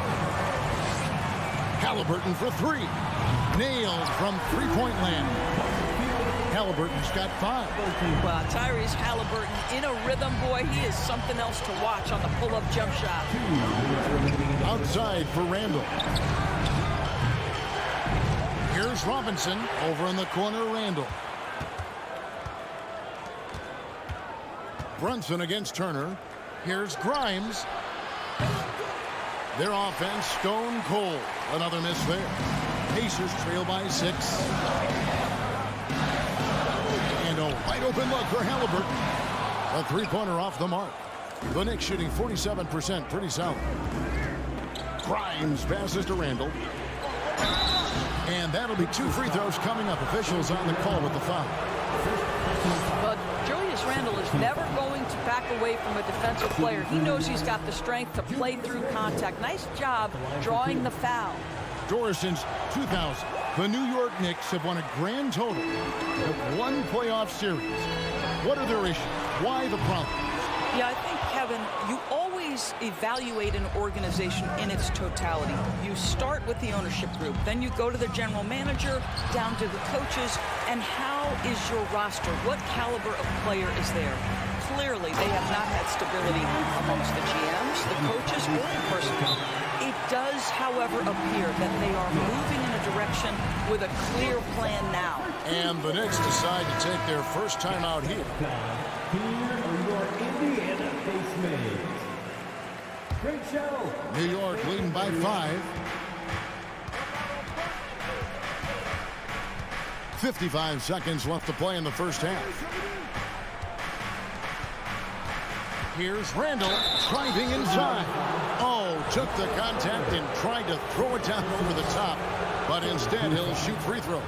I: Halliburton for 3. Nailed from 3-point land. Halliburton's got 5.
B: Well, Tyrese Halliburton in a rhythm, boy, he is something else to watch on the pull-up jump shot.
I: Outside for Randall. Here's Robinson over in the corner, Randall. Brunson against Turner. Here's Grimes. Their offense stone cold. Another miss there. Pacers trail by 6. And a wide open look for Halliburton. A 3-pointer off the mark. The Knicks shooting 47%, pretty solid. Grimes passes to Randall. And that'll be 2 free throws coming up. Officials on the call with the foul.
B: But Julius Randle is never going to back away from a defensive player. He knows he's got the strength to play through contact. Nice job drawing the foul.
I: Doris, since 2000, the New York Knicks have won a grand total of 1 playoff series. What are their issues? Why the problem?
B: Yeah, I think, Kevin, you always evaluate an organization in its totality. You start with the ownership group, then you go to the general manager, down to the coaches, and how is your roster? What caliber of player is there? Clearly, they have not had stability amongst the GMs, the coaches, or the personnel. It does, however, appear that they are moving in a direction with a clear plan now.
I: And the Knicks decide to take their first time out here.
G: Here are your Indiana Basements. Great show.
I: New York leading by 5. 55 seconds left to play in the first half. Here's Randall driving inside. Oh, took the contact and tried to throw it down over the top. But instead, he'll shoot free throws.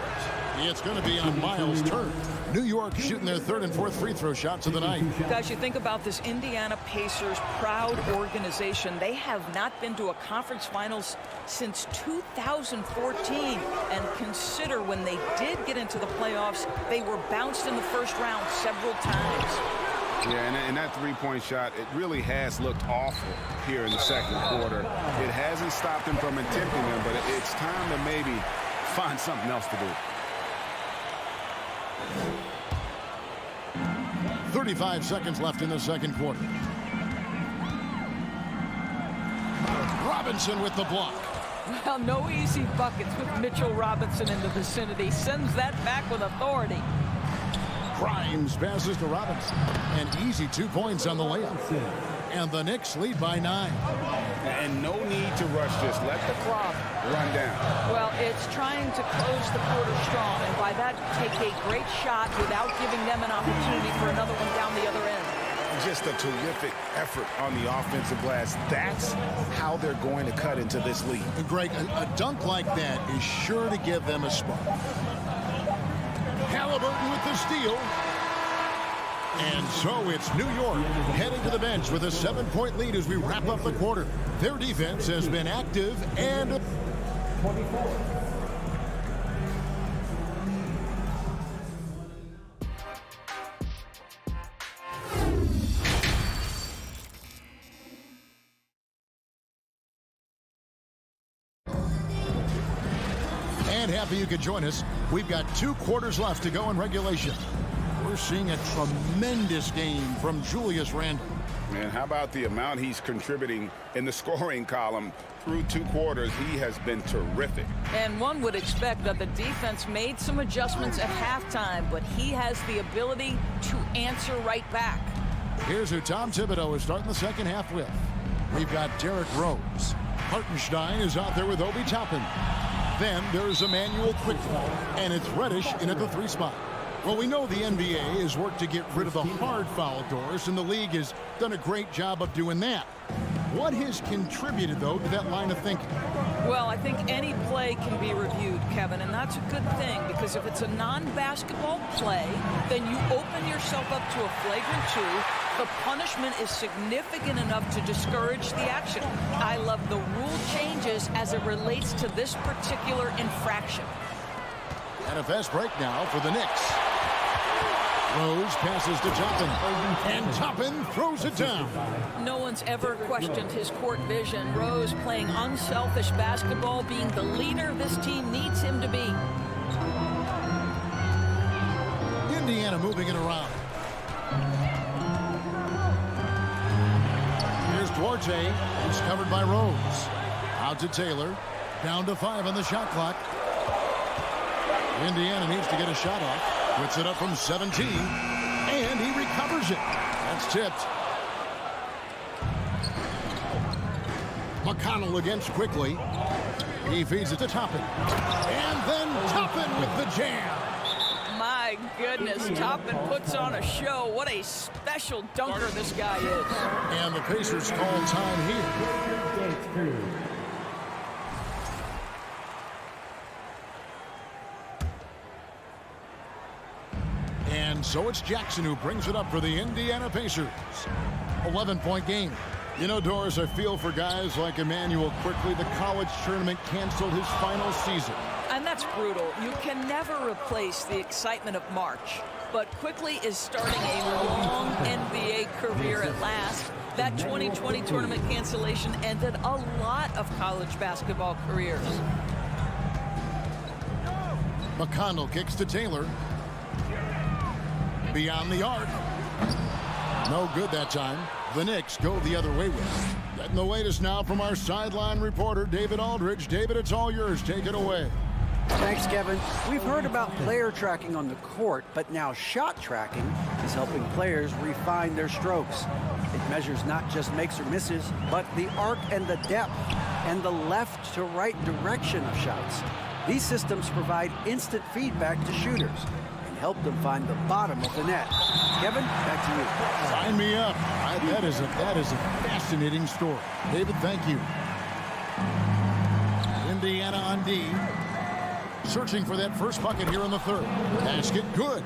I: It's going to be on Miles' turn. New York shooting their third and fourth free throw shots of the night.
B: Guys, you think about this Indiana Pacers proud organization. They have not been to a conference finals since 2014. And consider when they did get into the playoffs, they were bounced in the first round several times.
J: Yeah, and that three-point shot, it really has looked awful here in the second quarter. It hasn't stopped them from attempting them, but it's time to maybe find something else to do.
I: 35 seconds left in the second quarter. Robinson with the block.
B: Well, no easy buckets with Mitchell Robinson in the vicinity. Sends that back with authority.
I: Grimes passes to Robinson. And easy 2 points on the layup. And the Knicks lead by 9.
J: And no need to rush this. Let the clock run down.
B: Well, it's trying to close the quarter strong, and by that, take a great shot without giving them an opportunity for another one down the other end.
J: Just a terrific effort on the offensive glass. That's how they're going to cut into this lead.
I: And Greg, a dunk like that is sure to give them a spark. Halliburton with the steal. And so it's New York heading to the bench with a 7-point lead as we wrap up the quarter. Their defense has been active and
G: 24.
I: And happy you could join us. We've got 2 quarters left to go in regulation. We're seeing a tremendous game from Julius Randle.
J: Man, how about the amount he's contributing in the scoring column through 2 quarters? He has been terrific.
B: And one would expect that the defense made some adjustments at halftime, but he has the ability to answer right back.
I: Here's who Tom Thibodeau is starting the second half with. We've got Derrick Rose. Hartenstein is out there with Obi Toppin. Then there's Emmanuel Quickly, and it's Reddish in at the 3 spot. Well, we know the NBA has worked to get rid of the hard foul doors, and the league has done a great job of doing that. What has contributed, though, to that line of thinking?
B: Well, I think any play can be reviewed, Kevin, and that's a good thing, because if it's a non-basketball play, then you open yourself up to a flagrant 2. The punishment is significant enough to discourage the action. I love the rule changes as it relates to this particular infraction.
I: And a fast break now for the Knicks. Rose passes to Toppin, and Toppin throws it down.
B: No one's ever questioned his court vision. Rose playing unselfish basketball, being the leader this team needs him to be.
I: Indiana moving it around. Here's Duarte, who's covered by Rose. Out to Taylor, down to 5 on the shot clock. Indiana needs to get a shot off. Puts it up from 17, and he recovers it. That's tipped. McConnell against Quickly. He feeds it to Toppin. And then Toppin with the jam.
B: My goodness, Toppin puts on a show. What a special dunker this guy is.
I: And the Pacers call time here. And so it's Jackson who brings it up for the Indiana Pacers. 11-point game. You know, Doris, I feel for guys like Emmanuel Quickly. The college tournament canceled his final season.
B: And that's brutal. You can never replace the excitement of March. But Quickly is starting a long NBA career at last. That 2020 tournament cancellation ended a lot of college basketball careers.
I: McConnell kicks to Taylor. Beyond the arc. No good that time. The Knicks go the other way with it. Getting the latest now from our sideline reporter, David Aldridge. David, it's all yours. Take it away.
L: Thanks, Kevin. We've heard about player tracking on the court, but now shot tracking is helping players refine their strokes. It measures not just makes or misses, but the arc and the depth and the left to right direction of shots. These systems provide instant feedback to shooters and help them find the bottom of the net. Kevin, back to you.
I: Sign me up. That is a fascinating story. David, thank you. Indiana on D. searching for that first bucket here in the third. Basket good.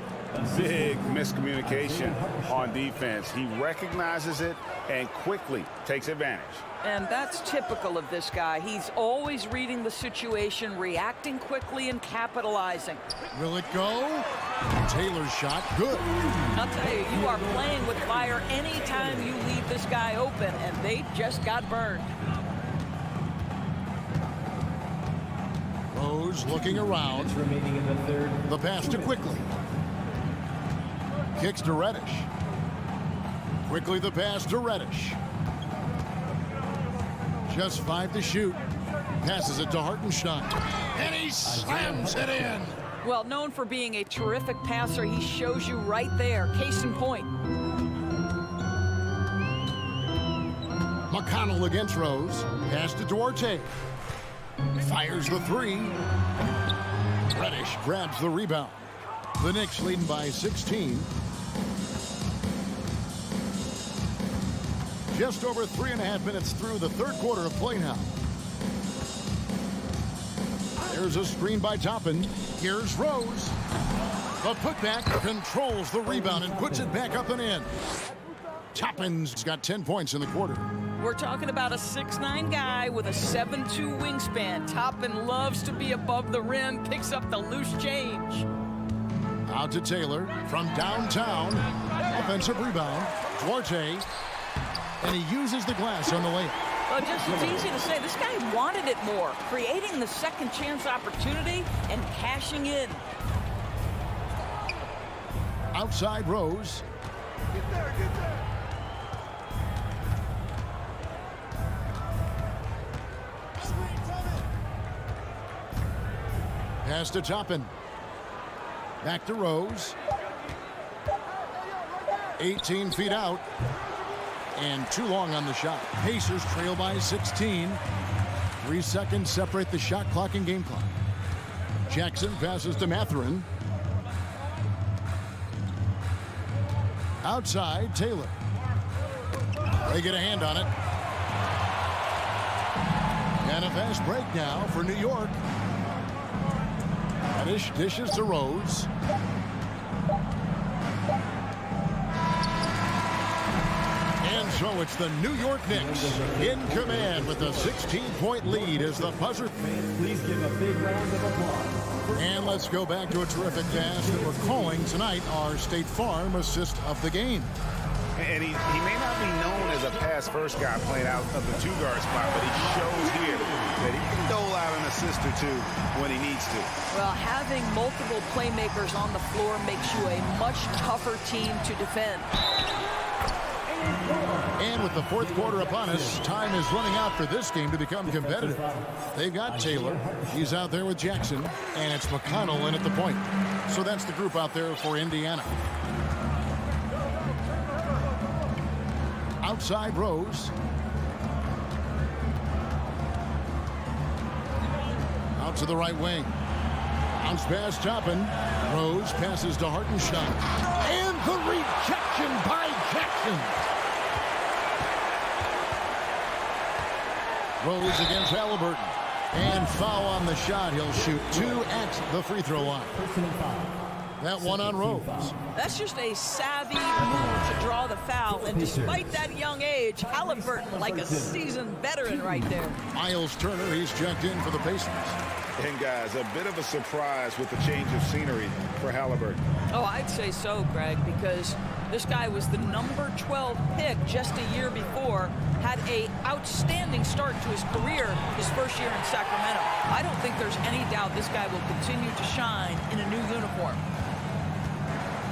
J: Big miscommunication on defense. He recognizes it and quickly takes advantage.
B: And that's typical of this guy. He's always reading the situation, reacting quickly, and capitalizing.
I: Will it go? Taylor's shot, good.
B: I'll tell you, you are playing with fire anytime you leave this guy open, and they just got burned.
I: Rose looking around.
G: Remaining in the third.
I: The pass to Quickly. Kicks to Reddish. Quickly the pass to Reddish. Just 5 to shoot. Passes it to Hartenstein. And he slams it in.
B: Well, known for being a terrific passer, he shows you right there. Case in point.
I: McConnell against Rose. Pass to Duarte. Fires the three. Reddish grabs the rebound. The Knicks leading by 16. Just over 3.5 minutes through the third quarter of play now. There's a screen by Toppin. Here's Rose. The putback controls the rebound and puts it back up and in. Toppin's got 10 points in the quarter.
B: We're talking about a 6'9" guy with a 7'2" wingspan. Toppin loves to be above the rim, picks up the loose change.
I: Out to Taylor from downtown. Offensive rebound. Duarte. And he uses the glass on the layup.
B: Well, just it's easy to say, this guy wanted it more, creating the second chance opportunity and cashing in.
I: Outside Rose.
D: Get there, get there.
I: Pass to Toppin. Back to Rose. 18 feet out. And too long on the shot. Pacers trail by 16. 3 seconds separate the shot clock and game clock. Jackson passes to Mathurin. Outside, Taylor. They get a hand on it. And a fast break now for New York. Reddish dishes to Rose. And so it's the New York Knicks in command with a 16-point lead as the buzzer.
G: Please give a big round of applause.
I: And let's go back to a terrific pass that we're calling tonight our State Farm assist of the game.
J: And he may not be known as a pass-first guy playing out of the two-guard spot, but he shows here that he can dole out an assist or two when he needs to.
B: Well, having multiple playmakers on the floor makes you a much tougher team to defend.
I: And with the fourth quarter upon us, time is running out for this game to become competitive. They've got Taylor. He's out there with Jackson. And it's McConnell in at the point. So that's the group out there for Indiana. Outside Rose. Out to the right wing. Bounce pass Toppin. Rose passes to Hartenstein. And the rejection by Jackson. Rose against Halliburton. And foul on the shot. He'll shoot 2 at the free throw line. That one on Rose.
B: That's just a savvy move to draw the foul. And despite that young age, Halliburton like a seasoned veteran right there.
I: Miles Turner, he's checked in for the Pacers.
J: And guys, a bit of a surprise with the change of scenery for Halliburton.
B: Oh, I'd say so, Greg, because this guy was the number 12 pick just a year before, had a outstanding start to his career his first year in Sacramento. I don't think there's any doubt this guy will continue to shine in a new uniform.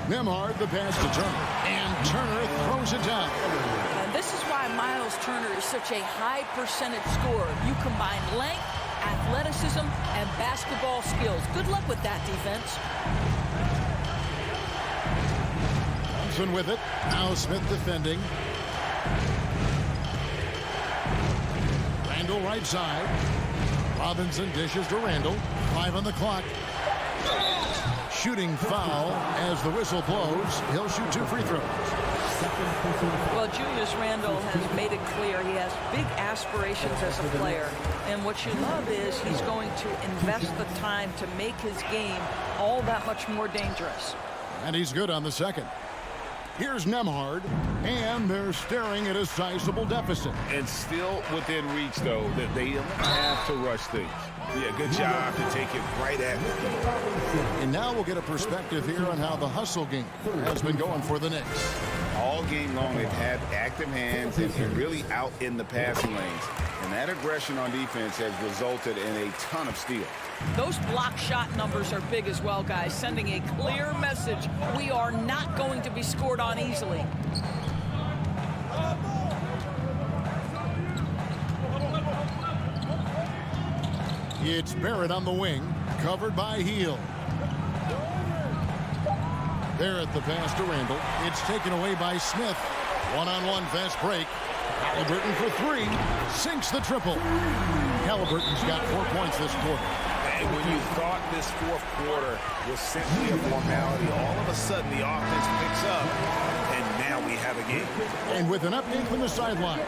I: Nembhard, the pass to Turner. And Turner throws it down.
B: And this is why Miles Turner is such a high percentage scorer. You combine length, athleticism, and basketball skills. Good luck with that defense.
I: Thompson with it. Now Smith defending. Randall right side. Robinson dishes to Randall. 5 on the clock. Shooting foul as the whistle blows. He'll shoot 2 free throws.
B: Well, Julius Randle has made it clear he has big aspirations as a player. And what you love is he's going to invest the time to make his game all that much more dangerous.
I: And he's good on the second. Here's Nembhard, and they're staring at a sizable deficit.
J: And still within reach, though, that they don't have to rush things. Yeah, good job to take it right at it.
I: And now we'll get a perspective here on how the hustle game has been going for the Knicks.
J: All game long, they've had active hands and really out in the passing lanes. And that aggression on defense has resulted in a ton of steals.
B: Those block shot numbers are big as well, guys, sending a clear message. We are not going to be scored on easily.
I: It's Barrett on the wing, covered by Hield. Barrett the pass to Randle. It's taken away by Smith. One-on-one fast break. Halliburton for three. Sinks the triple. Halliburton's got 4 points this quarter.
J: And when you thought this fourth quarter was simply a formality, all of a sudden the offense picks up, and now we have a game.
I: And with an update from the sidelines,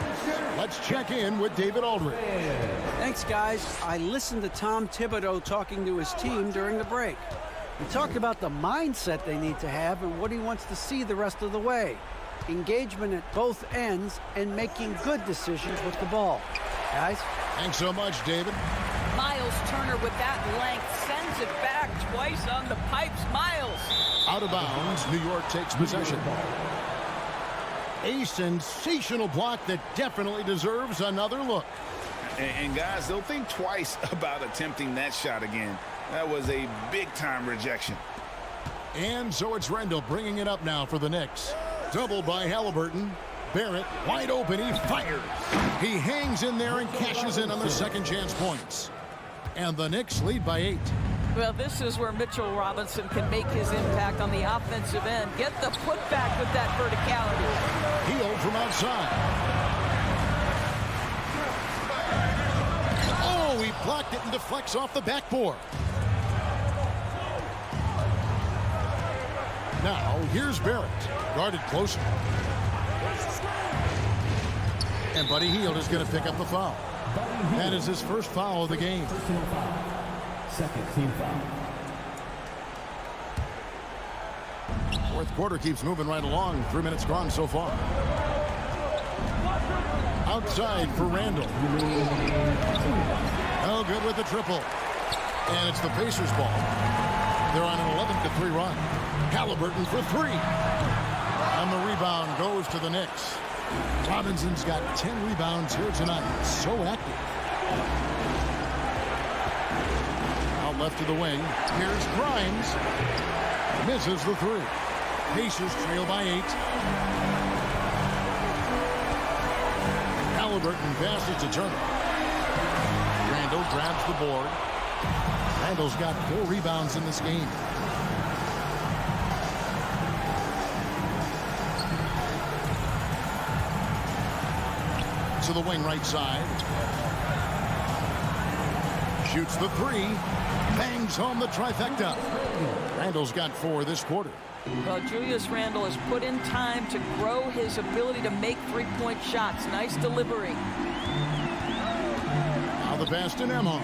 I: let's check in with David Aldridge.
L: Thanks, guys. I listened to Tom Thibodeau talking to his team during the break. He talked about the mindset they need to have and what he wants to see the rest of the way. Engagement at both ends and making good decisions with the ball. Guys?
I: Thanks so much, David.
B: Miles Turner with that length sends it back twice on the pipes. Miles.
I: Out of bounds, New York takes possession. A sensational block that definitely deserves another look.
J: And guys, they'll think twice about attempting that shot again. That was a big-time rejection.
I: And so it's Randle bringing it up now for the Knicks. Doubled by Halliburton. Barrett wide open. He fires. He hangs in there and cashes in on the second chance points. And the Knicks lead by 8.
B: Well, this is where Mitchell Robinson can make his impact on the offensive end. Get the putback with that verticality.
I: Hield from outside. Oh, he blocked it and deflects off the backboard. Now, here's Barrett. Guarded closer. And Buddy Hield is going to pick up the foul. That is his first foul of the game.
G: Second team foul.
I: Fourth quarter keeps moving right along. 3 minutes gone so far. Outside for Randle. Oh, good with the triple. And it's the Pacers ball. They're on an 11-3 run. Halliburton for three. And the rebound goes to the Knicks. Robinson's got 10 rebounds here tonight. So active. Out left to the wing. Here's Grimes. Misses the three. Pacers trail by 8. Halliburton passes to Turner. Randle grabs the board. Randle's got 4 rebounds in this game. To the wing right side. Shoots the three. Bangs home the trifecta. Randle's got 4 this quarter.
B: Well, Julius Randle has put in time to grow his ability to make three-point shots. Nice delivery.
I: Now the pass to Nembhard.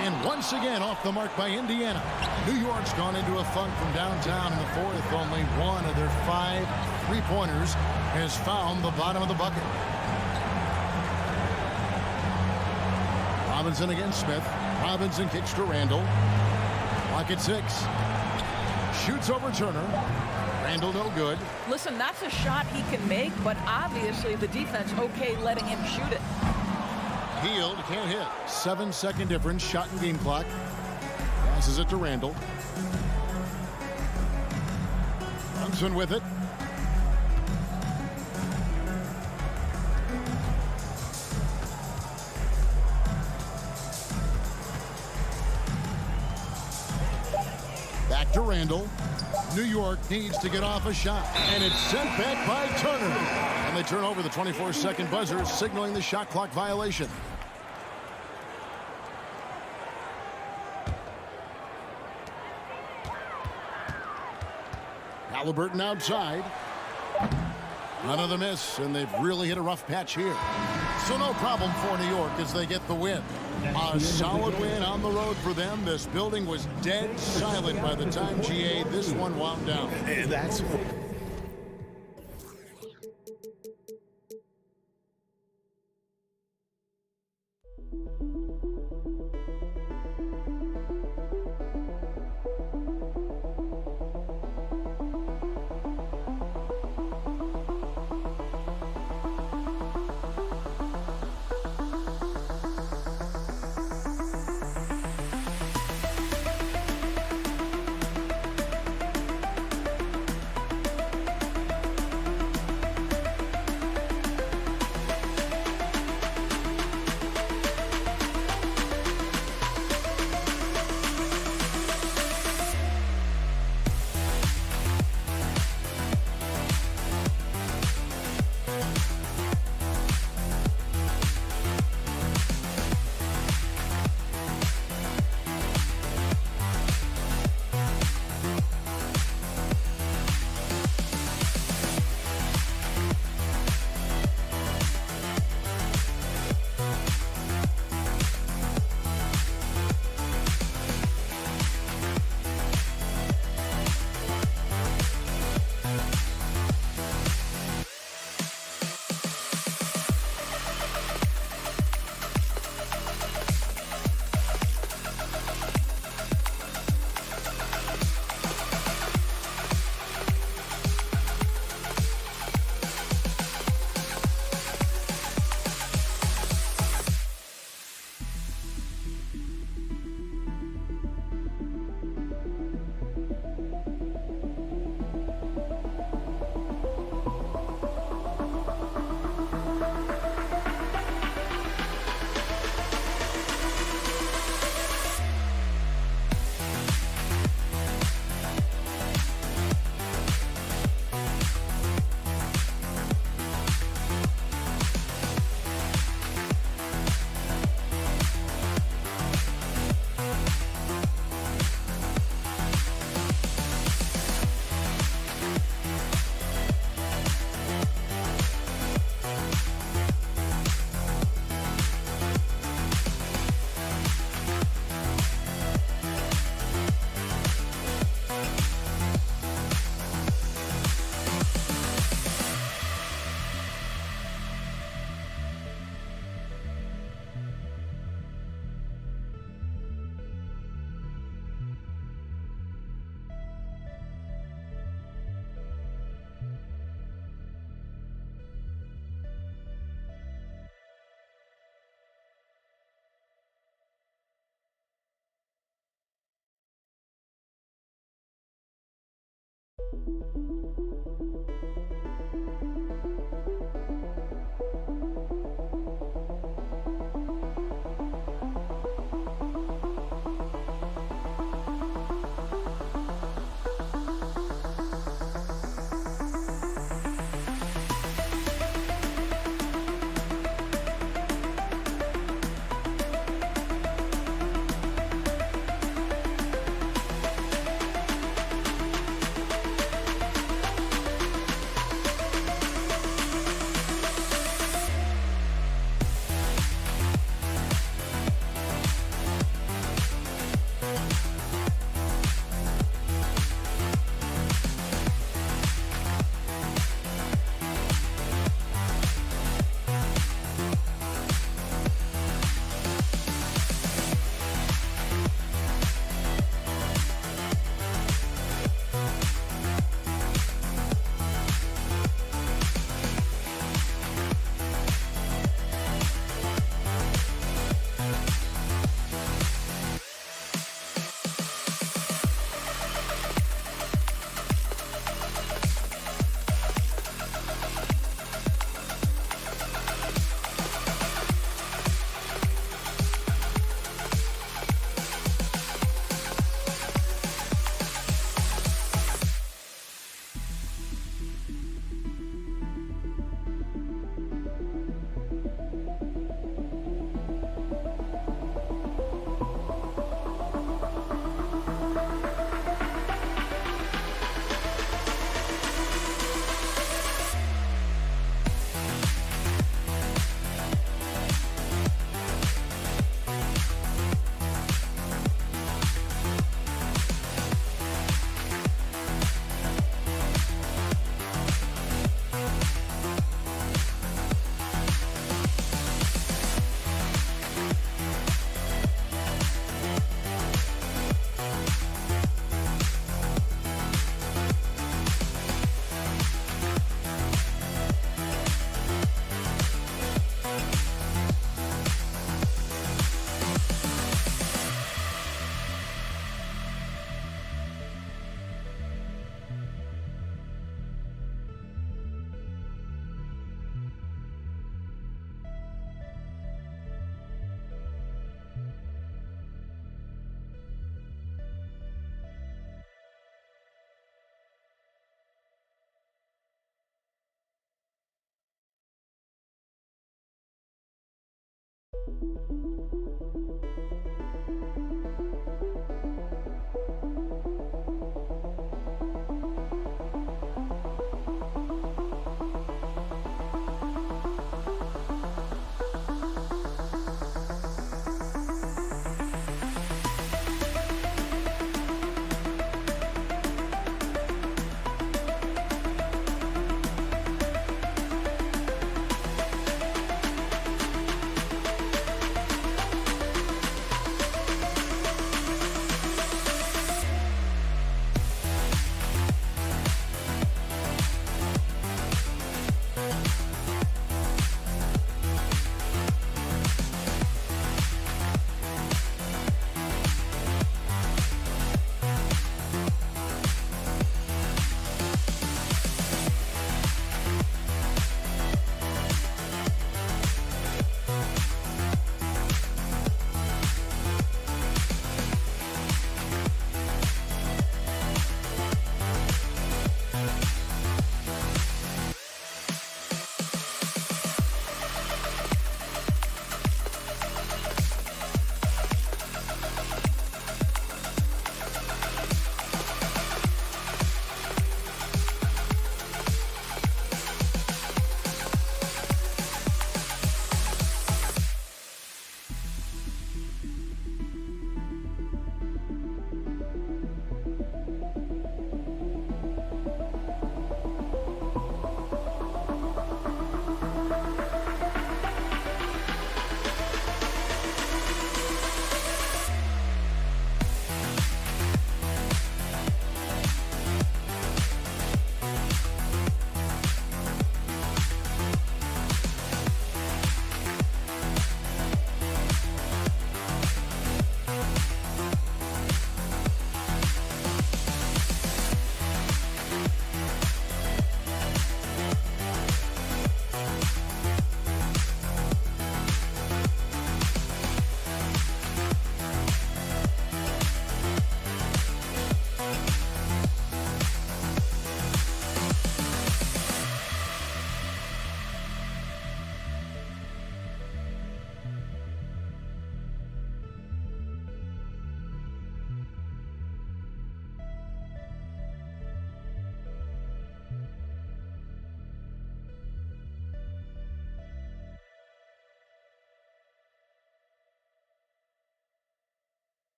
I: And once again off the mark by Indiana. New York's gone into a funk from downtown in the fourth. Only one of their 5 three-pointers has found the bottom of the bucket. Robinson against Smith. Robinson kicks to Randle. Clock at 6. Shoots over Turner. Randle no good.
B: Listen, that's a shot he can make, but obviously the defense okay letting him shoot it.
I: Hield can't hit. 7-second difference. Shot and game clock. Passes it to Randle. Brunson with it. Back to Randle. New York needs to get off a shot. And it's sent back by Turner. And they turn over the 24-second buzzer, signaling the shot clock violation. Halliburton outside. Another miss, and they've really hit a rough patch here. So no problem for New York as they get the win. A solid win on the road for them. This building was dead silent by the time, GA, this one wound down.
A: That's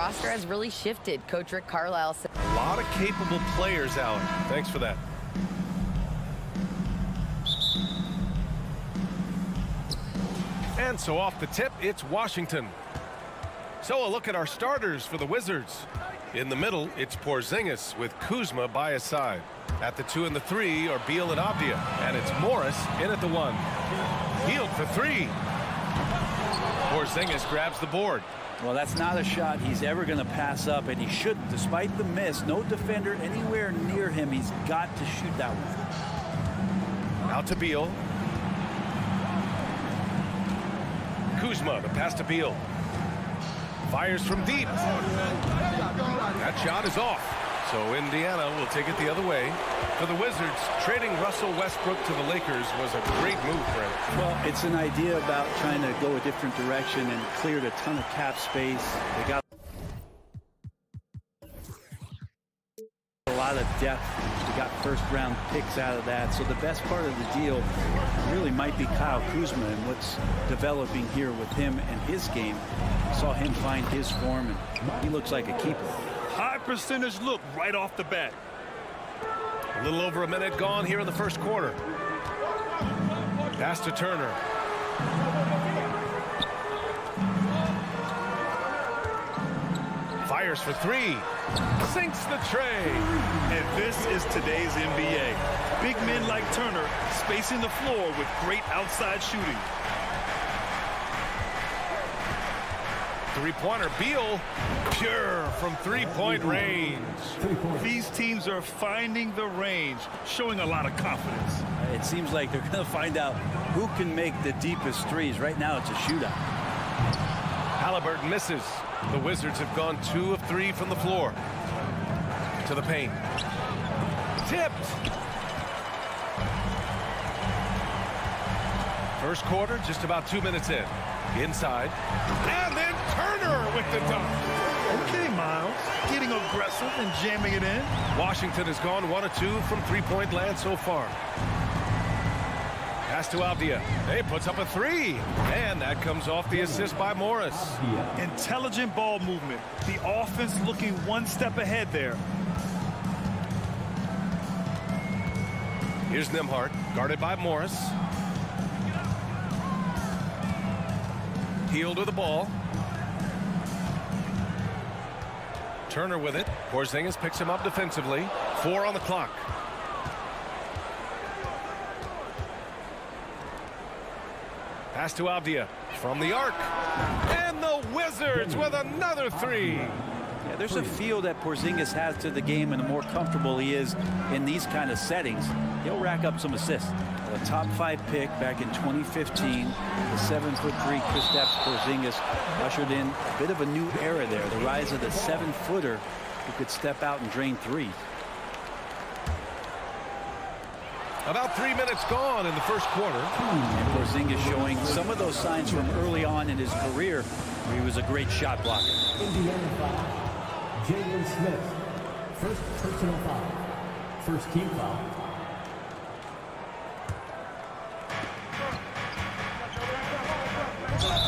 F: roster has really shifted. Coach Rick Carlisle said
A: a lot of capable players, Alan. Thanks for that. And so off the tip, it's Washington. So a look at our starters for the Wizards. In the middle, it's Porzingis with Kuzma by his side. At the 2 and the 3 are Beal and Avdia. And it's Morris in at the 1. Healed for 3. Porzingis grabs the board.
K: Well, that's not a shot he's ever going to pass up, and he shouldn't. Despite the miss, no defender anywhere near him. He's got to shoot that one.
A: Out to Beal. Kuzma, the pass to Beal. Fires from deep. That shot is off. So Indiana will take it the other way. For the Wizards, trading Russell Westbrook to the Lakers was a great move for him.
K: Well, it's an idea about trying to go a different direction and cleared a ton of cap space. They got a lot of depth to got first-round picks out of that. So the best part of the deal really might be Kyle Kuzma and what's developing here with him and his game. Saw him find his form, and he looks like a keeper.
C: High percentage look right off the bat.
A: A little over a minute gone here in the first quarter. Pass to Turner. Fires for three. Sinks the tray.
C: And this is today's NBA. Big men like Turner spacing the floor with great outside shooting.
A: Three-pointer, Beal, pure from three-point range.
C: These teams are finding the range, showing a lot of confidence.
K: It seems like they're going to find out who can make the deepest threes. Right now, it's a shootout.
A: Halliburton misses. The Wizards have gone 2 of 3 from the floor. To the paint. Tipped. First quarter, just about 2 minutes in. Inside. And then Turner with the dunk.
C: Okay, Miles. Getting aggressive and jamming it in.
A: Washington has gone 1 of 2 from three-point land so far. Pass to Avdia. He puts up a three. And that comes off the assist by Morris.
C: Intelligent ball movement. The offense looking one step ahead there.
A: Here's Nembhard, guarded by Morris. Heel to the ball. Turner with it. Porzingis picks him up defensively. 4 on the clock. Pass to Avdia from the arc. And the Wizards with another three.
K: Yeah, there's a feel that Porzingis has to the game, and the more comfortable he is in these kind of settings, he'll rack up some assists. A top 5 pick back in 2015, the 7'3" Kristaps Porzingis ushered in a bit of a new era there. The rise of the 7-footer who could step out and drain threes.
A: About 3 minutes gone in the first quarter.
K: And Porzingis showing some of those signs from early on in his career where he was a great shot blocker.
G: Indiana foul. Jalen Smith. First personal foul. First team foul.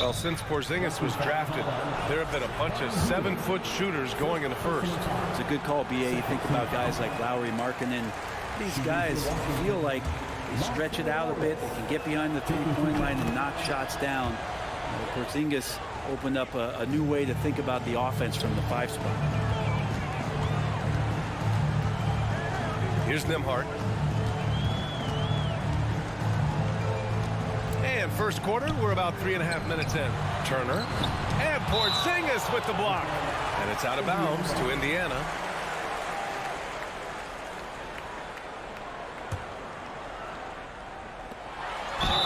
A: Well, since Porzingis was drafted, there have been a bunch of 7-foot shooters going in the first.
K: It's a good call, BA. You think about guys like Lowry, Markkanen. These guys feel like they stretch it out a bit. They can get behind the three-point line and knock shots down. Porzingis opened up a new way to think about the offense from the 5 spot.
A: Here's Nembhard. And first quarter, we're about 3.5 minutes in. Turner and Porzingis with the block. And it's out of bounds to Indiana.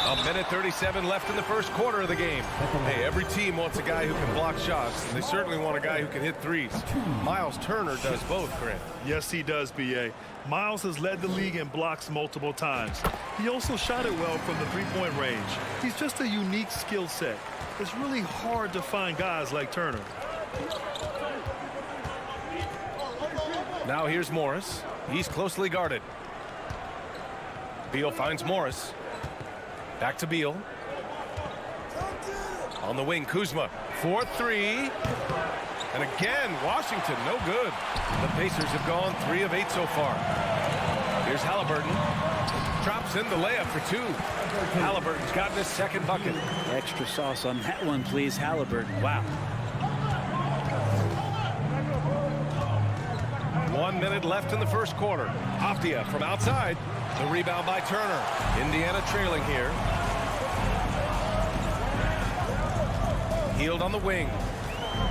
A: A minute 37 left in the first quarter of the game. Hey, every team wants a guy who can block shots, and they certainly want a guy who can hit threes. Miles Turner does both, Grant.
C: Yes, he does, B.A. Miles has led the league in blocks multiple times. He also shot it well from the three-point range. He's just a unique skill set. It's really hard to find guys like Turner.
A: Now here's Morris. He's closely guarded. Beal finds Morris. Back to Beal. On the wing, Kuzma. 4-3. And again, Washington, no good. The Pacers have gone 3 of 8 so far. Here's Halliburton. Drops in the layup for 2. Halliburton's gotten his second bucket.
K: Extra sauce on that one, please, Halliburton. Wow.
A: 1 minute left in the first quarter. Avdia from outside. The rebound by Turner. Indiana trailing here. Healed on the wing.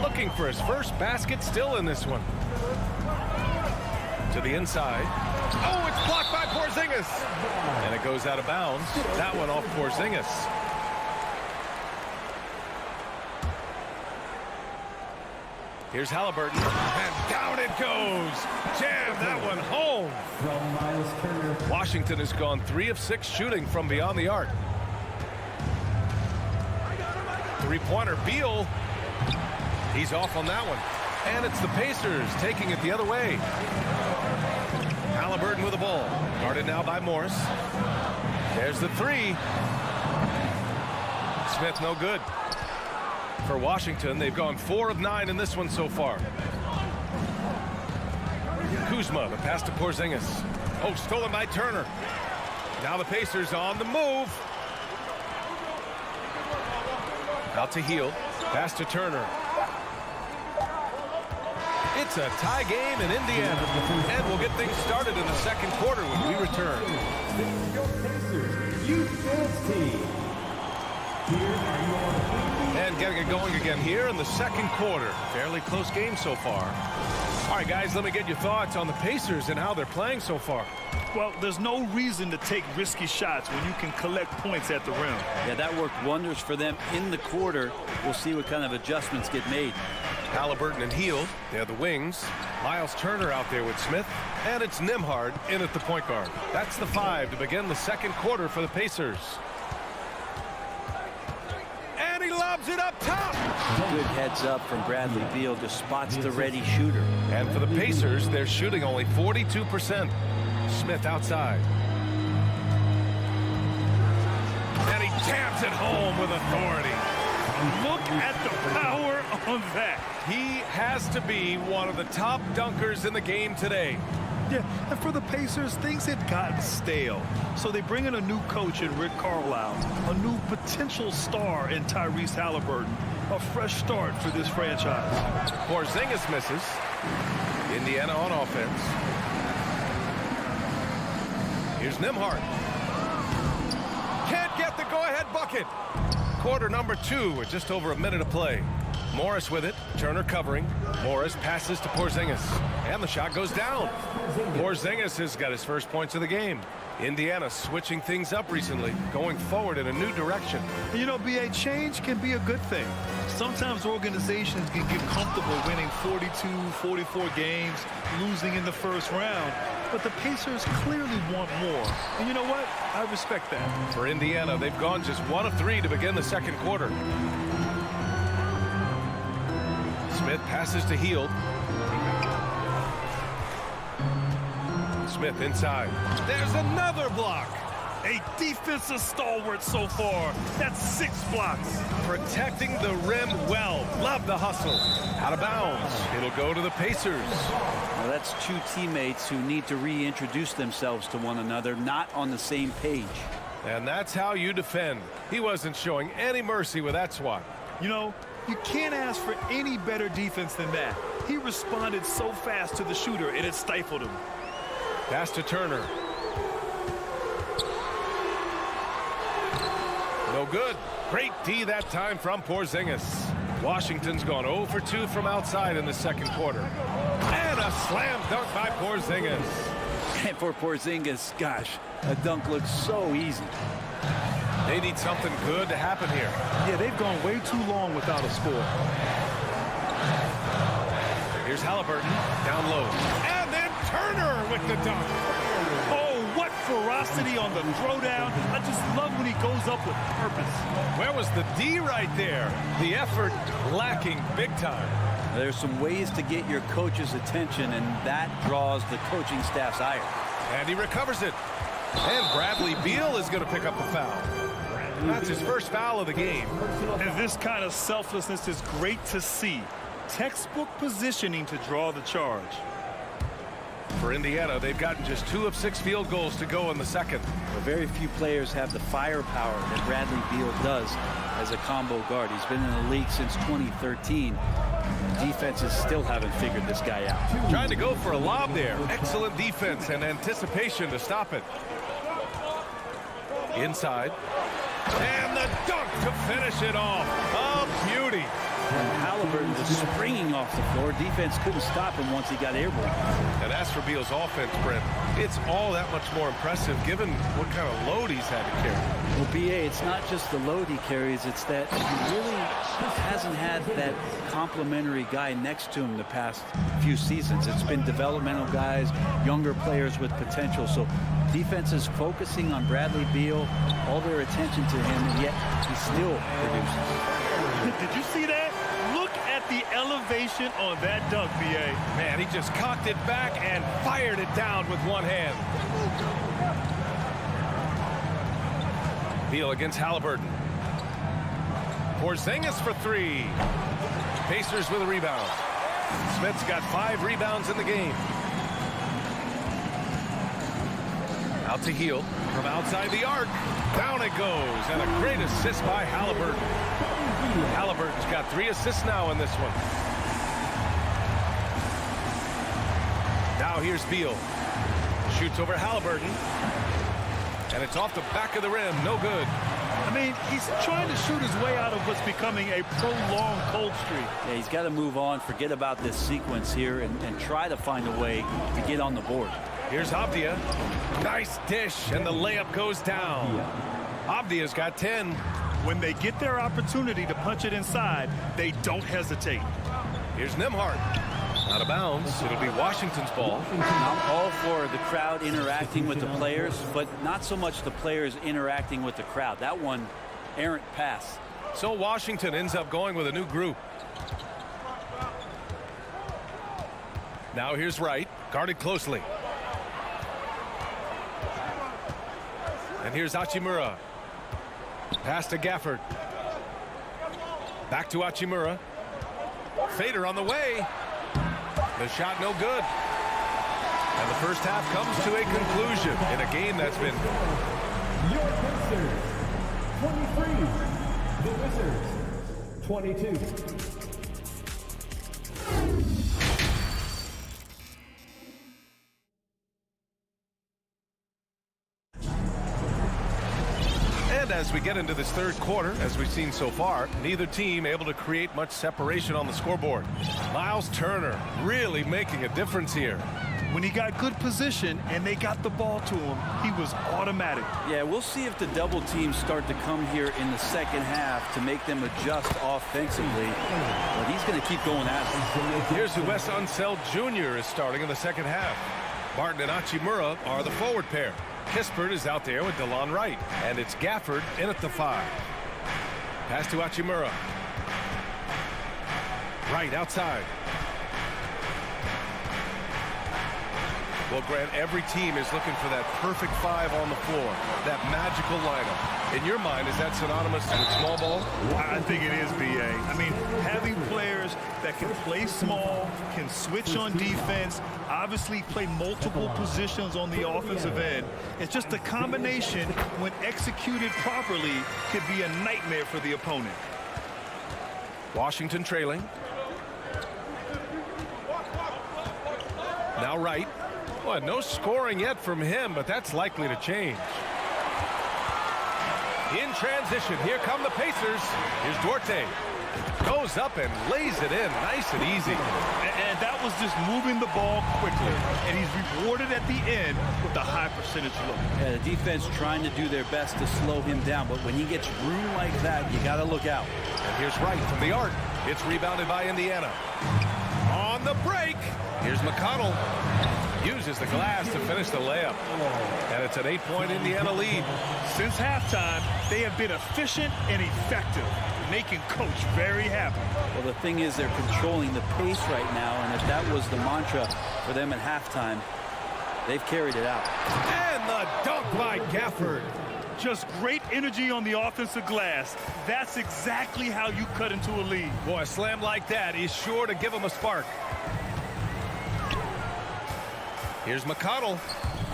A: Looking for his first basket, still in this one. To the inside. Oh, it's blocked by Porzingis. And it goes out of bounds. That one off Porzingis. Here's Halliburton. And down it goes. Jam that one home.
G: From Miles Turner.
A: Washington has gone 3 of 6 shooting from beyond the arc. Three-pointer, Beal. He's off on that one. And it's the Pacers taking it the other way. Halliburton Halliburton with the ball. Guarded now by Morris. There's the three. Smith no good. For Washington, they've gone 4 of 9 in this one so far. Kuzma, the pass to Porzingis. Oh, stolen by Turner. Now the Pacers on the move. Out to Hield. Pass to Turner. It's a tie game in Indiana. And we'll get things started in the second quarter when we return. And getting it going again here in the second quarter. Fairly close game so far. All right, guys, let me get your thoughts on the Pacers and how they're playing so far.
C: Well, there's no reason to take risky shots when you can collect points at the rim.
K: Yeah, that worked wonders for them in the quarter. We'll see what kind of adjustments get made.
A: Halliburton and Hield, they're the wings. Miles Turner out there with Smith. And it's Nembhard in at the point guard. That's the 5 to begin the second quarter for the Pacers. And he lobs it up top.
K: Good heads up from Bradley Beal, just spots the ready shooter.
A: And for the Pacers, they're shooting only 42%. Smith outside. And he jams it home with authority.
C: Look at the power on that.
A: He has to be one of the top dunkers in the game today.
C: Yeah, and for the Pacers, things had gotten stale. So they bring in a new coach in Rick Carlisle, a new potential star in Tyrese Halliburton, a fresh start for this franchise.
A: Porzingis misses. Indiana on offense. Here's Nembhard. Can't get the go-ahead bucket. Quarter number 2 with just over a minute of play. Morris with it. Turner covering. Morris passes to Porzingis. And the shot goes down. Porzingis has got his first points of the game. Indiana switching things up recently, going forward in a new direction.
C: You know, BA, change can be a good thing. Sometimes organizations can get comfortable winning 42, 44 games, losing in the first round. But the Pacers clearly want more. And you know what? I respect that.
A: For Indiana, they've gone just 1 of 3 to begin the second quarter. Smith passes to Hield. Smith inside. There's another block.
C: A defensive stalwart so far. That's 6 blocks.
A: Protecting the rim well. Love the hustle. Out of bounds. It'll go to the Pacers.
K: Well, that's 2 teammates who need to reintroduce themselves to one another, not on the same page.
A: And that's how you defend. He wasn't showing any mercy with that swat.
C: You know, you can't ask for any better defense than that. He responded so fast to the shooter, and it stifled him.
A: Pass to Turner. No good. Great D that time from Porzingis. Washington's gone 0 for 2 from outside in the second quarter. And a slam dunk by Porzingis.
K: And for Porzingis, gosh, a dunk looks so easy.
A: They need something good to happen here.
C: Yeah, they've gone way too long without a score.
A: Here's Halliburton down low. And then Turner with the dunk.
C: Oh, what ferocity on the throwdown. I just love when he goes up with purpose.
A: Where was the D right there? The effort lacking big time.
K: There's some ways to get your coach's attention, and that draws the coaching staff's ire.
A: And he recovers it. And Bradley Beal is going to pick up the foul. That's his first foul of the game.
C: And this kind of selflessness is great to see. Textbook positioning to draw the charge.
A: For Indiana, they've gotten just 2 of 6 field goals to go in the second.
K: Well, very few players have the firepower that Bradley Beal does as a combo guard. He's been in the league since 2013. Defenses still haven't figured this guy out.
A: Trying to go for a lob there. Excellent defense and anticipation to stop it. Inside. And the dunk to finish it off. A beauty.
K: And Halliburton was springing off the floor. Defense couldn't stop him once he got airborne.
A: And as for Beal's offense, Brent, it's all that much more impressive given what kind of load he's had to carry.
K: Well, BA, it's not just the load he carries. It's that he really hasn't had that complimentary guy next to him the past few seasons. It's been developmental guys, younger players with potential. So defense is focusing on Bradley Beal, all their attention to him, and yet he still produces.
C: Did you see that? Look at the elevation on that dunk, B.A.
A: Man, he just cocked it back and fired it down with one hand. Beal against Halliburton. Porzingis for three. Pacers with a rebound. Smith's got 5 rebounds in the game. Out to Heel from outside the arc. Down it goes, and a great assist by Halliburton. Halliburton's got 3 assists now in this one. Now here's Beal. Shoots over Halliburton. And it's off the back of the rim. No good.
C: I mean, he's trying to shoot his way out of what's becoming a prolonged cold streak.
K: Yeah, he's got to move on, forget about this sequence here, and try to find a way to get on the board.
A: Here's Avdia. Nice dish, and the layup goes down. Avdia's got 10.
C: When they get their opportunity to punch it inside, they don't hesitate.
A: Here's Nembhard. Out of bounds. It'll be Washington's ball.
K: I'm all for the crowd interacting with the players, but not so much the players interacting with the crowd. That one, errant pass.
A: So Washington ends up going with a new group. Now here's Wright, guarded closely. And here's Hachimura. Pass to Gafford. Back to Hachimura. Fader on the way. The shot no good. And the first half comes to a conclusion in a game that's been...
G: Your Pacers, 23. The Wizards, 22.
A: And as we get into this third quarter, as we've seen so far, neither team able to create much separation on the scoreboard. Miles Turner really making a difference here.
C: When he got good position and they got the ball to him, he was automatic.
K: Yeah, we'll see if the double teams start to come here in the second half to make them adjust offensively. But he's going to keep going at it.
A: Here's who Wes Unseld Jr. is starting in the second half. Martin and Hachimura are the forward pair. Kispert is out there with DeLon Wright. And it's Gafford in at the 5. Pass to Hachimura. Wright outside. Well, Grant, every team is looking for that perfect 5 on the floor, that magical lineup. In your mind, is that synonymous with small ball?
C: I think it is, B.A. I mean, having players that can play small, can switch on defense, obviously play multiple positions on the offensive end. It's just a combination, when executed properly, could be a nightmare for the opponent.
A: Washington trailing. Now Wright. Well, no scoring yet from him, but that's likely to change. In transition, here come the Pacers. Here's Duarte. Goes up and lays it in, nice and easy.
C: And that was just moving the ball quickly. And he's rewarded at the end with a high percentage look.
K: Yeah, the defense trying to do their best to slow him down, but when he gets room like that, you got to look out.
A: And here's Wright from the arc. It's rebounded by Indiana. On the break, here's McConnell. Uses the glass to finish the layup. And it's an 8-point Indiana lead.
C: Since halftime, they have been efficient and effective, making Coach very happy.
K: Well, the thing is, they're controlling the pace right now, and if that was the mantra for them at halftime, they've carried it out.
A: And the dunk by Gafford.
C: Just great energy on the offensive glass. That's exactly how you cut into a lead.
A: Boy, a slam like that is sure to give them a spark. Here's McConnell.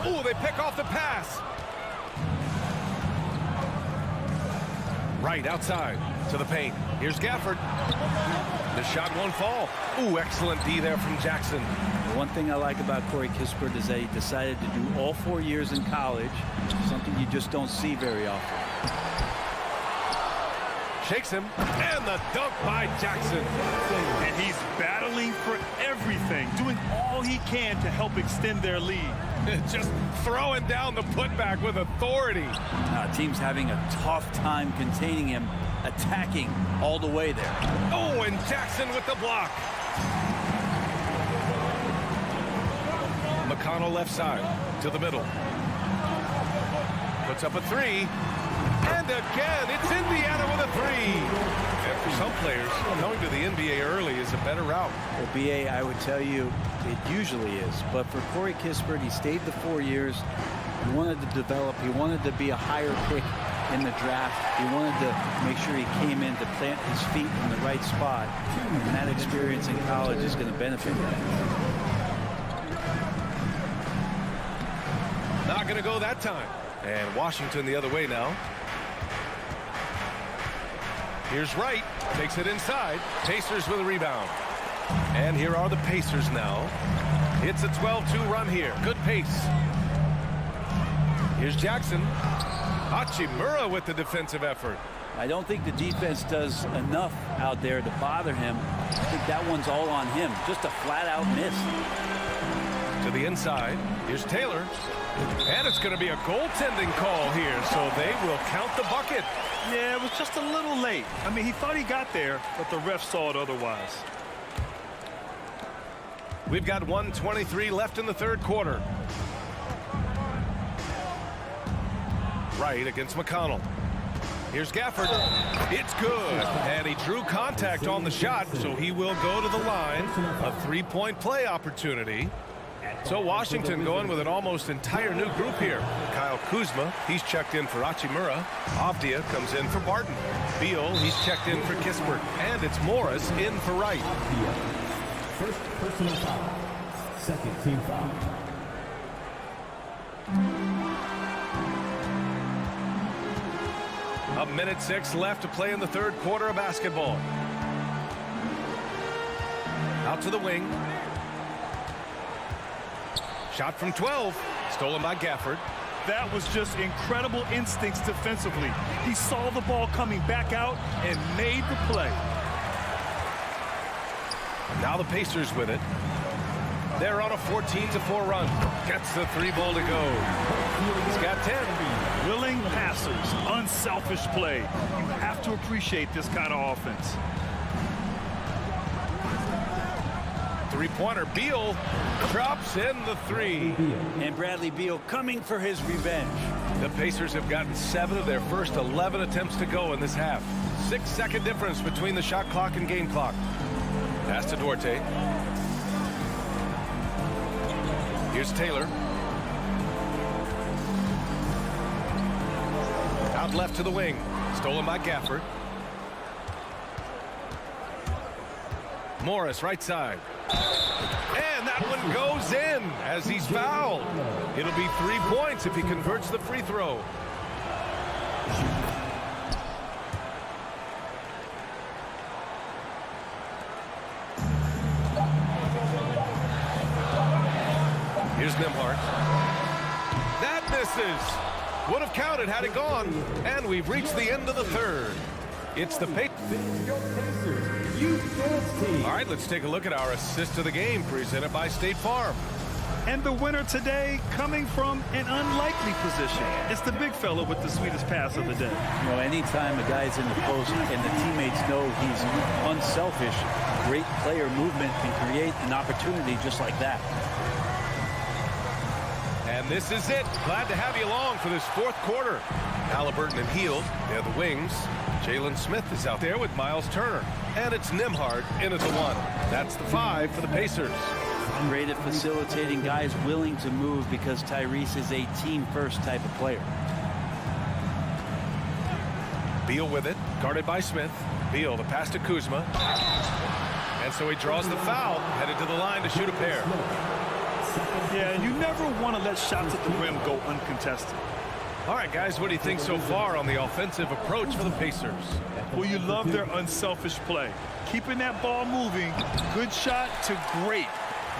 A: Oh, they pick off the pass. Right outside to the paint. Here's Gafford. The shot won't fall. Ooh, excellent D there from Jackson.
K: The one thing I like about Corey Kispert is that he decided to do all 4 years in college, something you just don't see very often.
A: Shakes him, and the dunk by Jackson.
C: And he's battling for everything, doing all he can to help extend their lead.
A: Just throwing down the putback with authority.
K: Team's having a tough time containing him, attacking all the way there.
A: Oh, and Jackson with the block. McConnell left side to the middle. Puts up a 3. And again, it's Indiana with a 3. some players, going to the NBA early is a better route.
K: Well, BA, I would tell you it usually is. But for Corey Kispert, he stayed the 4 years. He wanted to develop. He wanted to be a higher pick in the draft. He wanted to make sure he came in to plant his feet in the right spot. And that experience in college is going to benefit him.
A: Not going to go that time. And Washington the other way now. Here's Wright. Takes it inside. Pacers with a rebound. And here are the Pacers now. It's a 12-2 run here. Good pace. Here's Jackson. Hachimura with the defensive effort.
K: I don't think the defense does enough out there to bother him. I think that one's all on him. Just a flat-out miss.
A: To the inside. Here's Taylor. And it's going to be a goaltending call here, so they will count the bucket.
C: Yeah, it was just a little late. I mean, he thought he got there, but the ref saw it otherwise.
A: We've got 1:23 left in the third quarter. Wright against McConnell. Here's Gafford. It's good. And he drew contact on the shot, so he will go to the line. A three-point play opportunity. So Washington going with an almost entire new group here. Kyle Kuzma, he's checked in for Hachimura. Avdia comes in for Barton. Beal, he's checked in for Kispert. And it's Morris in for Wright.
G: First personal foul. Second team foul.
A: A minute 6 left to play in the third quarter of basketball. Out to the wing. Shot from 12. Stolen by Gafford.
C: That was just incredible instincts defensively. He saw the ball coming back out and made the play.
A: Now the Pacers with it. They're on a 14-4 run. Gets the three ball to go. He's got 10.
C: Willing passers, unselfish play. You have to appreciate this kind of offense.
A: Three-pointer. Beal drops in the three.
K: And Bradley Beal coming for his revenge.
A: The Pacers have gotten 7 of their first 11 attempts to go in this half. 6-second difference between the shot clock and game clock. Pass to Duarte. Here's Taylor. Out left to the wing. Stolen by Gafford. Morris right side. And that one goes in as he's fouled. It'll be 3 points if he converts the free throw. Here's Nembhard. That misses. Would have counted had it gone. And we've reached the end of the third. It's the Pacers. All right, let's take a look at our assist of the game presented by State Farm.
C: And the winner today coming from an unlikely position. It's the big fella with the sweetest pass of the day.
K: You know, anytime a guy's in the post and the teammates know he's unselfish, great player movement can create an opportunity just like that.
A: And this is it. Glad to have you along for this fourth quarter. Halliburton and Hield, they're the wings. Jalen Smith is out there with Miles Turner. And it's Nembhard in at the 1. That's the 5 for the Pacers.
K: Great at facilitating guys willing to move because Tyrese is a team-first type of player.
A: Beal with it, guarded by Smith. Beal, the pass to Kuzma. And so he draws the foul, headed to the line to shoot a pair.
C: Yeah, and you never want to let shots at the rim go uncontested.
A: All right, guys, what do you think so far on the offensive approach for the Pacers?
C: Well, you love their unselfish play. Keeping that ball moving, good shot to great.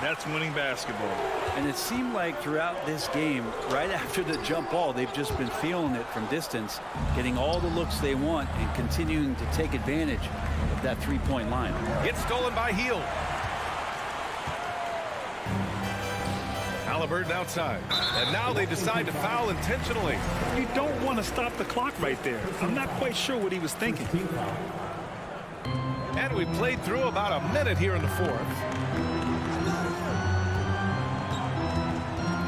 C: That's winning basketball.
K: And it seemed like throughout this game, right after the jump ball, they've just been feeling it from distance, getting all the looks they want and continuing to take advantage of that three-point line.
A: Gets stolen by Hield. Halliburton outside. And now they decide to foul intentionally.
C: You don't want to stop the clock right there. I'm not quite sure what he was thinking.
A: And we played through about a minute here in the fourth.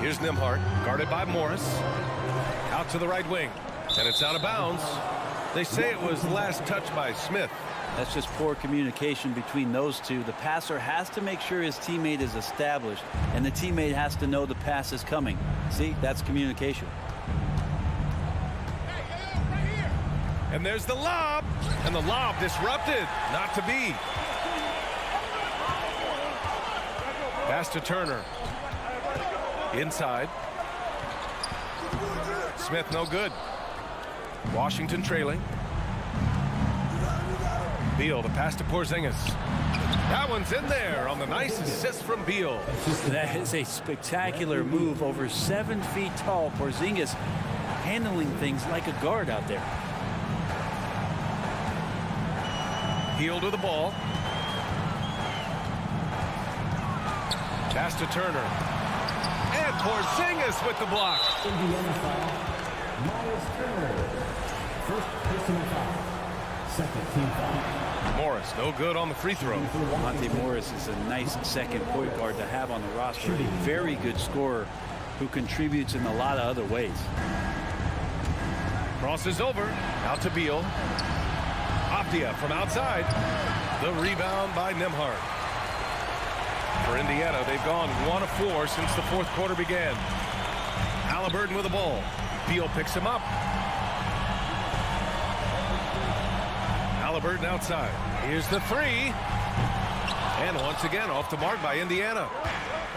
A: Here's Nembhard, guarded by Morris. Out to the right wing. And it's out of bounds. They say it was last touched by Smith.
K: That's just poor communication between those two. The passer has to make sure his teammate is established, and the teammate has to know the pass is coming. See, that's communication.
A: And there's the lob, and the lob disrupted. Not to be. Pass to Turner. Inside. Smith no good. Washington trailing. Beal, the pass to Porzingis. That one's in there on the nice assist from Beal.
K: That is a spectacular move. Over 7 feet tall. Porzingis handling things like a guard out there.
A: Heel to the ball. Pass to Turner. And Porzingis with the block.
G: Indiana foul. Miles Turner. First personal foul. Second team foul.
A: Morris, no good on the free throw.
K: Monte Morris is a nice second point guard to have on the roster. A very good scorer who contributes in a lot of other ways.
A: Crosses over. Out to Beal. Aptia from outside. The rebound by Nembhard. For Indiana, they've gone 1 of 4 since the fourth quarter began. Halliburton with the ball. Beal picks him up. Halliburton outside. Here's the three. And once again, off the mark by Indiana.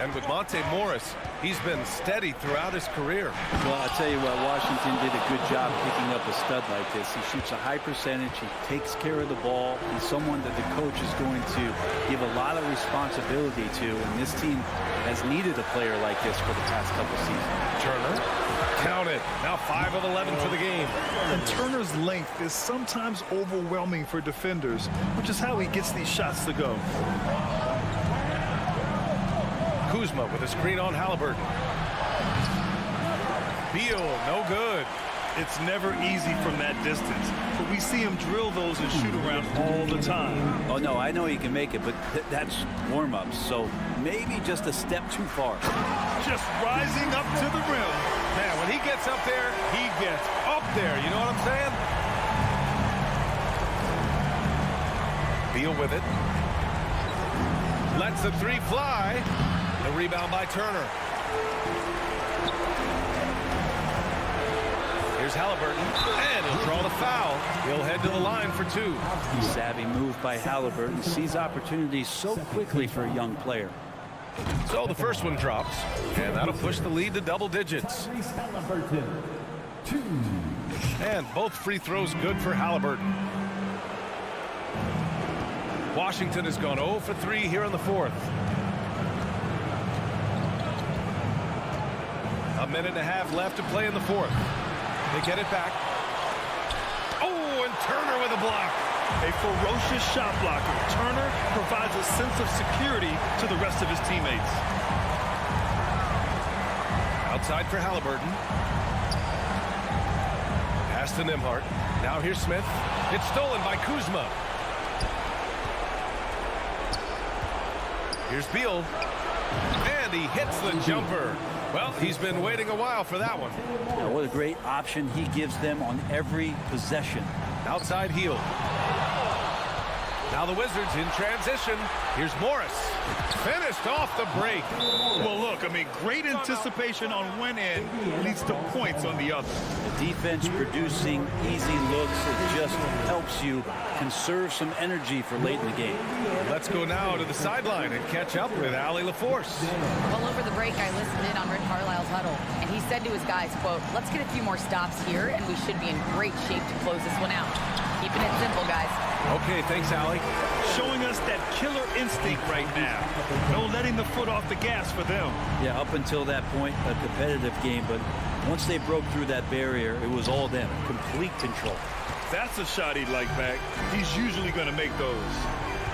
A: And with Monte Morris, he's been steady throughout his career.
K: Well, I'll tell you what, Washington did a good job picking up a stud like this. He shoots a high percentage. He takes care of the ball. He's someone that the coach is going to give a lot of responsibility to. And this team has needed a player like this for the past couple seasons.
A: Turner. Count it. Now 5 of 11 for the game.
C: And Turner's length is sometimes overwhelming for defenders, which is how he gets these shots to go.
A: Kuzma with a screen on Halliburton. Beal, no good.
C: It's never easy from that distance, but we see him drill those and shoot around all the time.
K: Oh, no, I know he can make it, but that's warm-ups, so maybe just a step too far.
C: Just rising up to the rim.
A: Man, when he gets up there, he gets up there. You know what I'm saying? Beal with it. Lets the three fly. The rebound by Turner. Here's Halliburton, and he'll draw the foul. He'll head to the line for 2.
K: Savvy move by Halliburton. Sees opportunities so quickly for a young player.
A: So the first one drops, and that'll push the lead to double digits. And both free throws good for Halliburton. Washington has gone 0 for 3 here in the fourth. A minute and a half left to play in the fourth. They get it back. Oh, and Turner with a block.
C: A ferocious shot blocker. Turner provides a sense of security to the rest of his teammates.
A: Outside for Halliburton. Pass to Nembhard. Now here's Smith. It's stolen by Kuzma. Here's Beal. And he hits the jumper. Well, he's been waiting a while for that one.
K: Now, what a great option he gives them on every possession.
A: Outside heel. Now the Wizards in transition. Here's Morris. Finished off the break.
C: Well, look, I mean, great anticipation on one end leads to points on the other.
K: The defense producing easy looks. It just helps you conserve some energy for late in the game.
A: Let's go now to the sideline and catch up with Allie LaForce.
F: Well, over the break, I listened in on Rick Carlisle's huddle, and he said to his guys, quote, "Let's get a few more stops here, and we should be in great shape to close this one out. Keeping it simple, guys."
A: Okay, thanks, Allie.
C: Showing us that killer instinct right now. No letting the foot off the gas for them.
K: Yeah, up until that point, a competitive game, but once they broke through that barrier, it was all them. Complete control.
C: That's a shot he'd like back. He's usually going to make those.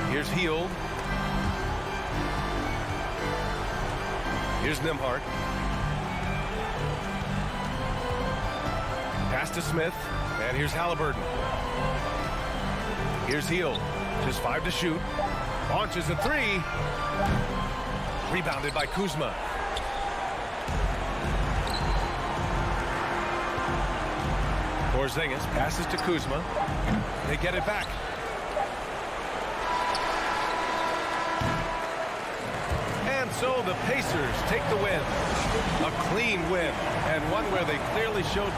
A: Here's Hield. Here's Nembhard. Pass to Smith. And here's Halliburton. Here's Hield. Just 5 to shoot. Launches a 3. Rebounded by Kuzma. Porzingis passes to Kuzma. They get it back. And so the Pacers take the win. A clean win, and one where they clearly showed